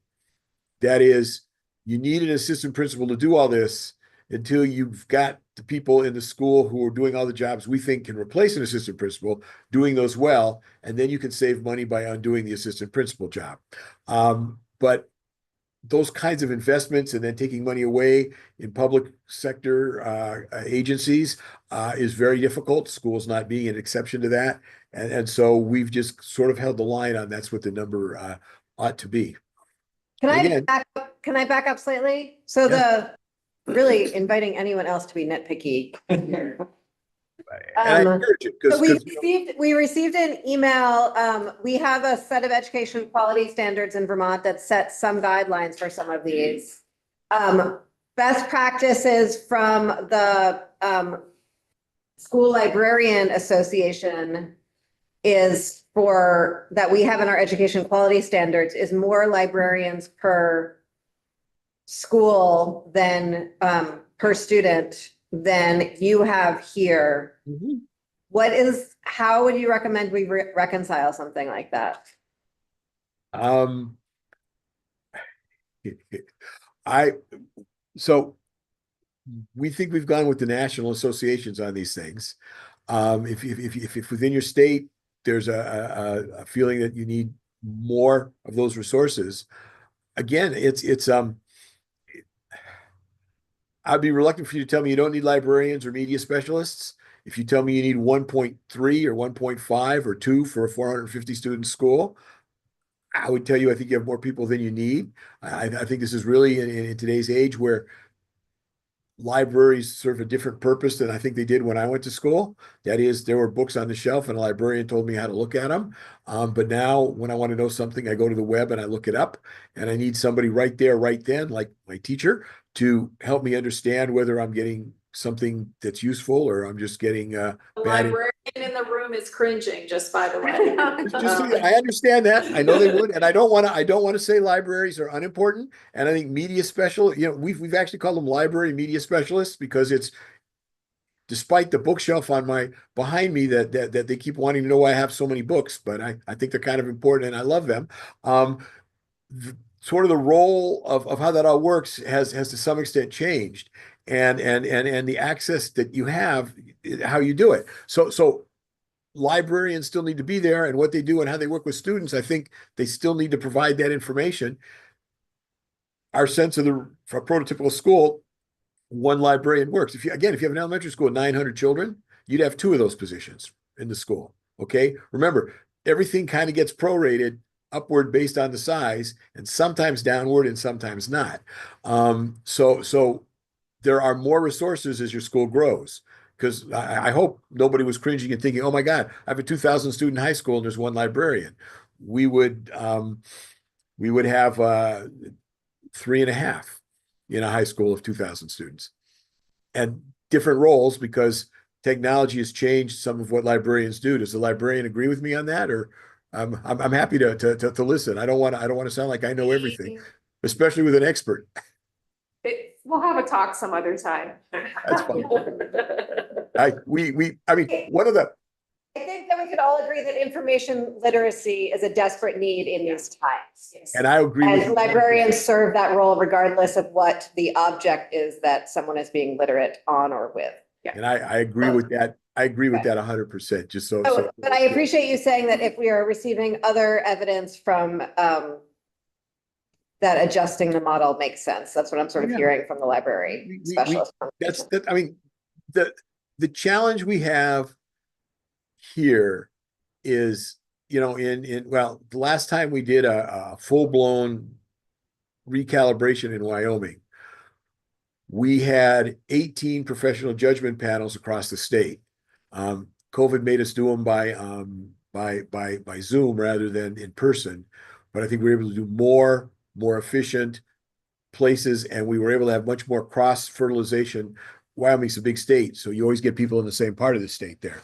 That is, you need an assistant principal to do all this until you've got the people in the school who are doing all the jobs we think can replace an assistant principal, doing those well, and then you can save money by undoing the assistant principal job. But those kinds of investments and then taking money away in public sector agencies is very difficult. Schools not being an exception to that. And so we've just sort of held the line on that's what the number ought to be. Can Again, I back up slightly? So really inviting anyone else to be nitpicky. and I encourage it So because we received an email. We have a set of education quality standards in Vermont that set some guidelines for some of these. Best practices from the School Librarian Association is that we have in our education quality standards is more librarians per school than per student than you have here. Mhm. How would you recommend we reconcile something like that? So we think we've gone with the national associations on these things. If within your state, there's a feeling that you need more of those resources, again, I'd be reluctant for you to tell me you don't need librarians or media specialists. If you tell me you need 1.3 or 1.5 or 2 for a 450 student school, I would tell you I think you have more people than you need. I think this is really in today's age where libraries serve a different purpose than I think they did when I went to school. That is, there were books on the shelf and a librarian told me how to look at them. But now when I want to know something, I go to the web and I look it up, and I need somebody right there, right then, like my teacher, to help me understand whether I'm getting something that's useful or I'm just getting The bad. librarian in the room is cringing, just by the way. I understand that. I know they would, and I don't want to say libraries are unimportant. And I think media we've actually called them library media specialists because it's despite the bookshelf behind me that they keep wanting to know why I have so many books, but I think they're kind of important and I love them. Sort of the role of how that all works has to some extent changed, and the access that you have, how you do it. So librarians still need to be there, and what they do and how they work with students, I think they still need to provide that information. Our sense of for a prototypical school, one librarian works. If you have an elementary school with 900 children, you'd have 2 of those positions in the school. Okay, remember, everything kind of gets prorated upward based on the size, and sometimes downward and sometimes not. So there are more resources as your school grows. because I hope nobody was cringing and thinking, oh my God, I have a 2,000 student high school and there's one librarian. We would have 3.5 in a high school of 2,000 students. And different roles because technology has changed some of what librarians do. Does the librarian agree with me on that? Or I'm happy to listen. I don't want to sound like I know everything, especially with an expert. We'll have a talk some other time. That's fine. I mean, one of the, I think that we could all agree that information literacy is a desperate need in these times. and I agree with And you. librarians serve that role regardless of what the object is that someone is being literate on or with. And I agree with that. I agree with that 100%, just so. Oh, but I appreciate you saying that if we are receiving other evidence from that adjusting the model makes sense. That's what I'm sort of hearing from the library specialist. I mean, the challenge we have here is, well, the last time we did a full-blown recalibration in Wyoming, we had 18 professional judgment panels across the state. COVID made us do them by Zoom rather than in person, but I think we were able to do more efficient places, and we were able to have much more cross-fertilization. Wyoming's a big state, so you always get people in the same part of the state there.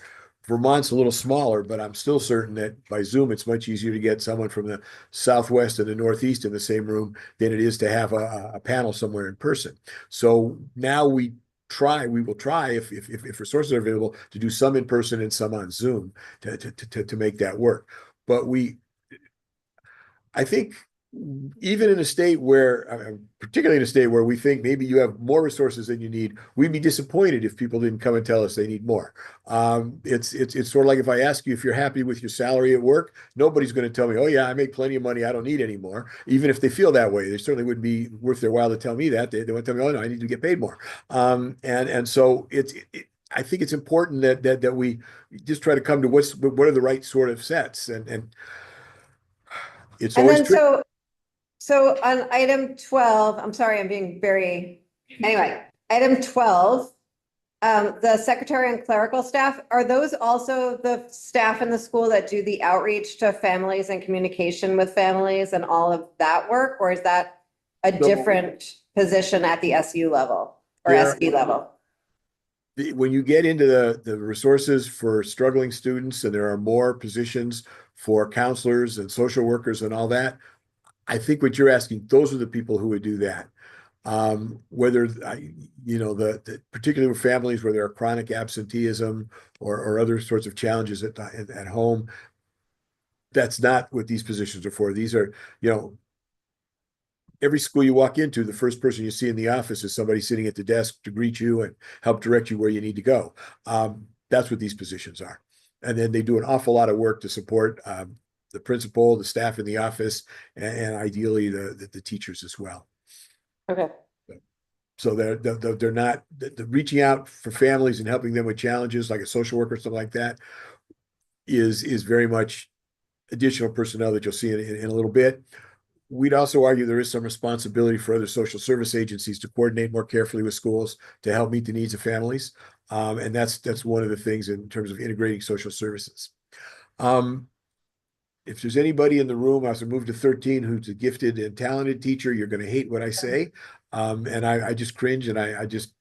Vermont's a little smaller, but I'm still certain that by Zoom, it's much easier to get someone from the Southwest and the Northeast in the same room than it is to have a panel somewhere in person. So now we will try, if resources are available, to do some in person and some on Zoom to make that work. But I think even in a state where, particularly in a state where we think maybe you have more resources than you need, we'd be disappointed if people didn't come and tell us they need more. It's sort of like if I ask you if you're happy with your salary at work, nobody's going to tell me, oh yeah, I make plenty of money, I don't need any more. Even if they feel that way, they certainly wouldn't be worth their while to tell me that. They would tell me, oh no, I need to get paid more. And so I think it's important that we just try to come to what are the right sort of sets, and it's always tricky. So on item 12, I'm sorry, I'm being anyway, item 12, the secretary and clerical staff, are those also the staff in the school that do the outreach to families and communication with families and all of that work? Or is that a different position at the SU level or SB level? When you get into the resources for struggling students, and there are more positions for counselors and social workers and all that, I think what you're asking, those are the people who would do that. Whether, particularly with families where there are chronic absenteeism or other sorts of challenges at home, that's not what these positions are for. These are, every school you walk into, the first person you see in the office is somebody sitting at the desk to greet you and help direct you where you need to go. That's what these positions are. And then they do an awful lot of work to support the principal, the staff in the office, and ideally the teachers as well. Okay. So they're not reaching out for families and helping them with challenges like a social worker or something like that is very much additional personnel that you'll see in a little bit. We'd also argue there is some responsibility for other social service agencies to coordinate more carefully with schools to help meet the needs of families. And that's one of the things in terms of integrating social services. If there's anybody in the room, as I move to 13, who's a gifted and talented teacher, you're going to hate what I say. And I just cringe, and I just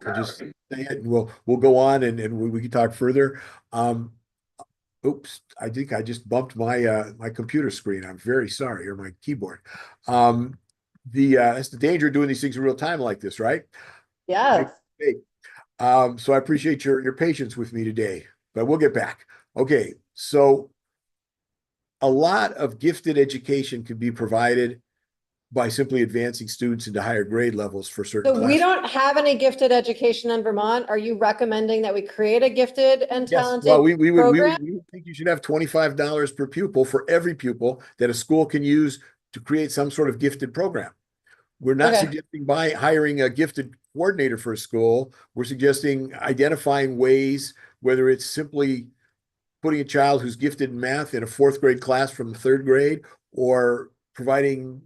say it, and we'll go on and we can talk further. Oops, I think I just bumped my my computer screen. I'm very sorry, or my keyboard. That's the danger of doing these things in real time like this, right? Yes. So I appreciate your patience with me today, but we'll get back. Okay, so a lot of gifted education can be provided by simply advancing students into higher grade levels for certain So classes. we don't have any gifted education in Vermont. Are you recommending that we create a gifted and talented Well, we program? would think you should have $25 per pupil for every pupil that a school can use to create some sort of gifted program. We're not suggesting by hiring a gifted coordinator for a school. We're suggesting identifying ways, whether it's simply putting a child who's gifted in math in a 4th grade class from the 3rd grade, or providing,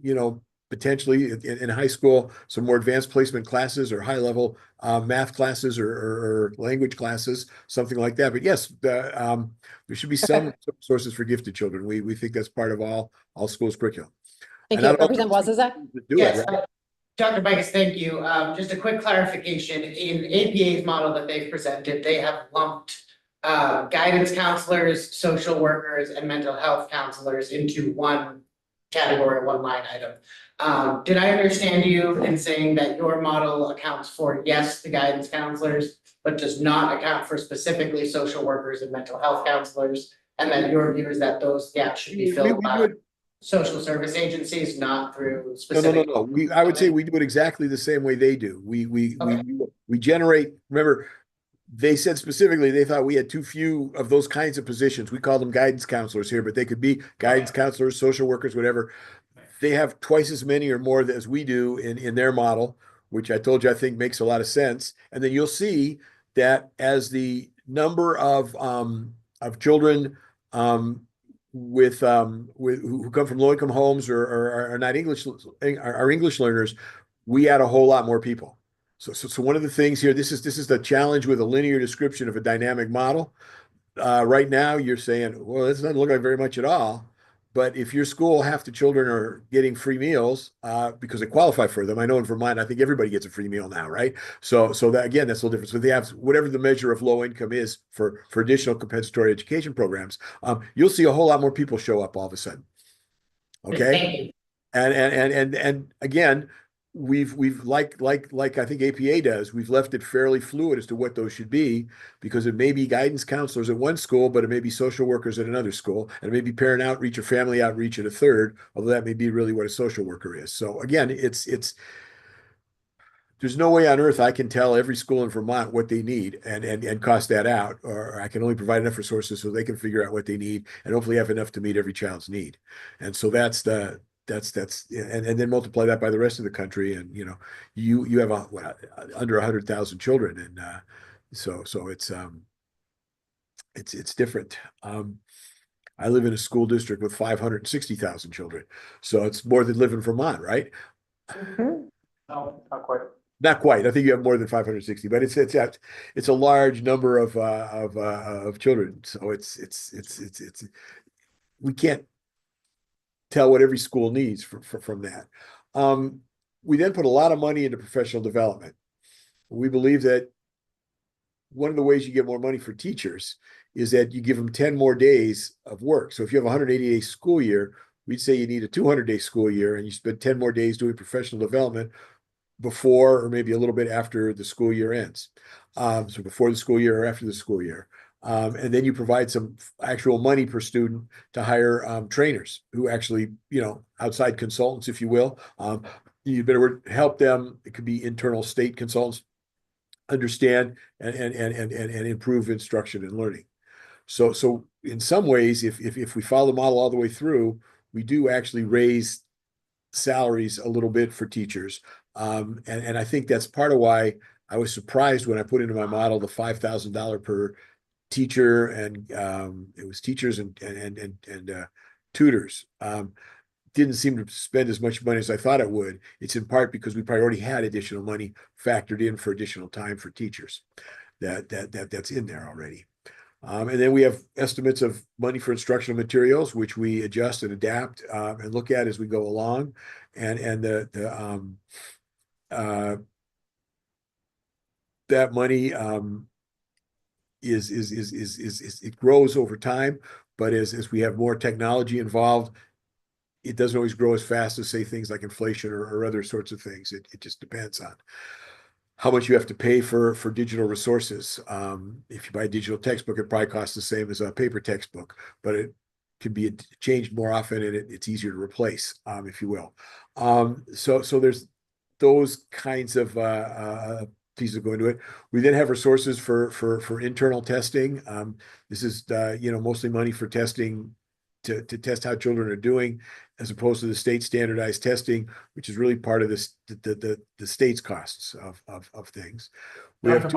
potentially in high school, some more advanced placement classes or high level math classes or language classes, something like that. But yes, there should be some sources for gifted children. We think that's part of all schools curriculum. Thank And you. not all Representative Wozniak? do it, Yes, right? Dr. Bigus, thank you. Just a quick clarification. In APA's model that they've presented, they have lumped guidance counselors, social workers, and mental health counselors into one category, one line item. Did I understand you in saying that your model accounts for, yes, the guidance counselors, but does not account for specifically social workers and mental health counselors? And that your view is that those gaps should be filled by social service agencies, not through specific. No. I would say we do it exactly the same way they do. We generate, remember, they said specifically, they thought we had too few of those kinds of positions. We call them guidance counselors here, but they could be guidance counselors, social workers, whatever. They have twice as many or more as we do in their model, which I told you, I think makes a lot of sense. And then you'll see that as the number of children, who come from low-income homes or are not English, are English learners, we add a whole lot more people. So one of the things here, this is the challenge with a linear description of a dynamic model. Right now, you're saying, well, this doesn't look like very much at all. But if your school, half the children are getting free meals because they qualify for them. I know in Vermont, I think everybody gets a free meal now, right? So that again, that's a little different. So they have whatever the measure of low income is for additional compensatory education programs. You'll see a whole lot more people show up all of a sudden. Okay. And again, we've like I think APA does, we've left it fairly fluid as to what those should be, because it may be guidance counselors at one school, but it may be social workers at another school, and it may be parent outreach or family outreach at a third, although that may be really what a social worker is. So again, there's no way on earth I can tell every school in Vermont what they need and cost that out, or I can only provide enough resources so they can figure out what they need and hopefully have enough to meet every child's need. And so that's and then multiply that by the rest of the country, and you have under 100,000 children, and so it's different. I live in a school district with 560,000 children, so it's more than live in Vermont, right? No, not quite. Not quite. I think you have more than 560, but it's a large number of children. So it's we can't tell what every school needs from that. We then put a lot of money into professional development. We believe that one of the ways you get more money for teachers is that you give them 10 more days of work. So if you have a 180-day school year, we'd say you need a 200-day school year, and you spend 10 more days doing professional development before or maybe a little bit after the school year ends. So before the school year or after the school year. And then you provide some actual money per student to hire trainers who actually, outside consultants, if you will. You better help them. It could be internal state consultants understand and improve instruction and learning. So in some ways, if we follow the model all the way through, we do actually raise salaries a little bit for teachers. And I think that's part of why I was surprised when I put into my model the $5,000 per teacher, and it was teachers and tutors. Didn't seem to spend as much money as I thought it would. It's in part because we probably already had additional money factored in for additional time for teachers. That's in there already. And then we have estimates of money for instructional materials, which we adjust and adapt and look at as we go along. And that money it grows over time, but as we have more technology involved, it doesn't always grow as fast as, say, things like inflation or other sorts of things. It just depends on how much you have to pay for digital resources. If you buy a digital textbook, it probably costs the same as a paper textbook, but it can be changed more often, and it's easier to replace, if you will. So there's those kinds of pieces go into it. We then have resources for internal testing. This is mostly money for testing to test how children are doing, as opposed to the state standardized testing, which is really part of this the state's costs of things. We have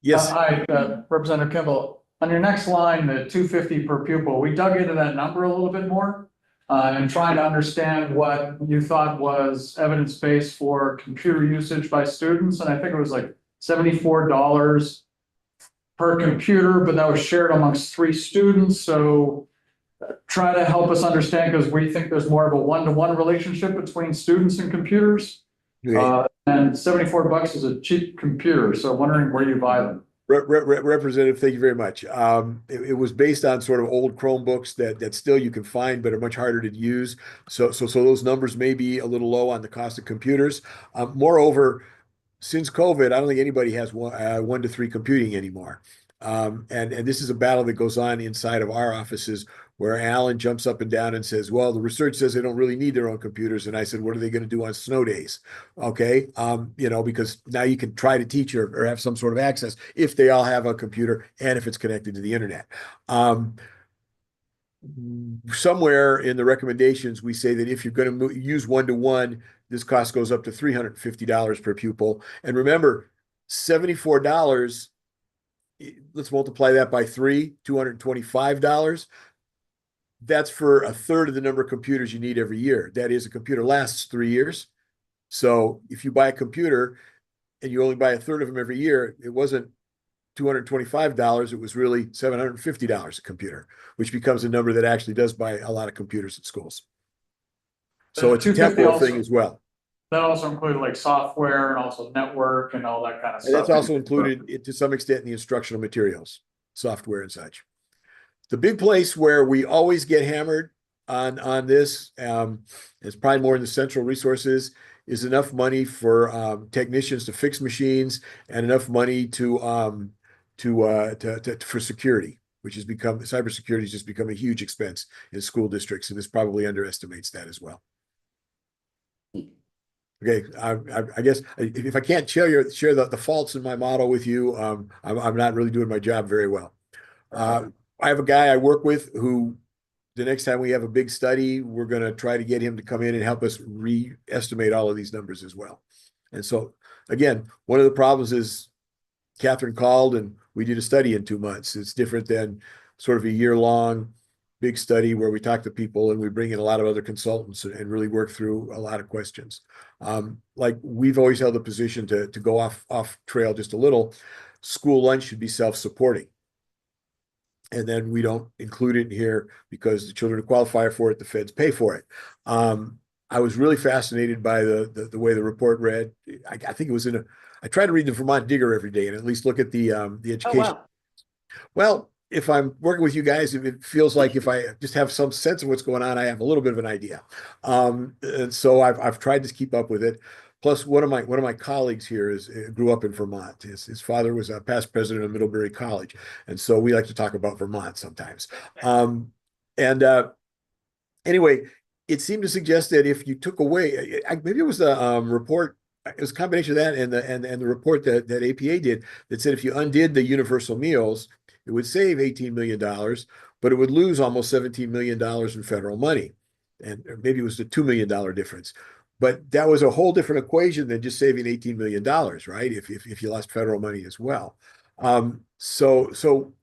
yes. Hi, Representative Kimball. On your next line, the 250 per pupil, we dug into that number a little bit more. and trying to understand what you thought was evidence-based for computer usage by students, and I think it was like $74 per computer, but that was shared amongst 3 students, so try to help us understand, because we think there's more of a one-to-one relationship between students and computers. And $74 is a cheap computer, so wondering where you buy them. Representative, thank you very much. It was based on sort of old Chromebooks that still you can find, but are much harder to use. So those numbers may be a little low on the cost of computers. Moreover, since COVID, I don't think anybody has 1 to 3 computing anymore. And this is a battle that goes on inside of our offices, where Alan jumps up and down and says, well, the research says they don't really need their own computers. And I said, what are they going to do on snow days? Okay. Because now you can try to teach or have some sort of access if they all have a computer and if it's connected to the internet. Somewhere in the recommendations, we say that if you're going to use one-to-one, this cost goes up to $350 per pupil. And remember, $74, let's multiply that by 3, $225. That's for a third of the number of computers you need every year. That is, a computer lasts 3 years. So if you buy a computer and you only buy a third of them every year, it wasn't $225, it was really $750 a computer, which becomes a number that actually does buy a lot of computers at schools. So it's a temporal thing as well. That also included like software and also network and all that kind of stuff. And that's also included to some extent in the instructional materials, software and such. The big place where we always get hammered on this, it's probably more in the central resources, is enough money for technicians to fix machines and enough money for security, which has become, cybersecurity has just become a huge expense in school districts, and this probably underestimates that as well. Okay, I guess if I can't share the faults in my model with you, I'm not really doing my job very well. I have a guy I work with who, the next time we have a big study, we're going to try to get him to come in and help us re-estimate all of these numbers as well. And so, again, one of the problems is Catherine called and we did a study in 2 months. It's different than sort of a year-long big study where we talk to people and we bring in a lot of other consultants and really work through a lot of questions. Like we've always held the position to go off trail just a little. School lunch should be self-supporting. And then we don't include it in here because the children who qualify for it, the feds pay for it. I was really fascinated by the way the report read. I think it was I try to read the Vermont Digger every day and at least look at the education. Oh, wow. Well, if I'm working with you guys, it feels like if I just have some sense of what's going on, I have a little bit of an idea. And so I've tried to keep up with it. Plus, one of my colleagues here grew up in Vermont. His father was a past president of Middlebury College, and so we like to talk about Vermont sometimes. Anyway, it seemed to suggest that if you took away, maybe it was the report. It was a combination of that and the report that APA did that said if you undid the universal meals, it would save $18 million, but it would lose almost $17 million in federal money, and maybe it was the $2 million difference. But that was a whole different equation than just saving $18 million, right? If you lost federal money as well. So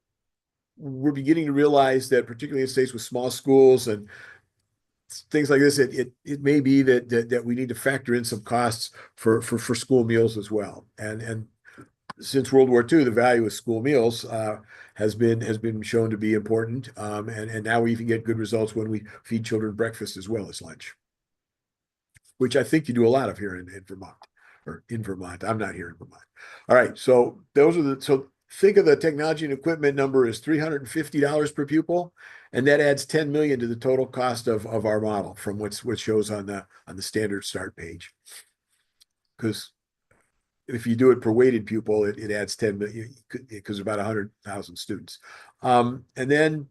we're beginning to realize that particularly in states with small schools and things like this, it may be that we need to factor in some costs for school meals as well. And since World War II, the value of school meals has been shown to be important. And now we even get good results when we feed children breakfast as well as lunch, which I think you do a lot of here in Vermont, or in Vermont. I'm not here in Vermont. All right, so so think of the technology and equipment number as $350 per pupil, and that adds 10 million to the total cost of our model from what shows on the standard start page. Because if you do it per weighted pupil, it adds 10 million because about 100,000 students. And then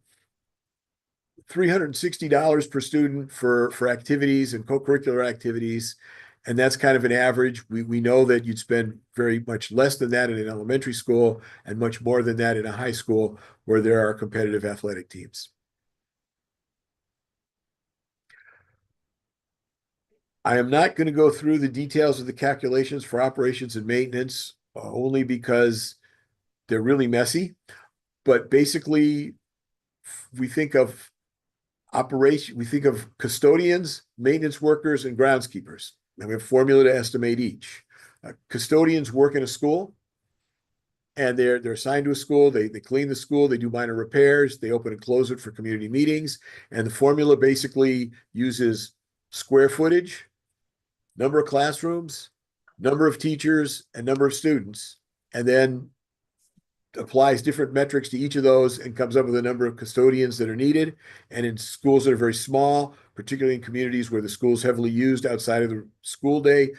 $360 per student for activities and co-curricular activities. And that's kind of an average. We know that you'd spend very much less than that in an elementary school and much more than that in a high school where there are competitive athletic teams. I am not going to go through the details of the calculations for operations and maintenance, only because they're really messy. But basically, we think of operation, we think of custodians, maintenance workers, and groundskeepers. And we have a formula to estimate each. Custodians work in a school, and they're assigned to a school. They clean the school, they do minor repairs, they open and close it for community meetings. And the formula basically uses square footage, number of classrooms, number of teachers, and number of students, and then applies different metrics to each of those and comes up with a number of custodians that are needed. And in schools that are very small, particularly in communities where the school is heavily used outside of the school day,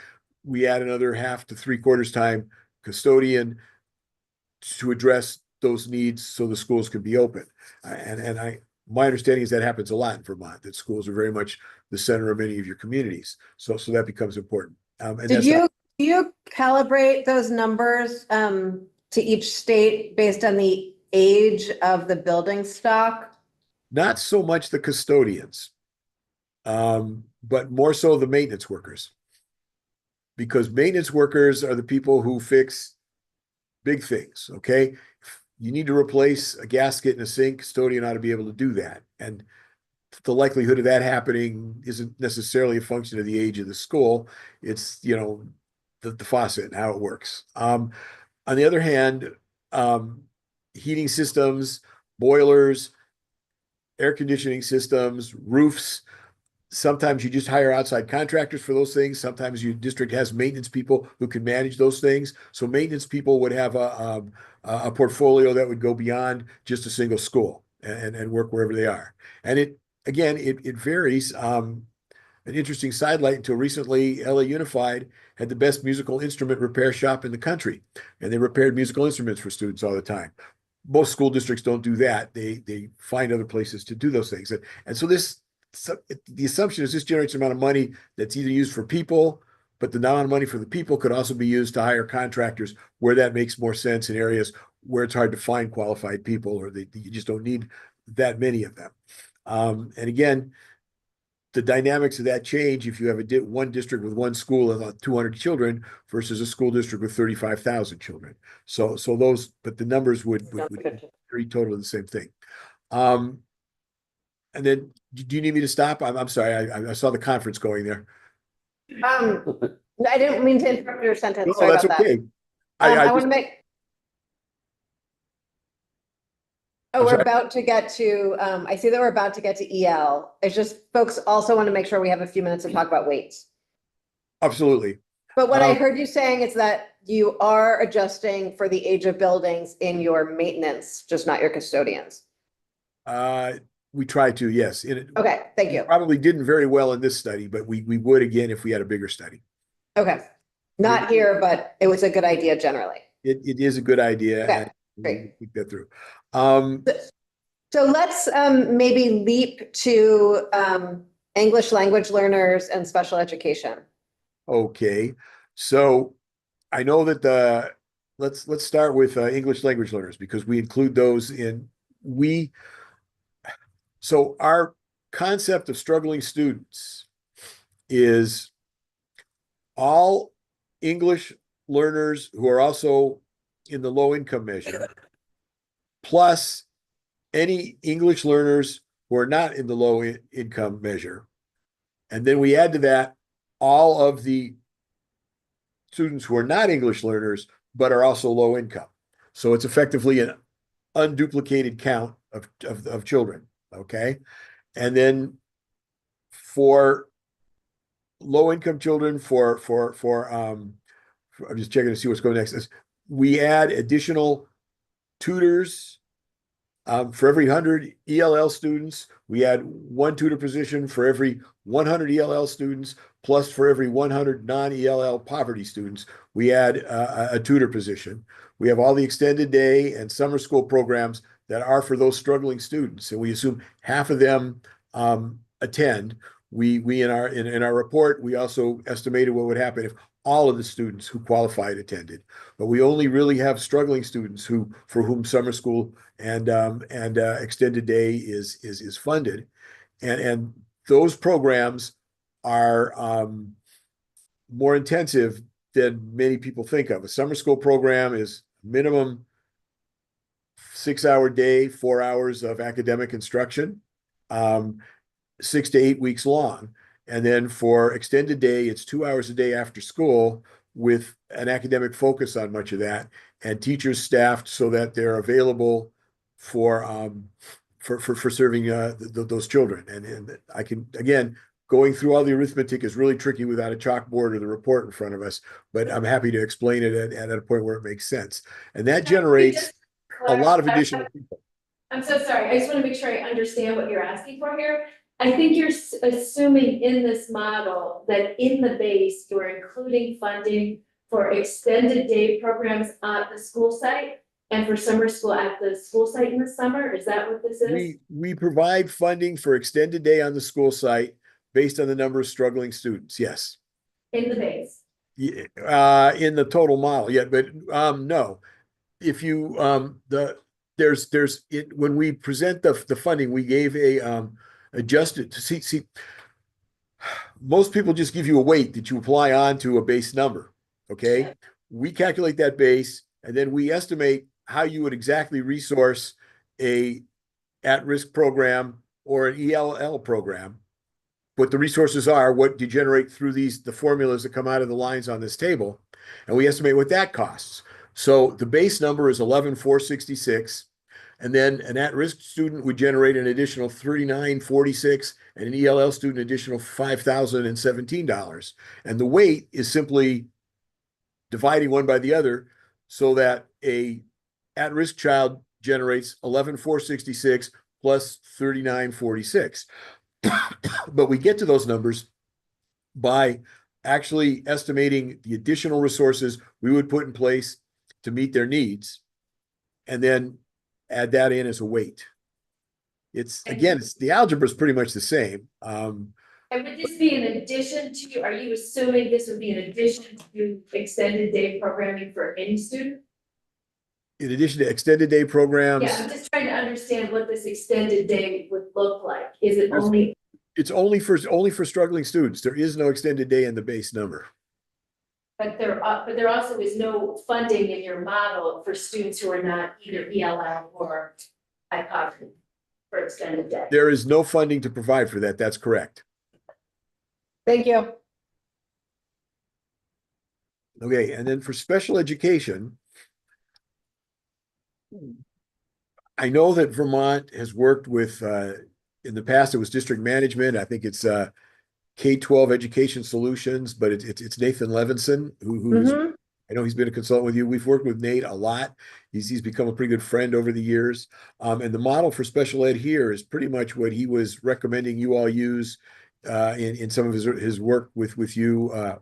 we add another half to 3/4 time custodian to address those needs so the schools can be open. My understanding is that happens a lot in Vermont, that schools are very much the center of many of your communities. So that becomes important. And Did you calibrate those numbers to each state based on the age of the building stock? Not so much the custodians, but more so the maintenance workers. Because maintenance workers are the people who fix big things, okay? If you need to replace a gasket in a sink, custodian ought to be able to do that. And the likelihood of that happening isn't necessarily a function of the age of the school. It's, the faucet and how it works. On the other hand, heating systems, boilers, air conditioning systems, roofs, sometimes you just hire outside contractors for those things. Sometimes your district has maintenance people who can manage those things. So maintenance people would have a portfolio that would go beyond just a single school and work wherever they are. And it varies. An interesting sidelight, until recently, LA Unified had the best musical instrument repair shop in the country, and they repaired musical instruments for students all the time. Most school districts don't do that. They find other places to do those things. And so the assumption is this generates an amount of money that's either used for people, but the amount of money for the people could also be used to hire contractors where that makes more sense in areas where it's hard to find qualified people, or you just don't need that many of them. And again, the dynamics of that change if you have one district with one school of 200 children versus a school district with 35,000 children. So those, but the numbers would be totally the same thing. And then, do you need me to stop? I'm sorry, I saw the conference going there. I didn't mean to interrupt your sentence. No, Sorry that's about okay. that. I want to make. Oh, I'm we're sorry. about to get to, I see that we're about to get to EL. It's just folks also want to make sure we have a few minutes to talk about weights. Absolutely. But what I heard you saying is that you are adjusting for the age of buildings in your maintenance, just not your custodians. We try to, yes. Okay, thank you. Probably didn't very well in this study, but we would again if we had a bigger study. Okay, not here, but it was a good idea generally. It is a good idea. Okay, and great. we'll keep that through. So let's maybe leap to English language learners and special education. Okay, so I know that let's start with English language learners, because we include those in so our concept of struggling students is all English learners who are also in the low income measure, plus any English learners who are not in the low income measure. And then we add to that all of the students who are not English learners, but are also low income. So it's effectively an unduplicated count of children, okay? And then for low income children, I'm just checking to see what's going next. We add additional tutors. For every 100 ELL students, we add one tutor position for every 100 ELL students, plus for every 100 non-ELL poverty students, we add a tutor position. We have all the extended day and summer school programs that are for those struggling students, and we assume half of them attend. We in our report, we also estimated what would happen if all of the students who qualified attended, but we only really have struggling students for whom summer school and extended day is funded, and those programs are more intensive than many people think of. A summer school program is minimum 6-hour day, 4 hours of academic instruction. 6 to 8 weeks long. And then for extended day, it's 2 hours a day after school with an academic focus on much of that, and teachers staffed so that they're available for serving those children. And I can, again, going through all the arithmetic is really tricky without a chalkboard or the report in front of us, but I'm happy to explain it at a point where it makes sense. And that generates a lot of additional people. I'm so sorry, I just want to make sure I understand what you're asking for here. I think you're assuming in this model that in the base, you're including funding for extended day programs at the school site and for summer school at the school site in the summer. Is that what this is? We provide funding for extended day on the school site based on the number of struggling students, yes. In the base? In the total model, yeah, but no. If you when we present the funding, we gave a adjusted to see most people just give you a weight that you apply onto a base number. Okay, we calculate that base and then we estimate how you would exactly resource a at-risk program or an ELL program. What the resources are, what you generate through the formulas that come out of the lines on this table, and we estimate what that costs. So the base number is 11,466, and then an at-risk student would generate an additional 3946, and an ELL student additional $5,017. And the weight is simply dividing one by the other so that a at-risk child generates 11,466 plus 3946. But we get to those numbers by actually estimating the additional resources we would put in place to meet their needs, and then add that in as a weight. It's the algebra is pretty much the same. And would this be in addition to, are you assuming this would be in addition to extended day programming for any student? In addition to extended day programs. Yeah, I'm just trying to understand what this extended day would look like. Is it only? It's only for struggling students. There is no extended day in the base number. But there also is no funding in your model for students who are not either ELL or hypothesis for extended day. There is no funding to provide for that. That's correct. Thank you. Okay, and then for special education, I know that Vermont has worked with, in the past, it was district management. I think it's K-12 Education Solutions, but it's Nathan Levinson, who's, I know he's been a consultant with you. We've worked with Nate a lot. He's become a pretty good friend over the years. And the model for special ed here is pretty much what he was recommending you all use in some of his work with you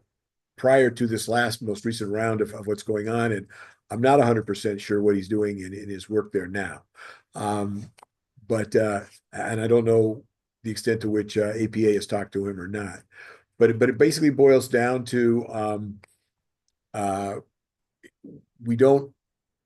prior to this most recent round of what's going on. And I'm not 100% sure what he's doing in his work there now. And I don't know the extent to which APA has talked to him or not. But it basically boils down to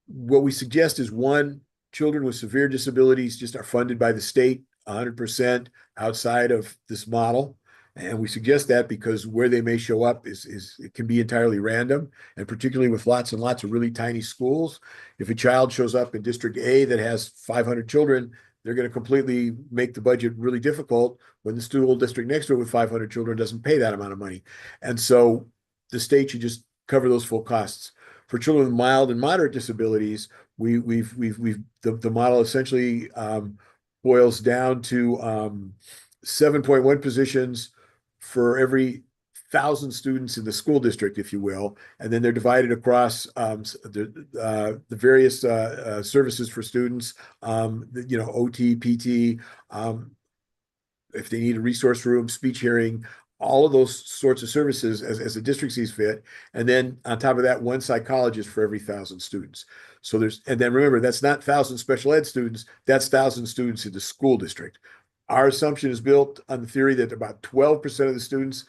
what we suggest is, one, children with severe disabilities just are funded by the state 100% outside of this model. And we suggest that because where they may show up it can be entirely random, and particularly with lots and lots of really tiny schools. If a child shows up in District A that has 500 children, they're going to completely make the budget really difficult when the school district next to it with 500 children doesn't pay that amount of money. And so the state should just cover those full costs. For children with mild and moderate disabilities, the model essentially boils down to 7.1 positions for every 1,000 students in the school district, if you will, and then they're divided across the various services for students, OT, PT, if they need a resource room, speech hearing, all of those sorts of services as the district sees fit. And then on top of that, one psychologist for every 1,000 students. So and then remember, that's not 1,000 special ed students, that's 1,000 students in the school district. Our assumption is built on the theory that about 12% of the students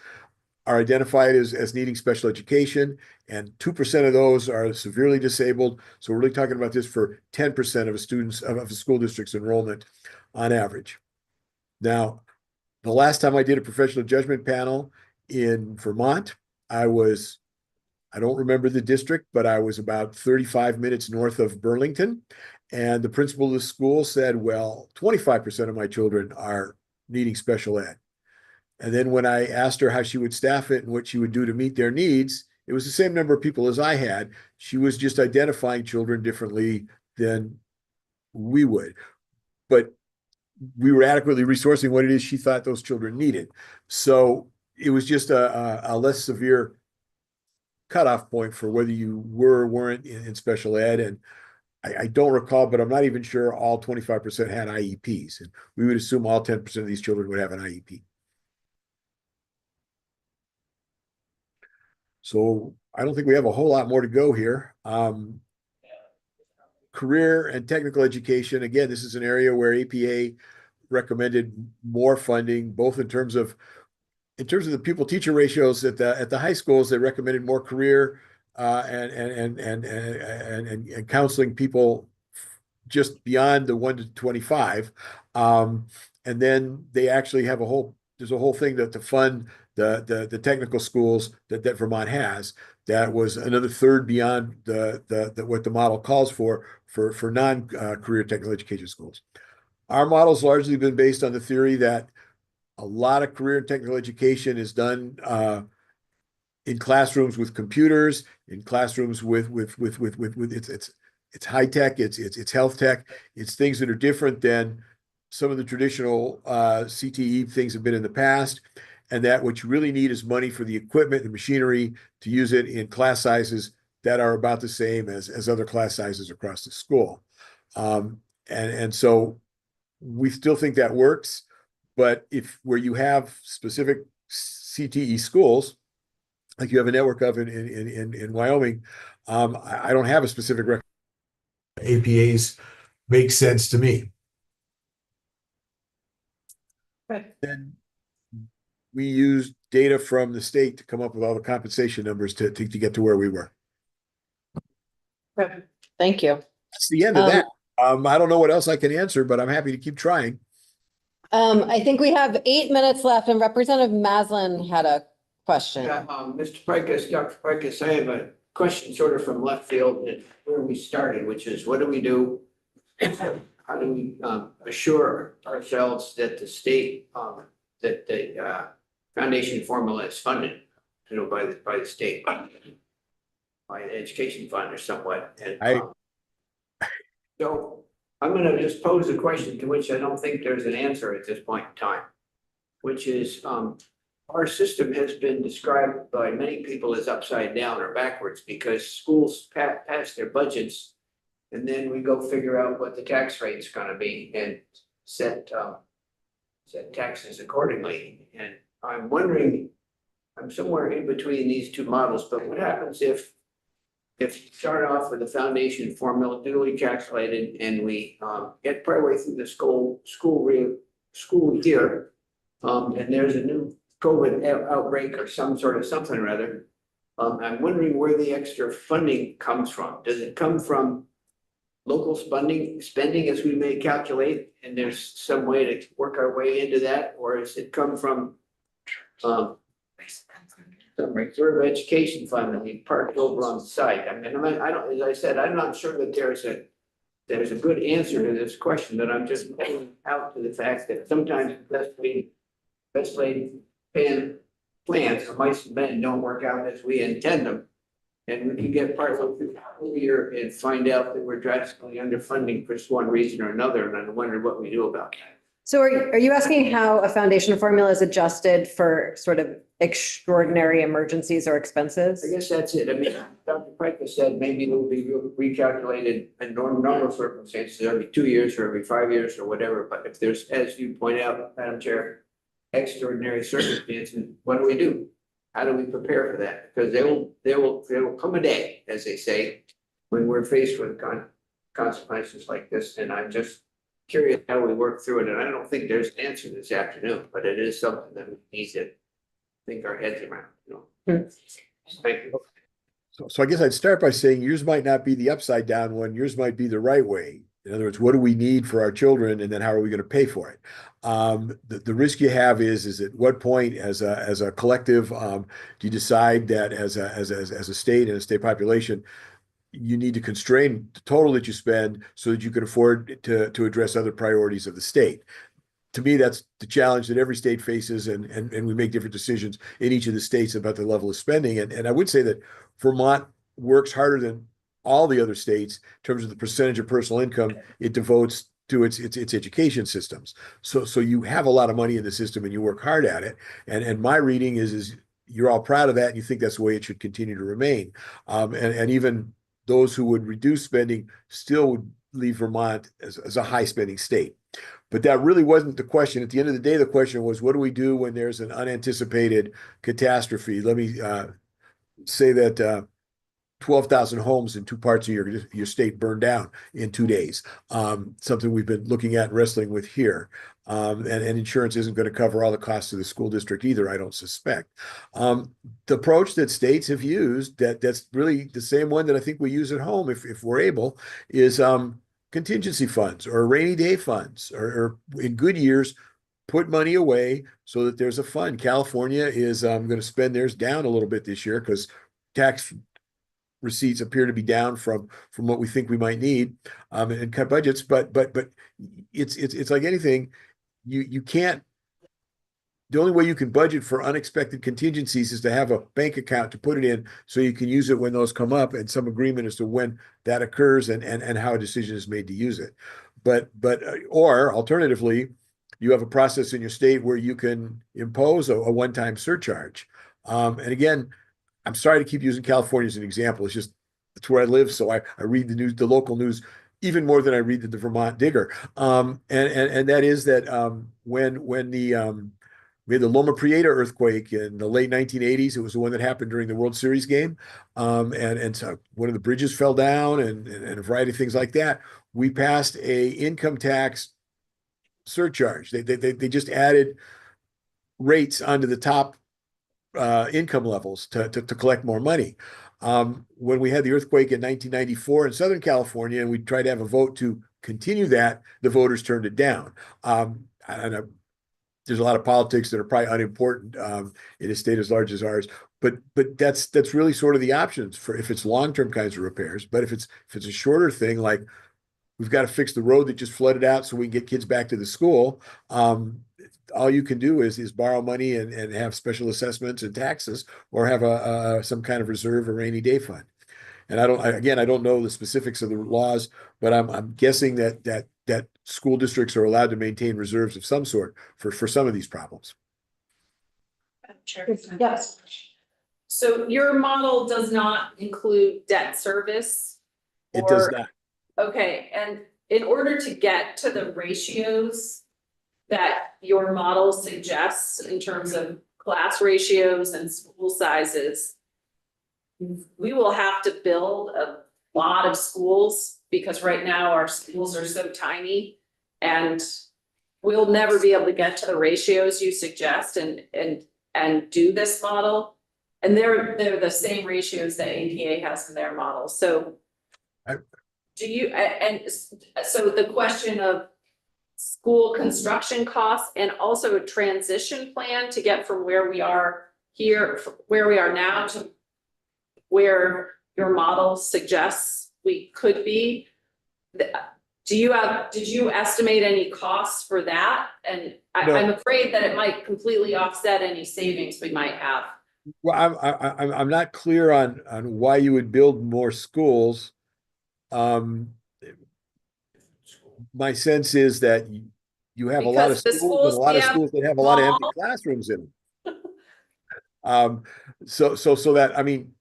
are identified as needing special education, and 2% of those are severely disabled. So we're really talking about this for 10% of students of the school district's enrollment on average. Now, the last time I did a professional judgment panel in Vermont, I don't remember the district, but I was about 35 minutes north of Burlington. And the principal of the school said, well, 25% of my children are needing special ed. And then when I asked her how she would staff it and what she would do to meet their needs, it was the same number of people as I had. She was just identifying children differently than we would. But we were adequately resourcing what it is she thought those children needed. So it was just a less severe cutoff point for whether you were or weren't in special ed. And I don't recall, but I'm not even sure all 25% had IEPs. And we would assume all 10% of these children would have an IEP. So I don't think we have a whole lot more to go here. Career and technical education, again, this is an area where APA recommended more funding, both in terms of the pupil teacher ratios at the high schools. They recommended more career and counseling people just beyond the 1 to 25. And then they actually have there's a whole thing to fund the technical schools that Vermont has. That was another third beyond what the model calls for non-career technical education schools. Our model's largely been based on the theory that a lot of career and technical education is done in classrooms with computers, in classrooms with it's high tech, it's health tech, it's things that are different than some of the traditional CTE things have been in the past, and that what you really need is money for the equipment and machinery to use it in class sizes that are about the same as other class sizes across the school. And so we still think that works, but where you have specific CTE schools, like you have a network of in Wyoming, I don't have a specific APAs make sense to me. Then we used data from the state to come up with all the compensation numbers to get to where we were. Thank you. That's the end of that. I don't know what else I can answer, but I'm happy to keep trying. I think we have 8 minutes left, and Representative Maslin had a question. Yeah, Mr. Pikus, Dr. Pikus, I have a question sort of from left field and where we started, which is what do we do? How do we assure ourselves that the state, that the foundation formula is funded, by the state, by the education fund or somewhat? And so I'm going to just pose a question to which I don't think there's an answer at this point in time, which is our system has been described by many people as upside down or backwards because schools pass their budgets and then we go figure out what the tax rate is going to be and set taxes accordingly. And I'm wondering, I'm somewhere in between these two models, but what happens if you start off with a foundation formula duly calculated and we get partway through the school year and there's a new COVID outbreak or something or other. I'm wondering where the extra funding comes from. Does it come from local spending as we may calculate, and there's some way to work our way into that, or does it come from some reserve education fund that we parked over on the site? I mean, as I said, I'm not sure that there's a good answer to this question, but I'm just pointing out to the fact that sometimes best laid plans for mice and men don't work out as we intend them. And we can get partway through the year and find out that we're drastically underfunding for one reason or another, and I wonder what we do about that. So are you asking how a foundation formula is adjusted for sort of extraordinary emergencies or expenses? I guess that's it. I mean, Dr. Pikus said maybe it'll be recalculated in normal circumstances every 2 years or every 5 years or whatever. But if there's, as you point out, Madam Chair, extraordinary circumstances, what do we do? How do we prepare for that? Because there will come a day, as they say, when we're faced with consequences like this. And I'm just curious how we work through it. And I don't think there's an answer this afternoon, but it is something that we need to think our heads around. Thank you. So I guess I'd start by saying yours might not be the upside down one. Yours might be the right way. In other words, what do we need for our children, and then how are we going to pay for it? The risk you have is at what point, as a collective, do you decide that as a state and a state population, you need to constrain the total that you spend so that you can afford to address other priorities of the state? to me, that's the challenge that every state faces, and we make different decisions in each of the states about the level of spending. And I would say that Vermont works harder than all the other states in terms of the percentage of personal income it devotes to its education systems. So you have a lot of money in the system and you work hard at it. And my reading is you're all proud of that and you think that's the way it should continue to remain. And even those who would reduce spending still would leave Vermont as a high spending state. But that really wasn't the question. At the end of the day, the question was, what do we do when there's an unanticipated catastrophe? Let me say that 12,000 homes in two parts of your state burned down in 2 days. Something we've been looking at and wrestling with here. And insurance isn't going to cover all the costs of the school district either, I don't suspect. The approach that states have used, that's really the same one that I think we use at home if we're able, is contingency funds or rainy day funds, or in good years, put money away so that there's a fund. California is going to spend theirs down a little bit this year because tax receipts appear to be down from what we think we might need, and cut budgets. But it's like anything, you can't. The only way you can budget for unexpected contingencies is to have a bank account to put it in so you can use it when those come up, and some agreement as to when that occurs and how a decision is made to use it. Or alternatively, you have a process in your state where you can impose a one-time surcharge. And again, I'm sorry to keep using California as an example. It's just, it's where I live. So I read the news, the local news, even more than I read the Vermont Digger. And that is that when we had the Loma Prieta earthquake in the late 1980s. It was the one that happened during the World Series game. And so one of the bridges fell down and a variety of things like that. We passed a income tax surcharge. They just added rates onto the top income levels to collect more money. When we had the earthquake in 1994 in Southern California, and we tried to have a vote to continue that, the voters turned it down. And there's a lot of politics that are probably unimportant in a state as large as ours, but that's really sort of the options for if it's long-term kinds of repairs. But if it's a shorter thing, like we've got to fix the road that just flooded out so we can get kids back to the school, all you can do is borrow money and have special assessments and taxes, or have some kind of reserve, a rainy day fund. And I don't know the specifics of the laws, but I'm guessing that school districts are allowed to maintain reserves of some sort for some of these problems. Yes. So your model does not include debt service? It does not. Okay, and in order to get to the ratios that your model suggests in terms of class ratios and school sizes, we will have to build a lot of schools, because right now our schools are so tiny, and we'll never be able to get to the ratios you suggest and do this model. And they're the same ratios that APA has in their model. So do you, and so the question of school construction costs and also a transition plan to get from where we are here, where we are now, to where your model suggests we could be. Did you estimate any costs for that? And No. I'm afraid that it might completely offset any savings we might have. Well, I'm not clear on why you would build more schools. My sense is that you have a lot of Because the schools, and a lot of schools we have schools that have a lot of empty small. classrooms in them. So that, I mean,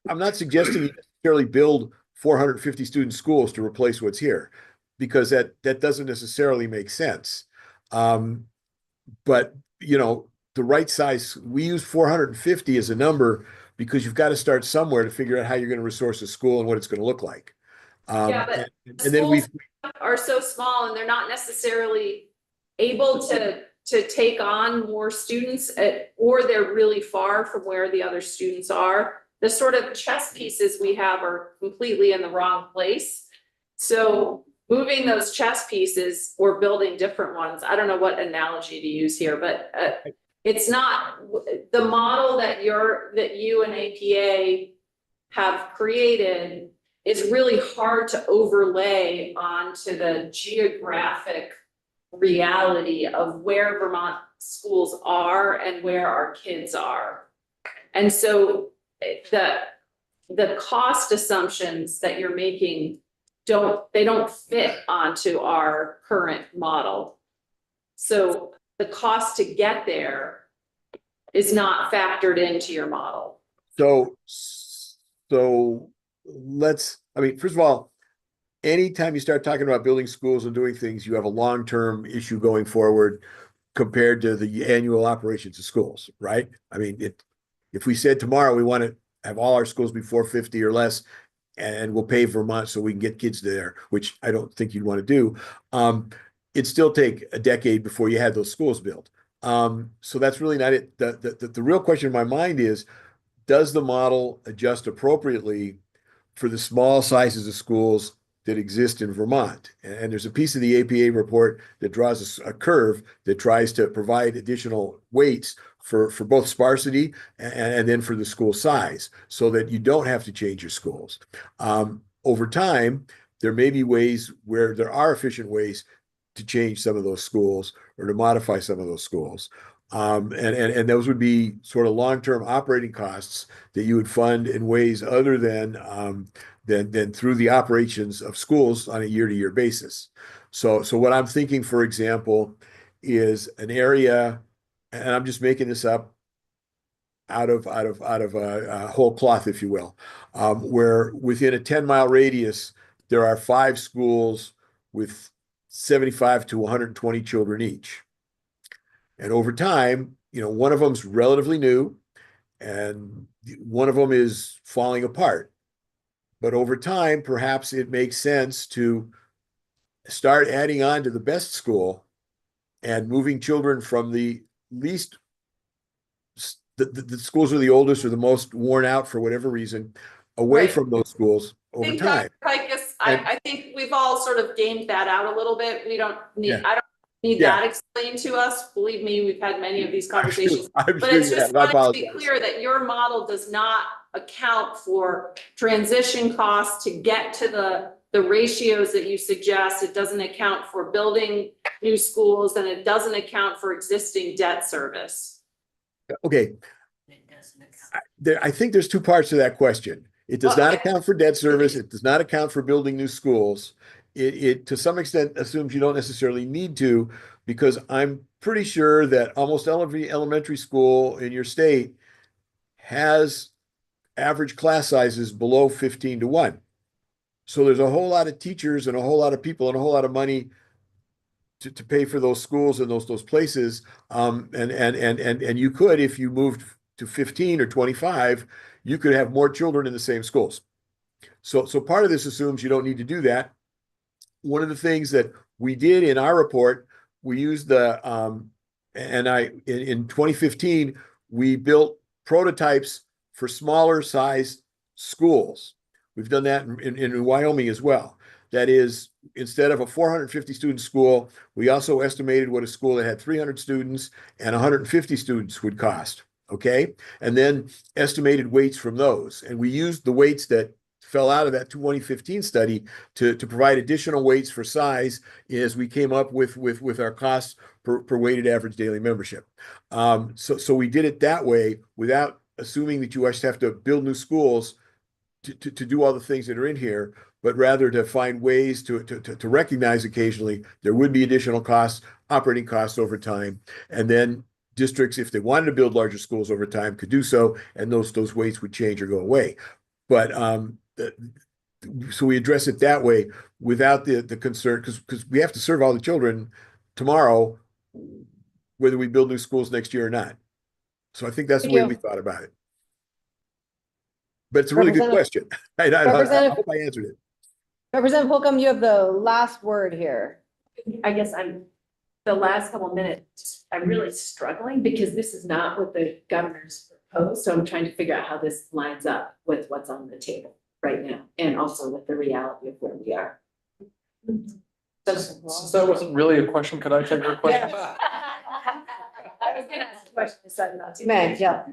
I'm not suggesting you necessarily build 450 student schools to replace what's here, because that doesn't necessarily make sense. But you know, the right size, we use 450 as a number because you've got to start somewhere to figure out how you're going to resource a school and what it's going to look like. Yeah, but and then we are so small and they're not necessarily able to take on more students or they're really far from where the other students are. The sort of chess pieces we have are completely in the wrong place. So moving those chess pieces or building different ones, I don't know what analogy to use here, but it's not the model that you and APA have created is really hard to overlay onto the geographic reality of where Vermont schools are and where our kids are. And so the cost assumptions that you're making they don't fit onto our current model. So the cost to get there is not factored into your model. So let's, I mean, first of all, anytime you start talking about building schools and doing things, you have a long-term issue going forward compared to the annual operations of schools, right? I mean, if we said tomorrow we want to have all our schools be 450 or less, and we'll pay Vermont so we can get kids there, which I don't think you'd want to do. It'd still take a decade before you had those schools built. So that's really not it. The real question in my mind is, does the model adjust appropriately for the small sizes of schools that exist in Vermont? And there's a piece of the APA report that draws a curve that tries to provide additional weights for both sparsity and then for the school size, so that you don't have to change your schools. Over time, there may be ways where there are efficient ways to change some of those schools or to modify some of those schools. And those would be sort of long-term operating costs that you would fund in ways other than through the operations of schools on a year-to-year basis. So what I'm thinking, for example, is an area, and I'm just making this up out of a whole cloth, if you will, where within a 10-mile radius, there are 5 schools with 75 to 120 children each. And over time, one of them's relatively new and one of them is falling apart. But over time, perhaps it makes sense to start adding on to the best school and moving children from the least, the schools are the oldest or the most worn out for whatever reason, away Right. from those schools over think time. Dr. Pikus, I think we've all sort of gamed that out a little bit. We don't need, Yeah. I don't need Yeah. that explained to us. Believe me, we've had many of these conversations. I'm But sure it's you just have. I wanted to be apologize. clear that your model does not account for transition costs to get to the ratios that you suggest. It doesn't account for building new schools, and it doesn't account for existing debt service. Okay. I think there's 2 parts to that question. It does not account for debt service. It does not account for building new schools. It to some extent assumes you don't necessarily need to, because I'm pretty sure that almost every elementary school in your state has average class sizes below 15 to 1. So there's a whole lot of teachers and a whole lot of people and a whole lot of money to pay for those schools and those places. And you could, if you moved to 15 or 25, you could have more children in the same schools. So part of this assumes you don't need to do that. One of the things that we did in our report, we used in 2015, we built prototypes for smaller size schools. We've done that in Wyoming as well. That is, instead of a 450 student school, we also estimated what a school that had 300 students and 150 students would cost. Okay. And then estimated weights from those. And we used the weights that fell out of that 2015 study to provide additional weights for size as we came up with our costs per weighted average daily membership. So we did it that way without assuming that you just have to build new schools to do all the things that are in here, but rather to find ways to recognize occasionally there would be additional costs, operating costs over time. And then districts, if they wanted to build larger schools over time, could do so, and those weights would change or go away. But so we address it that way without the concern, because we have to serve all the children tomorrow, whether we build new schools next year or not. So I think that's the way we thought about it. But it's a really good question. I hope I answered it. Representative Holcomb, you have the last word here. I guess the last couple of minutes, I'm really struggling because this is not what the governor's proposed. So I'm trying to figure out how this lines up with what's on the table right now, and also with the reality of where we are. Since that wasn't really a question, could I take your question? I was gonna ask a question, decided not to. May, yeah.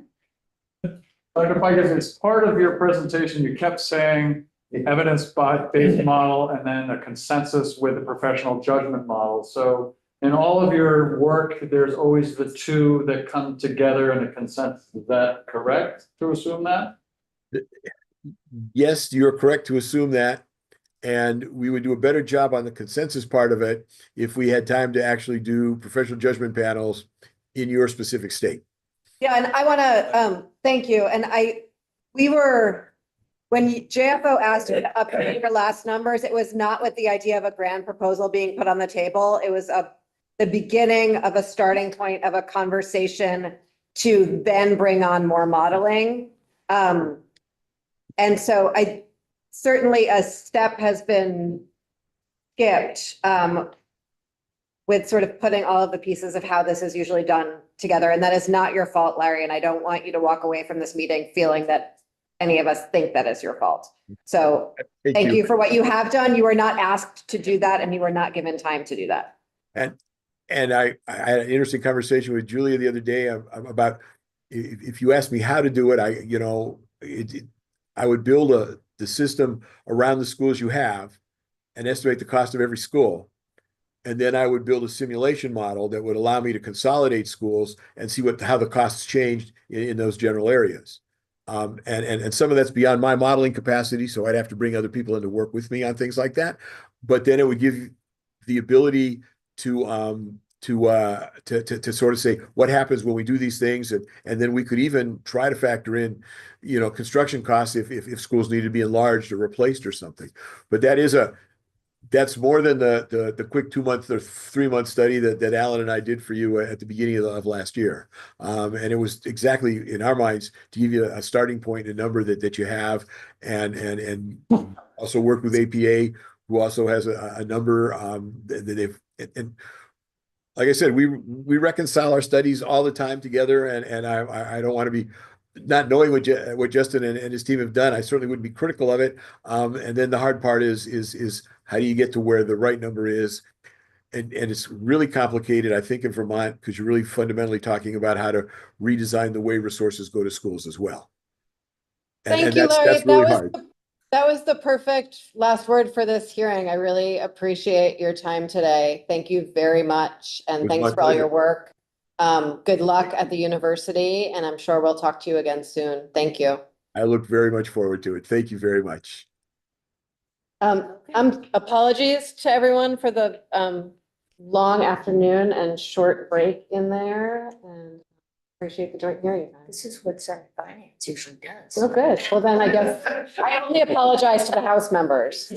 Dr. Pikus, as part of your presentation, you kept saying the evidence-based model and then a consensus with the professional judgment model. So In all of your work, there's always the two that come together in a consensus. Is that correct to assume that? Yes, you're correct to assume that. And we would do a better job on the consensus part of it if we had time to actually do professional judgment panels in your specific state. Yeah, and I want to thank you. And when JFO asked you to update your last numbers, it was not with the idea of a grand proposal being put on the table. It was the beginning of a starting point of a conversation to then bring on more modeling. And so certainly a step has been skipped with sort of putting all of the pieces of how this is usually done together. And that is not your fault, Larry. And I don't want you to walk away from this meeting feeling that any of us think that is your fault. So thank you for what you have done. You were not asked to do that and you were not given time to do that. And I had an interesting conversation with Julia the other day about if you asked me how to do it, I would build the system around the schools you have and estimate the cost of every school. And then I would build a simulation model that would allow me to consolidate schools and see how the costs changed in those general areas. And some of that's beyond my modeling capacity, so I'd have to bring other people in to work with me on things like that. But then it would give you the ability to sort of say what happens when we do these things, and then we could even try to factor in, construction costs if schools need to be enlarged or replaced or something. But that's more than the quick 2-month or 3-month study that Alan and I did for you at the beginning of last year. And it was exactly in our minds to give you a starting point, a number that you have, and also work with APA, who also has a number that they've, and like I said, we reconcile our studies all the time together, and I don't want to be not knowing what Justin and his team have done. I certainly wouldn't be critical of it. And then the hard part is how do you get to where the right number is? And it's really complicated, I think, in Vermont, because you're really fundamentally talking about how to redesign the way resources go to schools as well. Thank you, Larry. That's really hard. That was the perfect last word for this hearing. I really appreciate your time today. Thank you very much. And thanks for all your work. Good luck at the university, and I'm sure we'll talk to you again soon. Thank you. I look very much forward to it. Thank you very much. Apologies to everyone for the long afternoon and short break in there, and appreciate the joint hearing. This is what Senate Finance usually does. Oh, good. Well, then I guess I only apologize to the House members.